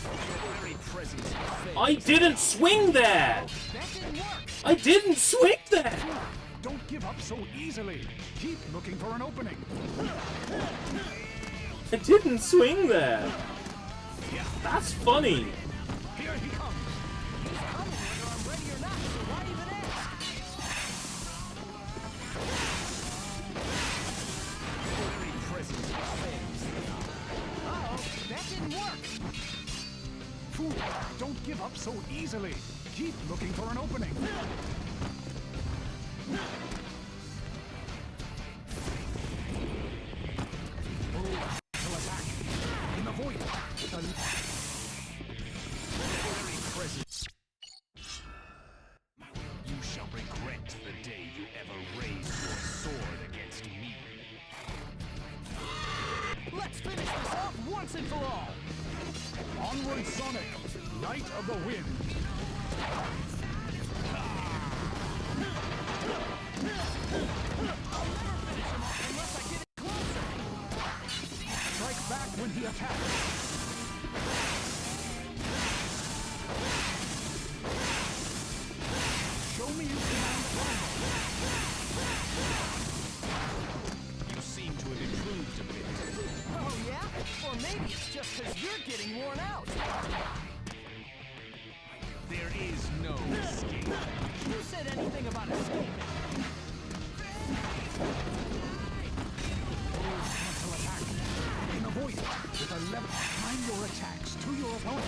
Your very presence fails. I didn't swing there! That didn't work. I didn't swing there! Don't give up so easily. Keep looking for an opening. I didn't swing there! That's funny! Here he comes. He's coming whether I'm ready or not, so why even ask? Your very presence fails. Uh-oh, that didn't work. Fool, don't give up so easily. Keep looking for an opening. To attack. In the void. Very presence. You shall regret the day you ever raised your sword against me. Let's finish this off once and for all. Onward, Sonic, Knight of the Wind. I'll never finish him off unless I get in closer. Strike back when he attacks. Show me you can land the combo. You seem to have improved a bit. Oh yeah? Or maybe it's just because you're getting worn out. There is no escape. Who said anything about escaping? To attack. In the void. With a level. Time your attacks to your opponent.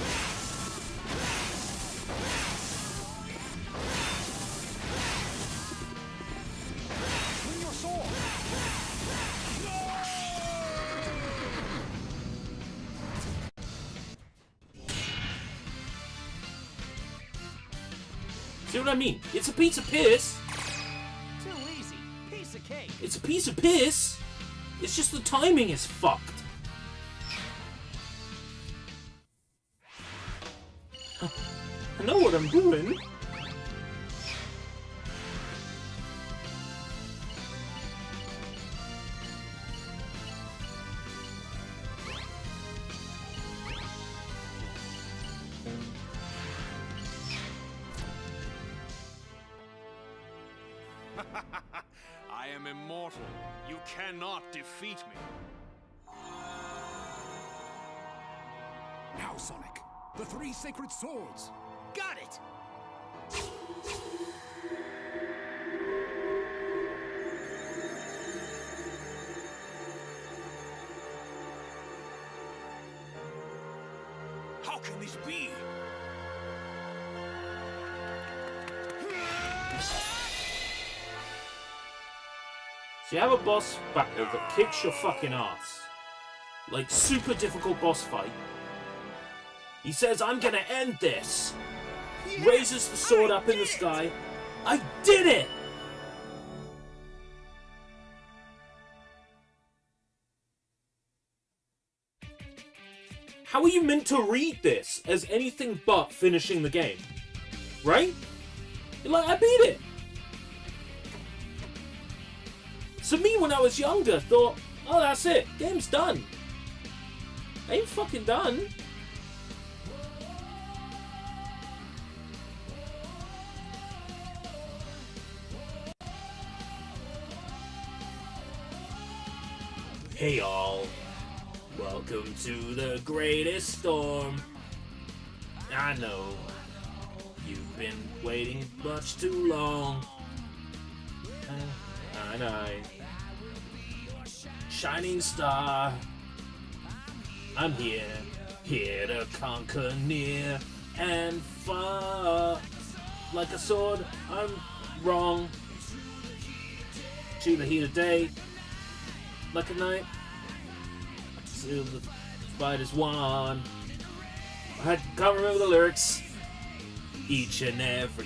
Swing your sword. See what I mean? It's a piece of piss! Too easy. Piece of cake. It's a piece of piss! It's just the timing is fucked. I know what I'm doing. I am immortal. You cannot defeat me. Now, Sonic. The three sacred swords. Got it. How can this be? So you have a boss battle that kicks your fucking ass. Like, super difficult boss fight. He says, I'm gonna end this. Yes, Raises the sword I up in the did! sky. I did it! How are you meant to read this as anything but finishing the game? Right? You're like, I beat it! So me, when I was younger, thought, oh, that's it. Game's done. I ain't fucking done. Hey all, welcome to the greatest storm. I know, you've been waiting much too long. I, shining star, I'm here to conquer near and far. Like a sword, I'm wrong. To the heat of day, like a night, till the fight is won. I can't remember the lyrics. Each and every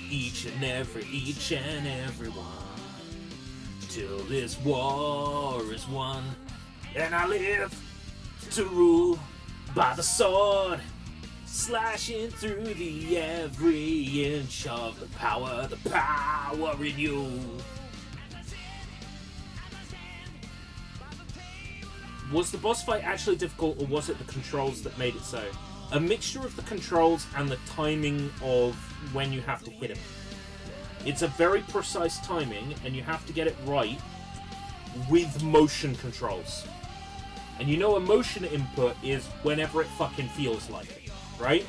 one. Till this war is won. And I live to rule by the sword, slashing through the every inch of the power in you. Was the boss fight actually difficult, or was it the controls that made it so? A mixture of the controls and the timing of when you have to hit him. It's a very precise timing, and you have to get it right with motion controls. And you know a motion input is whenever it fucking feels like it, right?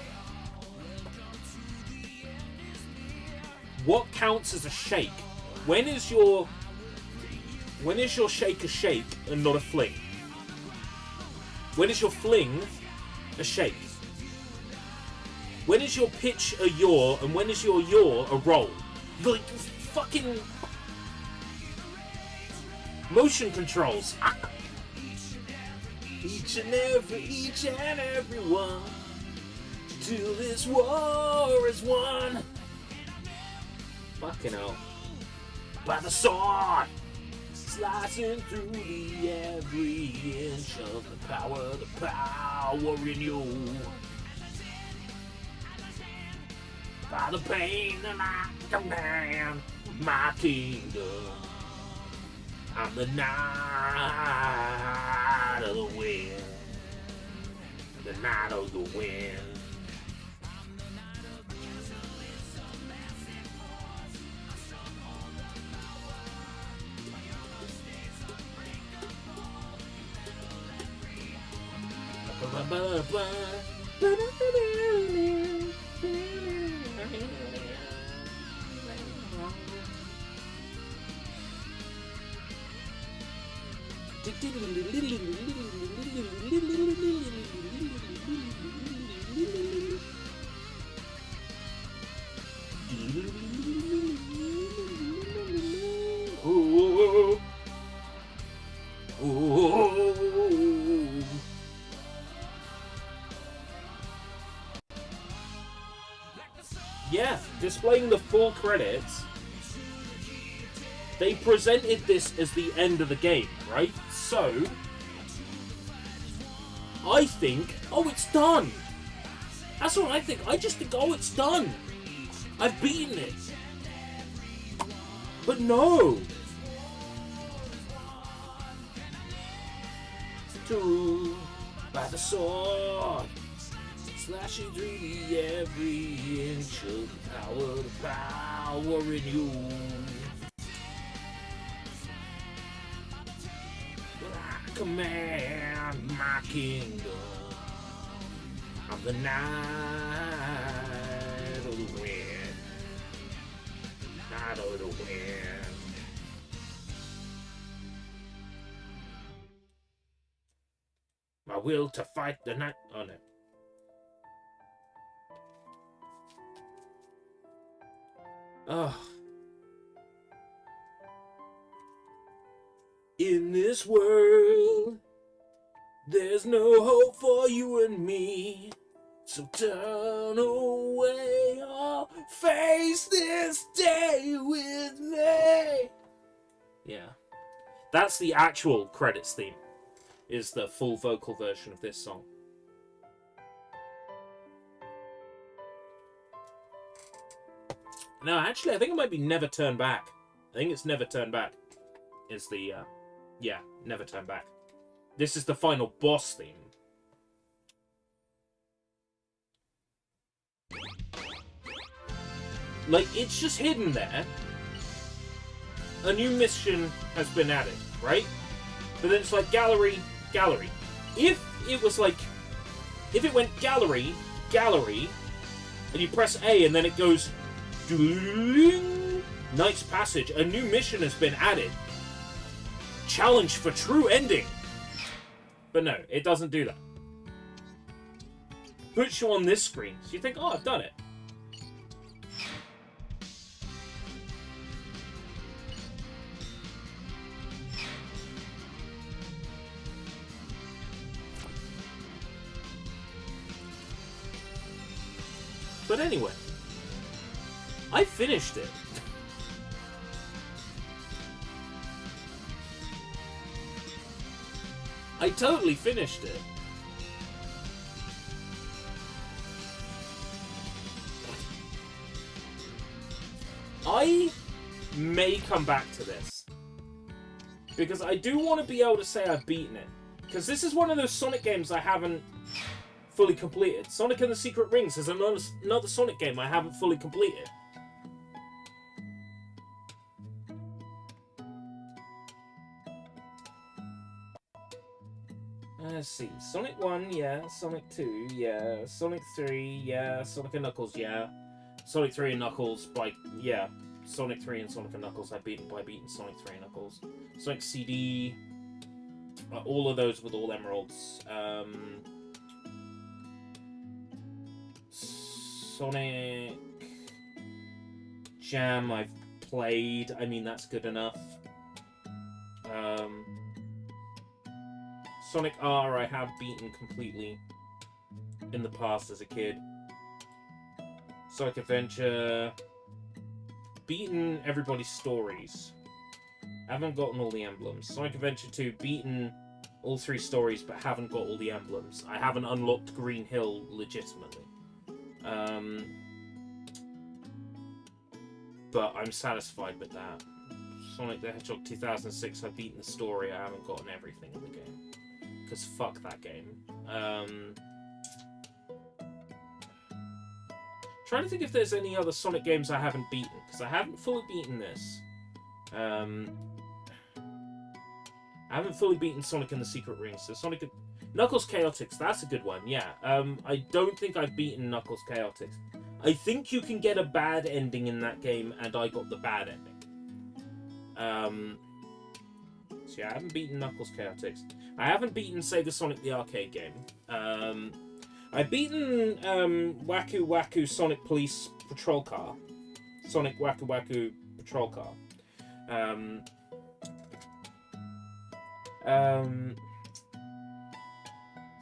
What counts as a shake? When is your shake a shake and not a fling? When is your fling a shake? When is your pitch a yaw, and when is your yaw a roll? Like, fucking motion controls. Each and every one, till this war is won. Fucking hell. By the sword, slicing through the every inch of the power in you. By the pain that I command my kingdom. I'm the night of the wind. The night of the wind. Yeah, displaying the full credits, they presented this as the end of the game, right? So, I think, oh, it's done. That's what I think. I just think, oh, it's done. I've beaten it. But no. To rule by the sword, slashing through the every inch of the power in you. But I command my kingdom. I'm the night of the wind. Night of the wind. My will to fight the night. Oh no. Oh. In this world, there's no hope for you and me. So turn away or face this day with me. Yeah. That's the actual credits theme, is the full vocal version of this song. No, actually, I think it might be Never Turn Back. I think it's Never Turn Back. Is the, yeah, Never Turn Back. This is the final boss theme. Like, it's just hidden there. A new mission has been added, right? But then it's like gallery, gallery. If it was like, if it went gallery, gallery, and you press A and then it goes, Knight's Passage, a new mission has been added. Challenge for true ending. But no, it doesn't do that. Puts you on this screen, so you think, oh, I've done it. But anyway, I finished it. I totally finished it. I may come back to this, because I do want to be able to say I've beaten it. Because this is one of those Sonic games I haven't fully completed. Sonic and the Secret Rings is another Sonic game I haven't fully completed. Let's see. Sonic 1, yeah. Sonic 2, yeah. Sonic 3, yeah. Sonic and Knuckles, yeah. Sonic 3 and Knuckles, yeah. Sonic 3 and Sonic and Knuckles I've beaten by beating Sonic 3 and Knuckles. Sonic CD, all of those with all emeralds. Sonic Jam I've played. I mean, that's good enough. Sonic R I have beaten completely in the past as a kid. Sonic Adventure, beaten everybody's stories. Haven't gotten all the emblems. Sonic Adventure 2, beaten all 3 stories but haven't got all the emblems. I haven't unlocked Green Hill legitimately. But I'm satisfied with that. Sonic the Hedgehog 2006, I've beaten the story, I haven't gotten everything in the game. Because fuck that game. Trying to think if there's any other Sonic games I haven't beaten, because I haven't fully beaten this. I haven't fully beaten Sonic and the Secret Rings, so Sonic... Knuckles Chaotix, that's a good one, yeah. I don't think I've beaten Knuckles Chaotix. I think you can get a bad ending in that game, and I got the bad ending. So yeah, I haven't beaten Knuckles Chaotix. I haven't beaten Sega Sonic the arcade game. I've beaten Waku Waku Sonic Police Patrol Car. Sonic Waku Waku Patrol Car.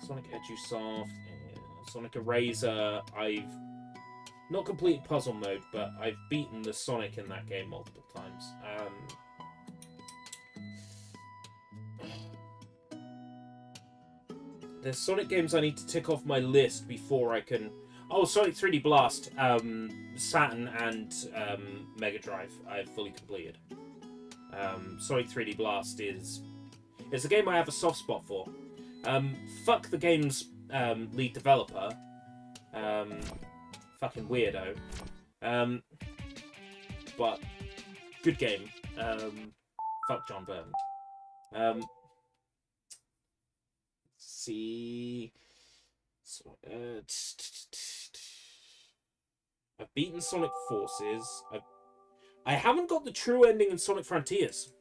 Sonic Edusoft, Sonic Eraser. I've not completed puzzle mode, but I've beaten the Sonic in that game multiple times. There's Sonic games I need to tick off my list before I can... Oh, Sonic 3D Blast, Saturn and Mega Drive, I've fully completed. Sonic 3D Blast is... It's a game I have a soft spot for. Fuck the game's lead developer. Fucking weirdo. But good game. Fuck John Byrne. See. I've beaten Sonic Forces. I haven't got the true ending in Sonic Frontiers.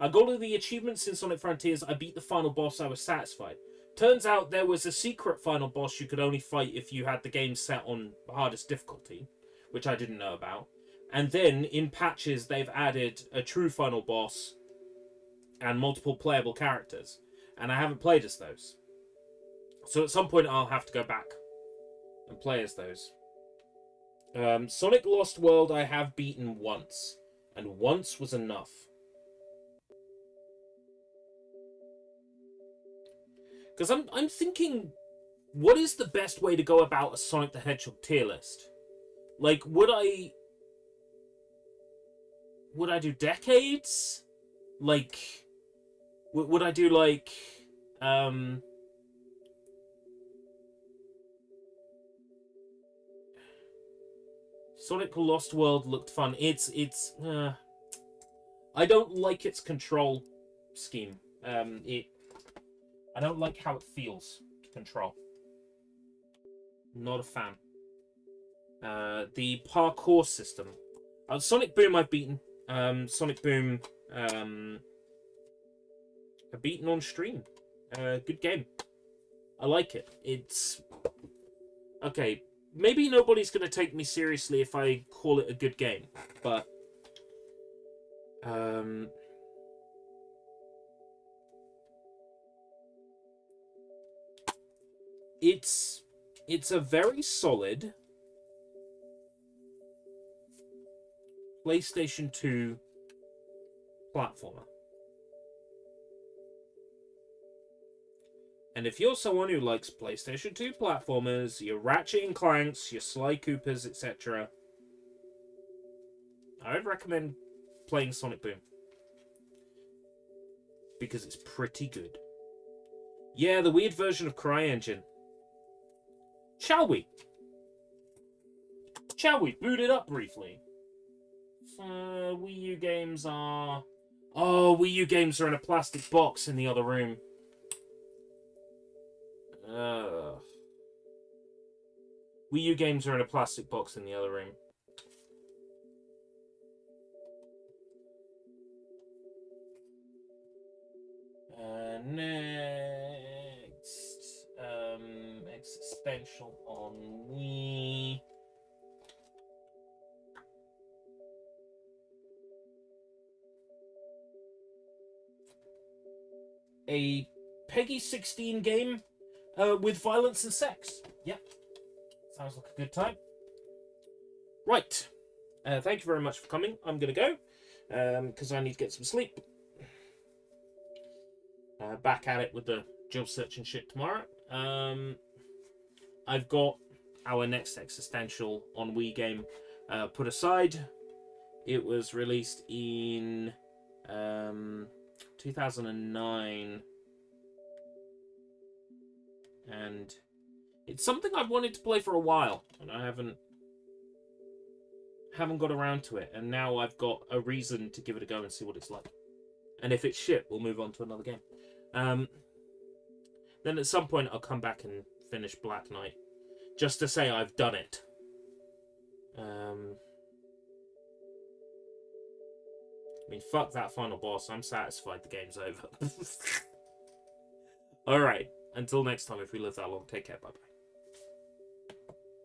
I got all the achievements in Sonic Frontiers. I beat the final boss. I was satisfied. Turns out there was a secret final boss you could only fight if you had the game set on hardest difficulty, which I didn't know about. And then in patches they've added a true final boss and multiple playable characters, and I haven't played as those. So at some point I'll have to go back and play as those. Sonic Lost World I have beaten once, and once was enough. Because I'm thinking, what is the best way to go about a Sonic the Hedgehog tier list? Like, would I do decades? Like, would I do like Sonic Lost World looked fun. I don't like its control scheme. I don't like how it feels to control. Not a fan. The parkour system. Sonic Boom I've beaten. Sonic Boom I've beaten on stream. Good game. I like it. It's okay. Maybe nobody's gonna take me seriously if I call it a good game, but it's a very solid PlayStation 2 platformer. And if you're someone who likes PlayStation 2 platformers, your Ratchet and Clanks, your Sly Coopers, etc., I would recommend playing Sonic Boom. Because it's pretty good. Yeah, the weird version of CryEngine. Shall we? Shall we boot it up briefly? Wii U games are... Oh, Wii U games are in a plastic box in the other room. Wii U games are in a plastic box in the other room. Next, Existential on Wii. A Peggy 16 game with violence and sex. Yep. Sounds like a good time. Right. Thank you very much for coming. I'm going to go because I need to get some sleep. Back at it with the job search and shit tomorrow. I've got our next Existential on Wii game put aside. It was released in 2009. And it's something I've wanted to play for a while, and I haven't got around to it. And now I've got a reason to give it a go and see what it's like. And if it's shit, we'll move on to another game. Then at some point I'll come back and finish Black Knight, just to say I've done it. I mean, fuck that final boss. I'm satisfied the game's over. Alright, until next time, if we live that long, take care, bye-bye.